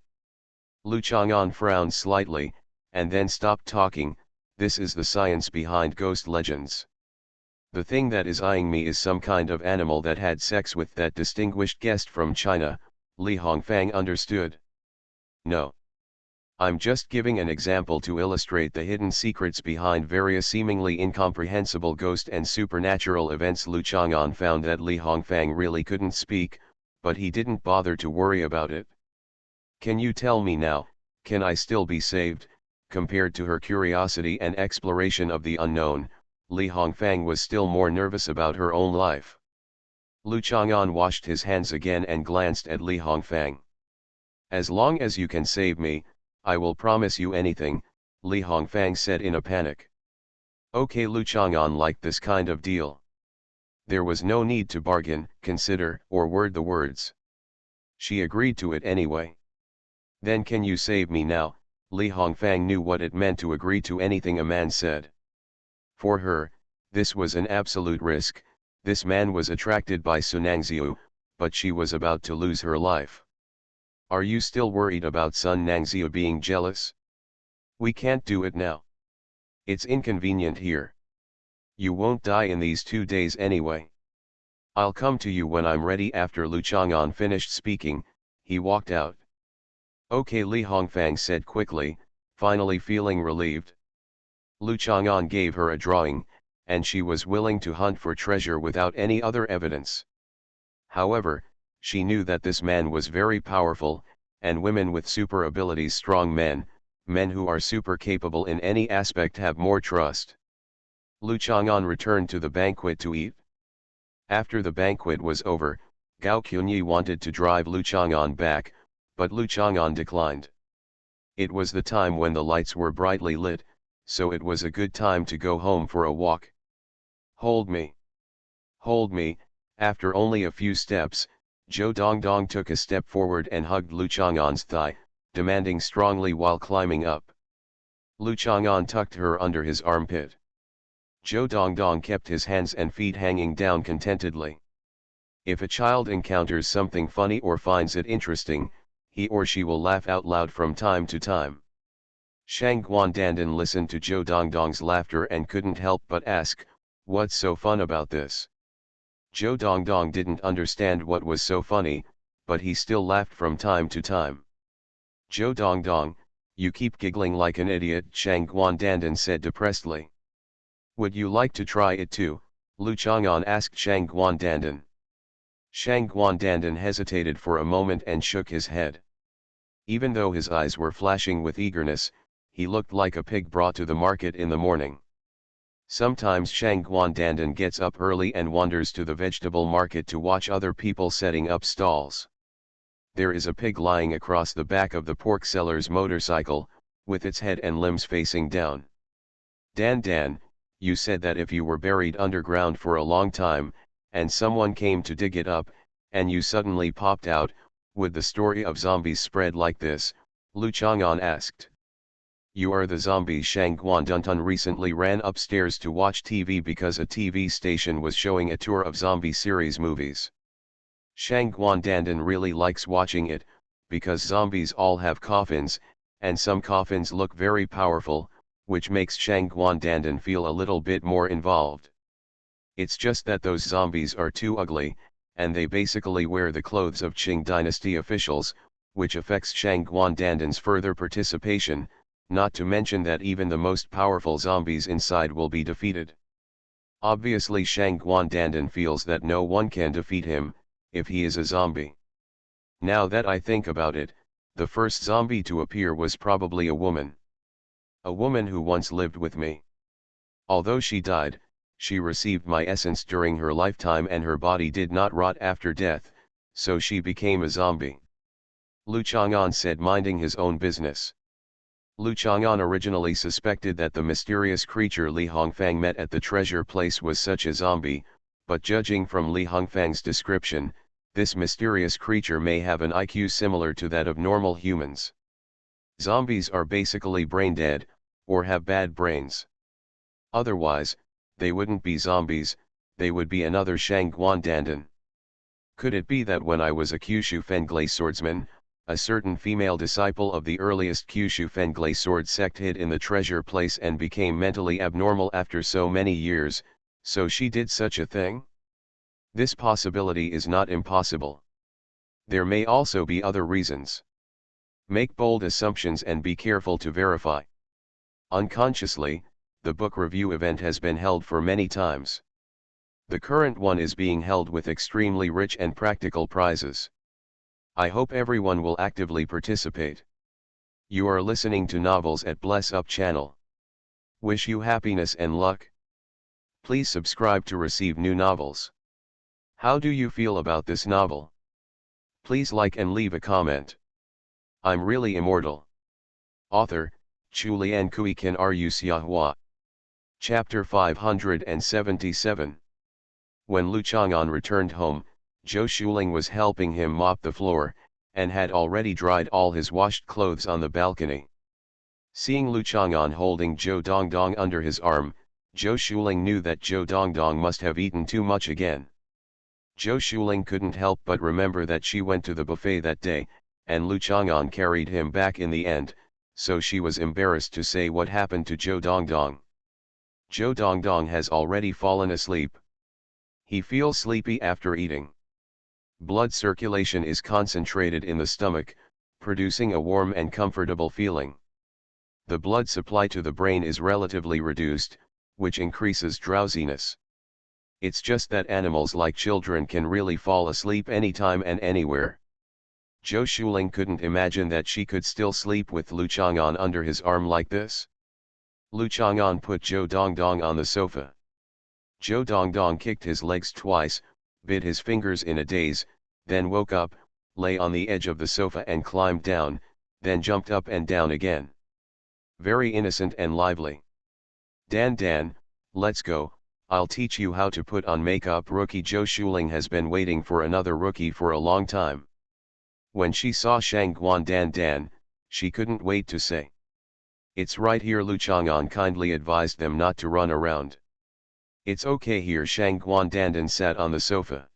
Lu Chang'an frowned slightly, and then stopped talking. This is the science behind ghost legends. The thing that is eyeing me is some kind of animal that had sex with that distinguished guest from China. Li Hongfang understood. No. I'm just giving an example to illustrate the hidden secrets behind various seemingly incomprehensible ghost and supernatural events. Lu Chang'an found that Li Hongfang really couldn't speak, but he didn't bother to worry about it. Can you tell me now, can I still be saved? Compared to her curiosity and exploration of the unknown, Li Hongfang was still more nervous about her own life. Lu Chang'an washed his hands again and glanced at Li Hongfang. As long as you can save me, I will promise you anything, Li Hongfang said in a panic. Okay, Lu Chang'an liked this kind of deal. There was no need to bargain, consider, or word the words. She agreed to it anyway. Then can you save me now? Li Hongfang knew what it meant to agree to anything a man said. For her, this was an absolute risk. This man was attracted by Su Nangxiu, but she was about to lose her life. Are you still worried about Sun Nangxiu being jealous? We can't do it now. It's inconvenient here. You won't die in these 2 days anyway. I'll come to you when I'm ready. After Lu Chang'an finished speaking, he walked out. Okay, Li Hongfang said quickly, finally feeling relieved. Lu Chang'an gave her a drawing, and she was willing to hunt for treasure without any other evidence. However, she knew that this man was very powerful, and women with super abilities, strong men who are super capable in any aspect, have more trust. Lu Chang'an returned to the banquet to eat. After the banquet was over, Gao Qunyi wanted to drive Lu Chang'an back, but Lu Chang'an declined. It was the time when the lights were brightly lit, so it was a good time to go home for a walk. Hold me. Hold me. After only a few steps, Zhou Dongdong took a step forward and hugged Lu Chang'an's thigh, demanding strongly while climbing up. Lu Chang'an tucked her under his armpit. Zhou Dongdong kept his hands and feet hanging down contentedly. If a child encounters something funny or finds it interesting, he or she will laugh out loud from time to time. Shang Guandandan listened to Zhou Dongdong's laughter and couldn't help but ask, "What's so fun about this?" Zhou Dongdong didn't understand what was so funny, but he still laughed from time to time. "Zhou Dongdong, you keep giggling like an idiot," Shang Guandandan said depressedly. "Would you like to try it too?" Lu Chang'an asked Shang Guandandan. Shang Guandandan hesitated for a moment and shook his head. Even though his eyes were flashing with eagerness, he looked like a pig brought to the market in the morning. Sometimes Shang Guandandan gets up early and wanders to the vegetable market to watch other people setting up stalls. There is a pig lying across the back of the pork seller's motorcycle, with its head and limbs facing down. Dan, you said that if you were buried underground for a long time, and someone came to dig it up, and you suddenly popped out, would the story of zombies spread like this? Lu Chang'an asked. You are the zombies. Shang Guandandan recently ran upstairs to watch TV because a TV station was showing a tour of zombie series movies. Shang Guandandan really likes watching it, because zombies all have coffins, and some coffins look very powerful, which makes Shang Guandandan feel a little bit more involved. It's just that those zombies are too ugly, and they basically wear the clothes of Qing dynasty officials, which affects Shang Guandandan's further participation, not to mention that even the most powerful zombies inside will be defeated. Obviously Shang Guandandan feels that no one can defeat him, if he is a zombie. Now that I think about it, the first zombie to appear was probably a woman. A woman who once lived with me. Although she died, She received my essence during her lifetime and her body did not rot after death, so she became a zombie. Lu Chang'an said, minding his own business. Lu Chang'an originally suspected that the mysterious creature Li Hongfang met at the treasure place was such a zombie, but judging from Li Hongfang's description, this mysterious creature may have an IQ similar to that of normal humans. Zombies are basically brain dead, or have bad brains. Otherwise, they wouldn't be zombies, they would be another Shangguan Dandan. Could it be that when I was a Kyushu Fenglai swordsman, a certain female disciple of the earliest Kyushu Fenglai sword sect hid in the treasure place and became mentally abnormal after so many years, so she did such a thing? This possibility is not impossible. There may also be other reasons. Make bold assumptions and be careful to verify. Unconsciously, the book review event has been held for many times. The current one is being held with extremely rich and practical prizes. I hope everyone will actively participate. You are listening to Novels at Bless Up channel. Wish you happiness and luck. Please subscribe to receive new novels. How do you feel about this novel? Please like and leave a comment. I'm really immortal. Author, Chulian Kui Kan Ru Xiahua. Chapter 577. When Lu Chang'an returned home, Zhou Shuling was helping him mop the floor, and had already dried all his washed clothes on the balcony. Seeing Lu Chang'an holding Zhou Dongdong under his arm, Zhou Shuling knew that Zhou Dongdong must have eaten too much again. Zhou Shuling couldn't help but remember that she went to the buffet that day, and Lu Chang'an carried him back in the end, so she was embarrassed to say what happened to Zhou Dongdong. Zhou Dongdong has already fallen asleep. He feels sleepy after eating. Blood circulation is concentrated in the stomach, producing a warm and comfortable feeling. The blood supply to the brain is relatively reduced, which increases drowsiness. It's just that animals like children can really fall asleep anytime and anywhere. Zhou Shuling couldn't imagine that she could still sleep with Lu Chang'an under his arm like this. Lu Chang'an put Zhou Dongdong on the sofa. Zhou Dongdong kicked his legs twice, bit his fingers in a daze, then woke up, lay on the edge of the sofa and climbed down, then jumped up and down again. Very innocent and lively. Dan, let's go, I'll teach you how to put on makeup. Rookie Zhou Shuling has been waiting for another rookie for a long time. When she saw Shangguan Dan, she couldn't wait to say. It's right here. Lu Chang'an kindly advised them not to run around. It's okay here. Shangguan Dandan sat on the sofa.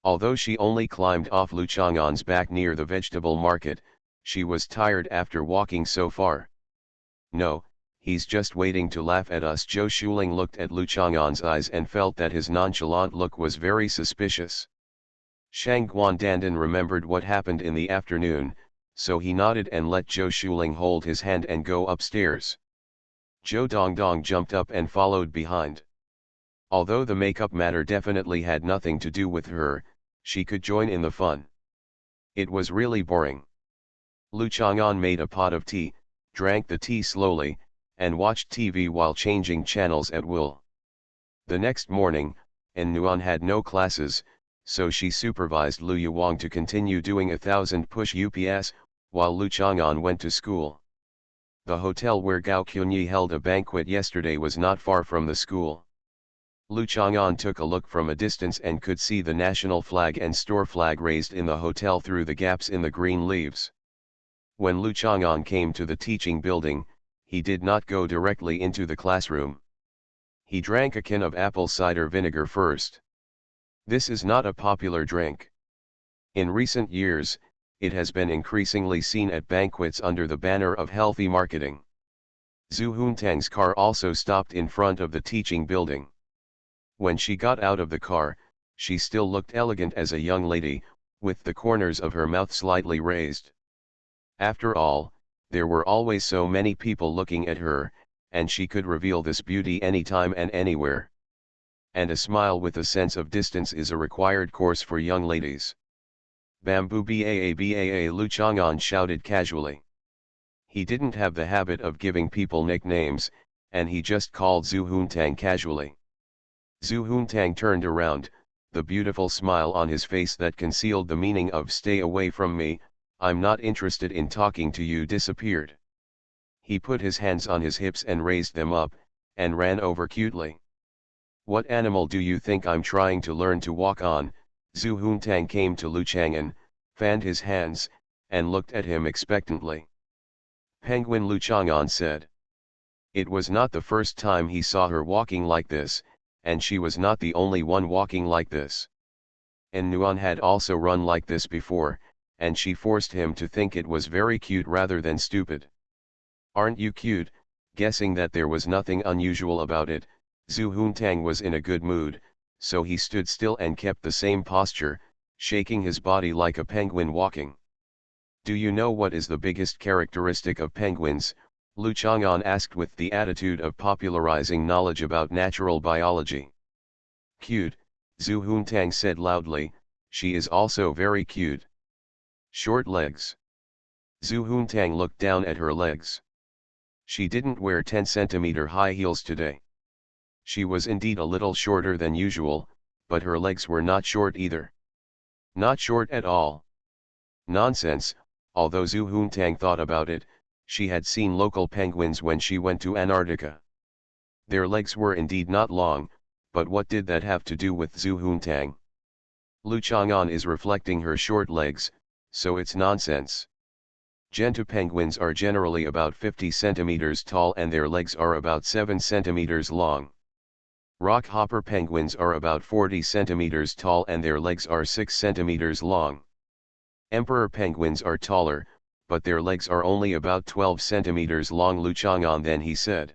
Although she only climbed off Lu Chang'an's back near the vegetable market, she was tired after walking so far. No, he's just waiting to laugh at us. Zhou Shuling looked at Lu Chang'an's eyes and felt that his nonchalant look was very suspicious. Shangguan Dandan remembered what happened in the afternoon, so he nodded and let Zhou Shuling hold his hand and go upstairs. Zhou Dongdong jumped up and followed behind. Although the makeup matter definitely had nothing to do with her, she could join in the fun. It was really boring. Lu Chang'an made a pot of tea, drank the tea slowly, and watched TV while changing channels at will. The next morning, Nuan had no classes, so she supervised Lu Yuwang to continue doing 1,000 push UPS, while Lu Chang'an went to school. The hotel where Gao Qunyi held a banquet yesterday was not far from the school. Lu Chang'an took a look from a distance and could see the national flag and store flag raised in the hotel through the gaps in the green leaves. When Lu Chang'an came to the teaching building, he did not go directly into the classroom. He drank a can of apple cider vinegar first. This is not a popular drink. In recent years, it has been increasingly seen at banquets under the banner of healthy marketing. Zhu Huntang's car also stopped in front of the teaching building. When she got out of the car, she still looked elegant as a young lady, with the corners of her mouth slightly raised. After all, there were always so many people looking at her, and she could reveal this beauty anytime and anywhere. And a smile with a sense of distance is a required course for young ladies. Bamboo baa, Lu Chang'an shouted casually. He didn't have the habit of giving people nicknames, and he just called Zhu Huntang casually. Zhu Huntang turned around, the beautiful smile on his face that concealed the meaning of "stay away from me, I'm not interested in talking to you" disappeared. He put his hands on his hips and raised them up, and ran over cutely. "What animal do you think I'm trying to learn to walk on?" Zhu Huntang came to Lu Chang'an, fanned his hands, and looked at him expectantly. "Penguin," Lu Chang'an said. It was not the first time he saw her walking like this, and she was not the only one walking like this. And Nuan had also run like this before, and she forced him to think it was very cute rather than stupid. "Aren't you cute?" Guessing that there was nothing unusual about it, Zhu Huntang was in a good mood, so he stood still and kept the same posture, shaking his body like a penguin walking. "Do you know what is the biggest characteristic of penguins?" Lu Chang'an asked with the attitude of popularizing knowledge about natural biology. "Cute," Zhu Huntang said loudly, "she is also very cute." "Short legs." Zhu Huntang looked down at her legs. She didn't wear 10-centimeter high heels today. She was indeed a little shorter than usual, but her legs were not short either. Not short at all. Nonsense. Although Zhu Huntang thought about it, she had seen local penguins when she went to Antarctica. Their legs were indeed not long, but what did that have to do with Zhu Huntang? Lu Chang'an is reflecting her short legs, so it's nonsense. Gentoo penguins are generally about 50 centimeters tall and their legs are about 7 centimeters long. Rockhopper penguins are about 40 centimeters tall and their legs are 6 centimeters long. Emperor penguins are taller, but their legs are only about 12 centimeters long. Lu Chang'an then he said.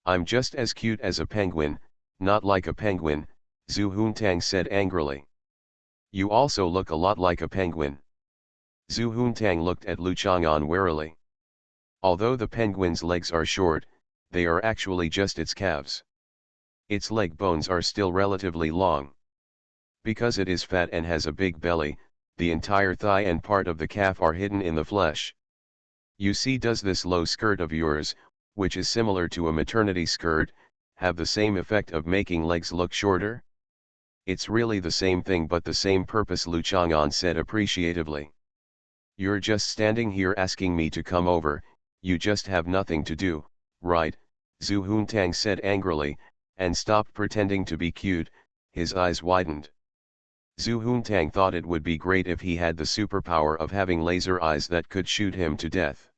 "I'm just as cute as a penguin, not like a penguin," Zhu Huntang said angrily. "You also look a lot like a penguin." Zhu Huntang looked at Lu Chang'an warily. Although the penguin's legs are short, they are actually just its calves. Its leg bones are still relatively long. Because it is fat and has a big belly, the entire thigh and part of the calf are hidden in the flesh. You see, does this low skirt of yours, which is similar to a maternity skirt, have the same effect of making legs look shorter? It's really the same thing but the same purpose, Lu Chang'an said appreciatively. "You're just standing here asking me to come over, you just have nothing to do, right?" Zhu Huntang said angrily, and stopped pretending to be cute. His eyes widened. Zhu Huntang thought it would be great if he had the superpower of having laser eyes that could shoot him to death.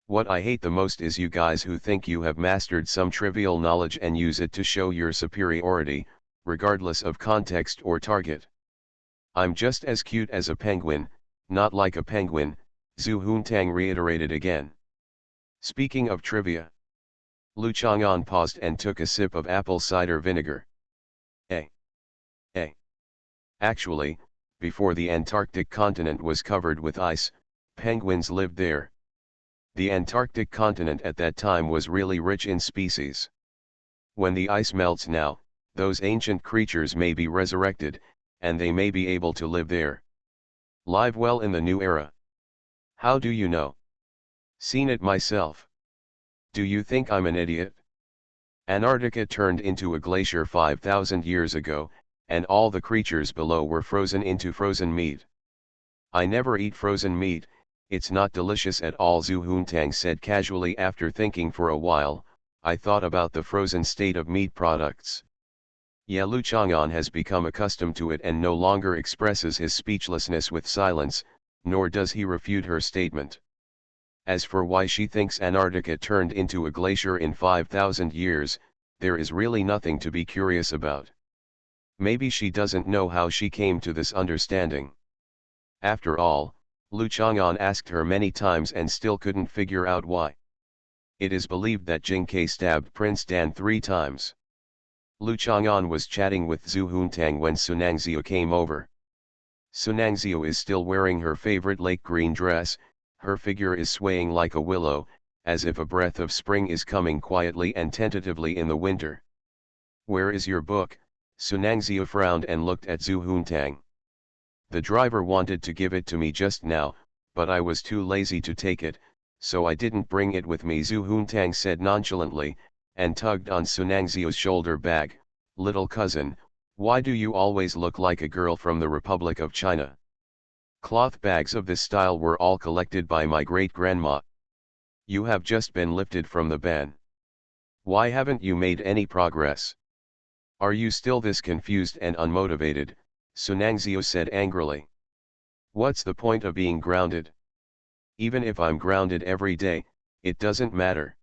What I hate the most is you guys who think you have mastered some trivial knowledge and use it to show your superiority, regardless of context or target. I'm just as cute as a penguin, not like a penguin, Zhu Huntang reiterated again. Speaking of trivia. Lu Chang'an paused and took a sip of apple cider vinegar. Actually, before the Antarctic continent was covered with ice, penguins lived there. The Antarctic continent at that time was really rich in species. When the ice melts now, those ancient creatures may be resurrected, and they may be able to live there. Live well in the new era. How do you know? Seen it myself. Do you think I'm an idiot? Antarctica turned into a glacier 5,000 years ago, and all the creatures below were frozen into frozen meat. I never eat frozen meat, it's not delicious at all, Zhu Huntang said casually after thinking for a while. I thought about the frozen state of meat products. Yeah, Lu Chang'an has become accustomed to it and no longer expresses his speechlessness with silence, nor does he refute her statement. As for why she thinks Antarctica turned into a glacier in 5,000 years, there is really nothing to be curious about. Maybe she doesn't know how she came to this understanding. After all, Lu Chang'an asked her many times and still couldn't figure out why. It is believed that Jing Kai stabbed Prince Dan 3 times. Lu Chang'an was chatting with Zhu Huntang when Sunangzio came over. Sunangzio is still wearing her favorite lake green dress, her figure is swaying like a willow, as if a breath of spring is coming quietly and tentatively in the winter. "Where is your book?" Sunangzio frowned and looked at Zhu Huntang. "The driver wanted to give it to me just now, but I was too lazy to take it, so I didn't bring it with me," Zhu Huntang said nonchalantly, and tugged on Sunangzio's shoulder bag. "Little cousin, why do you always look like a girl from the Republic of China? Cloth bags of this style were all collected by my great-grandma. You have just been lifted from the ban. Why haven't you made any progress? Are you still this confused and unmotivated?" Sunangzio said angrily. "What's the point of being grounded? Even if I'm grounded every day, it doesn't matter.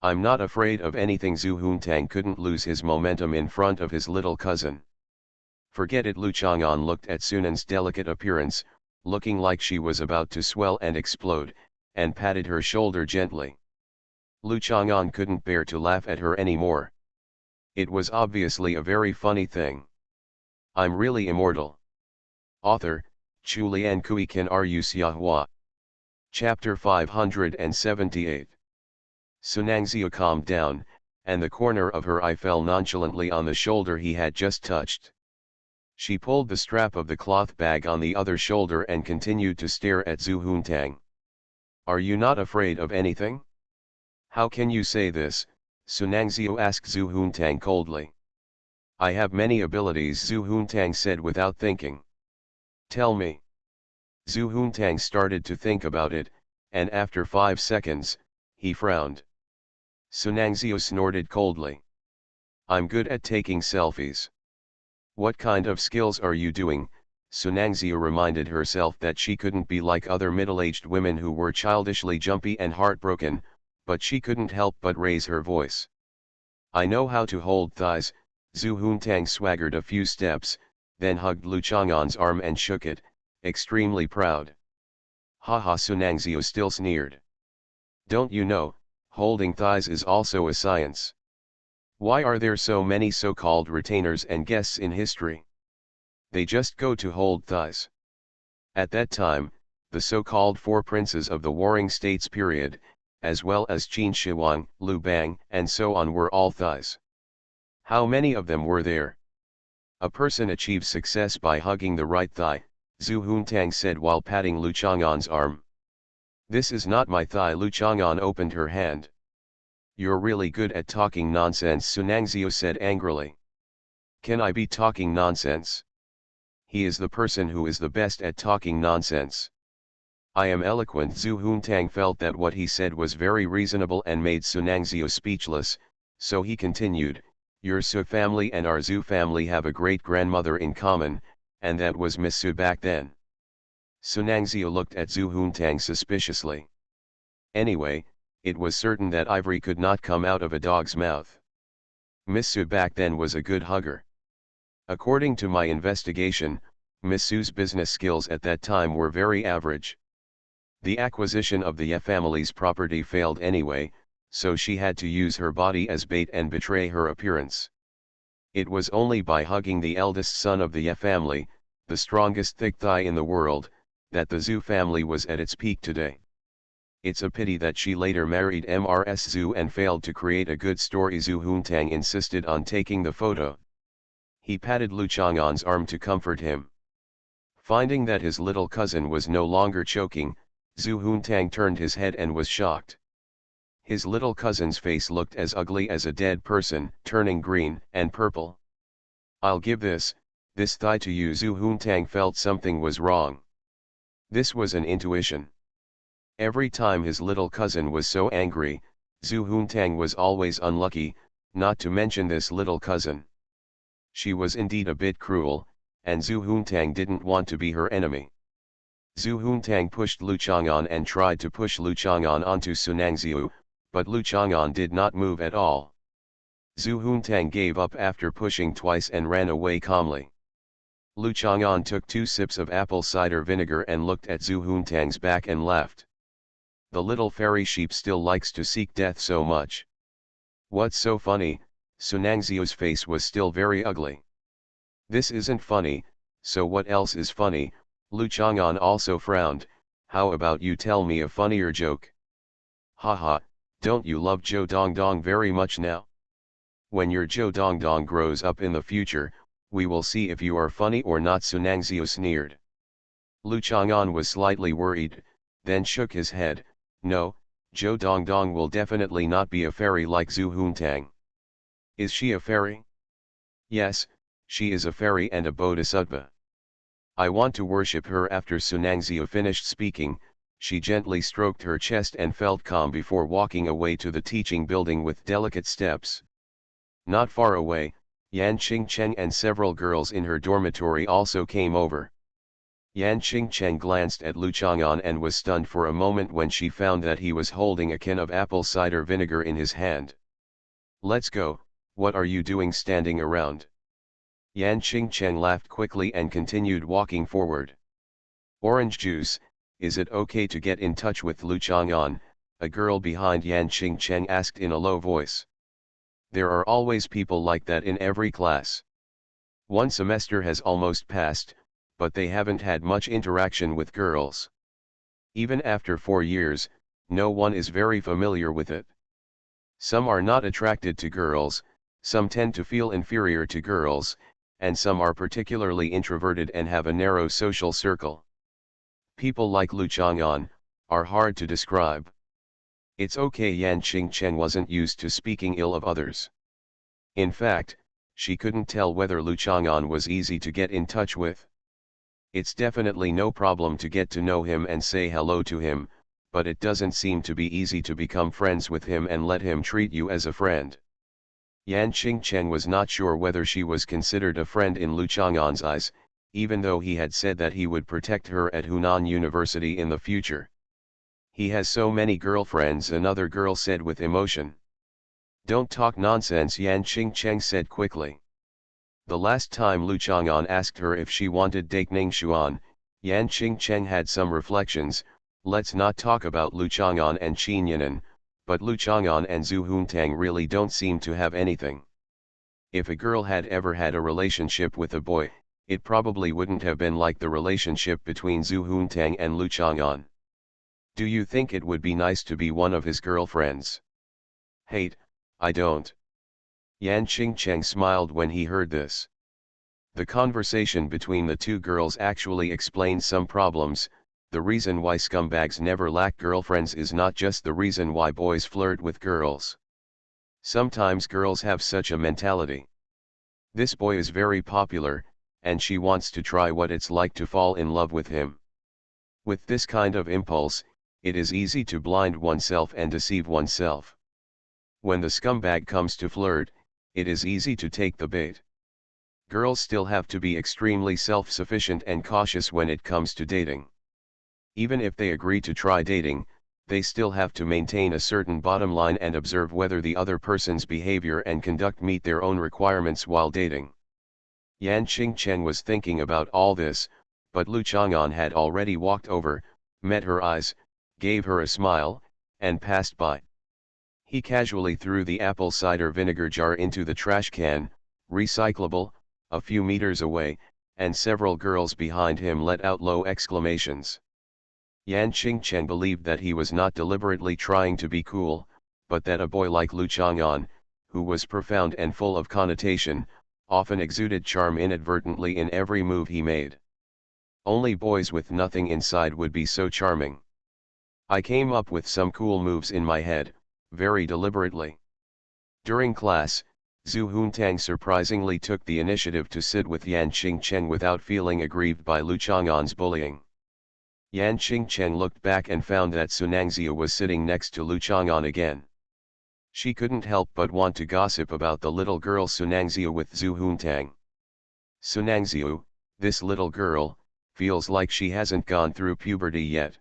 I'm not afraid of anything." Zhu Huntang couldn't lose his momentum in front of his little cousin. "Forget it." Lu Chang'an looked at Sunan's delicate appearance, looking like she was about to swell and explode, and patted her shoulder gently. Lu Chang'an couldn't bear to laugh at her anymore. It was obviously a very funny thing. "I'm really immortal." Author, Chulian Kui Kan Ru Xiahua. Chapter 578. Sunangzio calmed down, and the corner of her eye fell nonchalantly on the shoulder he had just touched. She pulled the strap of the cloth bag on the other shoulder and continued to stare at Zhu Huntang. "Are you not afraid of anything?" "How can you say this?" Sunangzio asked Zhu Huntang coldly. "I have many abilities," Zhu Huntang said without thinking. "Tell me." Zhu Huntang started to think about it, and after 5 seconds, he frowned. Sunangzio snorted coldly. "I'm good at taking selfies." "What kind of skills are you doing?" Sunangzio reminded herself that she couldn't be like other middle-aged women who were childishly jumpy and heartbroken, but she couldn't help but raise her voice. "I know how to hold thighs." Zhu Huntang swaggered a few steps, then hugged Lu Chang'an's arm and shook it, extremely proud. "Haha." Sunangzio still sneered. "Don't you know, holding thighs is also a science. Why are there so many so-called retainers and guests in history? They just go to hold thighs." At that time, the so-called four princes of the Warring States period, as well as Qin Shi Huang, Liu Bang, and so on were all thighs. How many of them were there? "A person achieves success by hugging the right thigh," Zhu Huntang said while patting Lu Chang'an's arm. "This is not my thigh." Lu Chang'an opened her hand. "You're really good at talking nonsense," Sunangzio said angrily. "Can I be talking nonsense? He is the person who is the best at talking nonsense. I am eloquent." Zhu Huntang felt that what he said was very reasonable and made Sunangzio speechless, so he continued, "Your Su family and our Zhu family have a great-grandmother in common, and that was Miss Su back then." Sunangzio looked at Zhu Huntang suspiciously. Anyway, it was certain that ivory could not come out of a dog's mouth. Miss Su back then was a good hugger. According to my investigation, Miss Su's business skills at that time were very average. The acquisition of the Ye family's property failed anyway, so she had to use her body as bait and betray her appearance. It was only by hugging the eldest son of the Ye family, the strongest thick thigh in the world, that the Zhu family was at its peak today. It's a pity that she later married Mrs. Zhu and failed to create a good story. Zhu Huntang insisted on taking the photo. He patted Lu Chang'an's arm to comfort him. Finding that his little cousin was no longer choking, Zhu Huntang turned his head and was shocked. His little cousin's face looked as ugly as a dead person, turning green and purple. "I'll give this thigh to you." Zhu Huntang felt something was wrong. This was an intuition. Every time his little cousin was so angry, Zhu Huntang was always unlucky, not to mention this little cousin. She was indeed a bit cruel, and Zhu Huntang didn't want to be her enemy. Zhu Huntang pushed Lu Chang'an and tried to push Lu Chang'an onto Sunangzio, but Lu Chang'an did not move at all. Zhu Huntang gave up after pushing twice and ran away calmly. Lu Chang'an took 2 sips of apple cider vinegar and looked at Zhu Huntang's back and laughed. The little fairy sheep still likes to seek death so much. What's so funny? Sunangzio's face was still very ugly. This isn't funny, so what else is funny? Lu Chang'an also frowned. How about you tell me a funnier joke? Haha, don't you love Zhou Dongdong very much now? When your Zhou Dongdong grows up in the future, we will see if you are funny or not. Sunangzio sneered. Lu Chang'an was slightly worried, then shook his head. No, Zhou Dongdong will definitely not be a fairy like Zhu Huntang. Is she a fairy? Yes, she is a fairy and a bodhisattva. I want to worship her. After Sunangzio finished speaking, she gently stroked her chest and felt calm before walking away to the teaching building with delicate steps. Not far away, Yan Qingcheng and several girls in her dormitory also came over. Yan Qingcheng glanced at Lu Chang'an and was stunned for a moment when she found that he was holding a can of apple cider vinegar in his hand. Let's go, what are you doing standing around? Yan Qingcheng laughed quickly and continued walking forward. Orange juice, is it okay to get in touch with Lu Chang'an? A girl behind Yan Qingcheng asked in a low voice. There are always people like that in every class. One semester has almost passed, but they haven't had much interaction with girls. Even after 4 years, no one is very familiar with it. Some are not attracted to girls, some tend to feel inferior to girls, and some are particularly introverted and have a narrow social circle. People like Lu Chang'an are hard to describe. It's okay. Yan Qingcheng wasn't used to speaking ill of others. In fact, she couldn't tell whether Lu Chang'an was easy to get in touch with. It's definitely no problem to get to know him and say hello to him, but it doesn't seem to be easy to become friends with him and let him treat you as a friend. Yan Qingcheng was not sure whether she was considered a friend in Lu Chang'an's eyes, even though he had said that he would protect her at Hunan University in the future. He has so many girlfriends, another girl said with emotion. Don't talk nonsense, Yan Qingcheng said quickly. The last time Lu Chang'an asked her if she wanted Dakening Xuan, Yan Qingcheng had some reflections. Let's not talk about Lu Chang'an and Qin Yanan, but Lu Chang'an and Zhu Huntang really don't seem to have anything. If a girl had ever had a relationship with a boy, it probably wouldn't have been like the relationship between Zhu Huntang and Lu Chang'an. Do you think it would be nice to be one of his girlfriends? Hate, I don't. Yan Qingcheng smiled when he heard this. The conversation between the two girls actually explained some problems. The reason why scumbags never lack girlfriends is not just the reason why boys flirt with girls. Sometimes girls have such a mentality. This boy is very popular, and she wants to try what it's like to fall in love with him. With this kind of impulse, it is easy to blind oneself and deceive oneself. When the scumbag comes to flirt, it is easy to take the bait. Girls still have to be extremely self-sufficient and cautious when it comes to dating. Even if they agree to try dating, they still have to maintain a certain bottom line and observe whether the other person's behavior and conduct meet their own requirements while dating. Yan Qingcheng was thinking about all this, but Lu Chang'an had already walked over, met her eyes, gave her a smile, and passed by. He casually threw the apple cider vinegar jar into the trash can, recyclable, a few meters away, and several girls behind him let out low exclamations. Yan Qingcheng believed that he was not deliberately trying to be cool, but that a boy like Lu Chang'an, who was profound and full of connotation, often exuded charm inadvertently in every move he made. Only boys with nothing inside would be so charming. I came up with some cool moves in my head, very deliberately. During class, Zhu Huntang surprisingly took the initiative to sit with Yan Qingcheng without feeling aggrieved by Lu Chang'an's bullying. Yan Qingcheng looked back and found that Sunangzia was sitting next to Lu Chang'an again. She couldn't help but want to gossip about the little girl Sunangzia with Zhu Huntang. Sunangzia, this little girl, feels like she hasn't gone through puberty yet.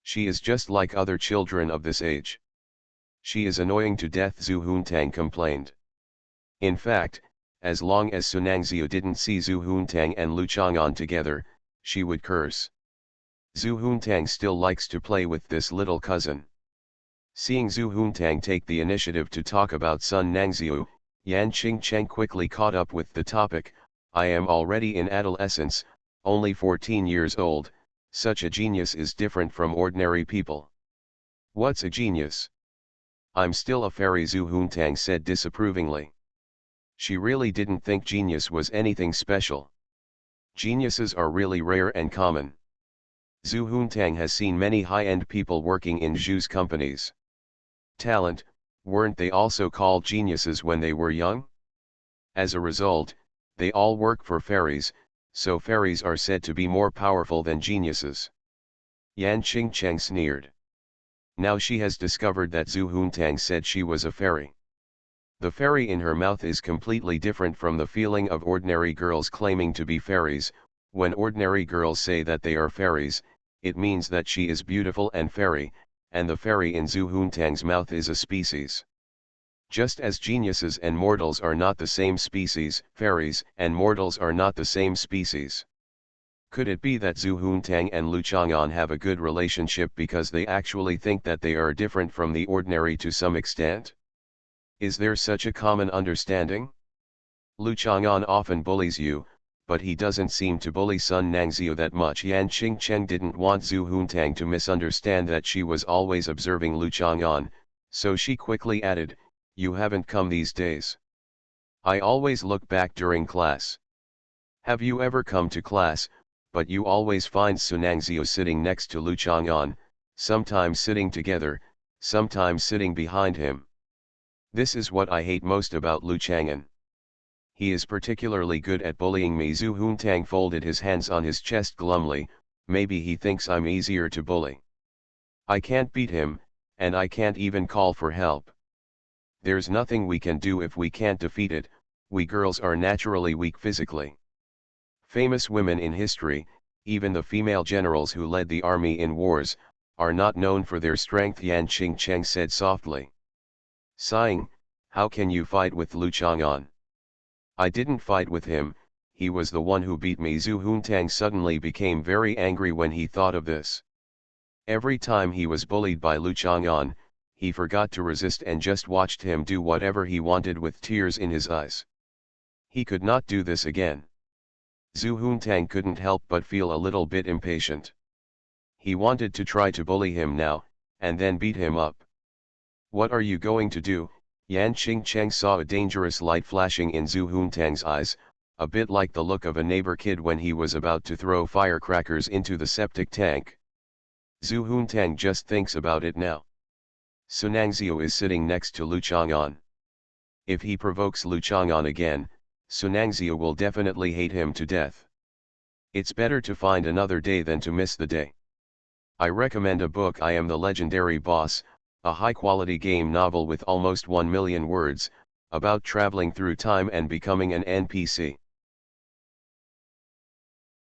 She is just like other children of this age. She is annoying to death, Zhu Huntang complained. In fact, as long as Sunangzia didn't see Zhu Huntang and Lu Chang'an together, she would curse. Zhu Huntang still likes to play with this little cousin. Seeing Zhu Huntang take the initiative to talk about Sunangzia, Yan Qingcheng quickly caught up with the topic. I am already in adolescence, only 14 years old, such a genius is different from ordinary people. What's a genius? I'm still a fairy, Zhu Huntang said disapprovingly. She really didn't think genius was anything special. Geniuses are really rare and common. Zhu Huntang has seen many high-end people working in Zhu's companies. Talent, weren't they also called geniuses when they were young? As a result, they all work for fairies, so fairies are said to be more powerful than geniuses. Yan Qingcheng sneered. Now she has discovered that Zhu Huntang said she was a fairy. The fairy in her mouth is completely different from the feeling of ordinary girls claiming to be fairies. When ordinary girls say that they are fairies, it means that she is beautiful and fairy, and the fairy in Zhu Huntang's mouth is a species. Just as geniuses and mortals are not the same species, fairies and mortals are not the same species. Could it be that Zhu Huntang and Lu Chang'an have a good relationship because they actually think that they are different from the ordinary to some extent? Is there such a common understanding? Lu Chang'an often bullies you, but he doesn't seem to bully Sun Nangxiu that much. Yan Qingcheng didn't want Zhu Huntang to misunderstand that she was always observing Lu Chang'an, so she quickly added, "You haven't come these days. I always look back during class. Have you ever come to class, but you always find Sun Nangxiu sitting next to Lu Chang'an, sometimes sitting together, sometimes sitting behind him. This is what I hate most about Lu Chang'an. He is particularly good at bullying me." Zhu Huntang folded his hands on his chest glumly. Maybe he thinks I'm easier to bully. I can't beat him, and I can't even call for help. There's nothing we can do if we can't defeat it. We girls are naturally weak physically. Famous women in history, even the female generals who led the army in wars, are not known for their strength, Yan Qingcheng said softly. Sighing, "How can you fight with Lu Chang'an?" "I didn't fight with him, he was the one who beat me." Zhu Huntang suddenly became very angry when he thought of this. Every time he was bullied by Lu Chang'an, he forgot to resist and just watched him do whatever he wanted with tears in his eyes. He could not do this again. Zhu Huntang couldn't help but feel a little bit impatient. He wanted to try to bully him now, and then beat him up. "What are you going to do?" Yan Qingcheng saw a dangerous light flashing in Zhu Huntang's eyes, a bit like the look of a neighbor kid when he was about to throw firecrackers into the septic tank. Zhu Huntang just thinks about it now. Sun Nangxiu is sitting next to Lu Chang'an. If he provokes Lu Chang'an again, Sun Nangxiu will definitely hate him to death. It's better to find another day than to miss the day. I recommend a book, I Am the Legendary Boss, a high-quality game novel with almost 1 million words, about traveling through time and becoming an NPC.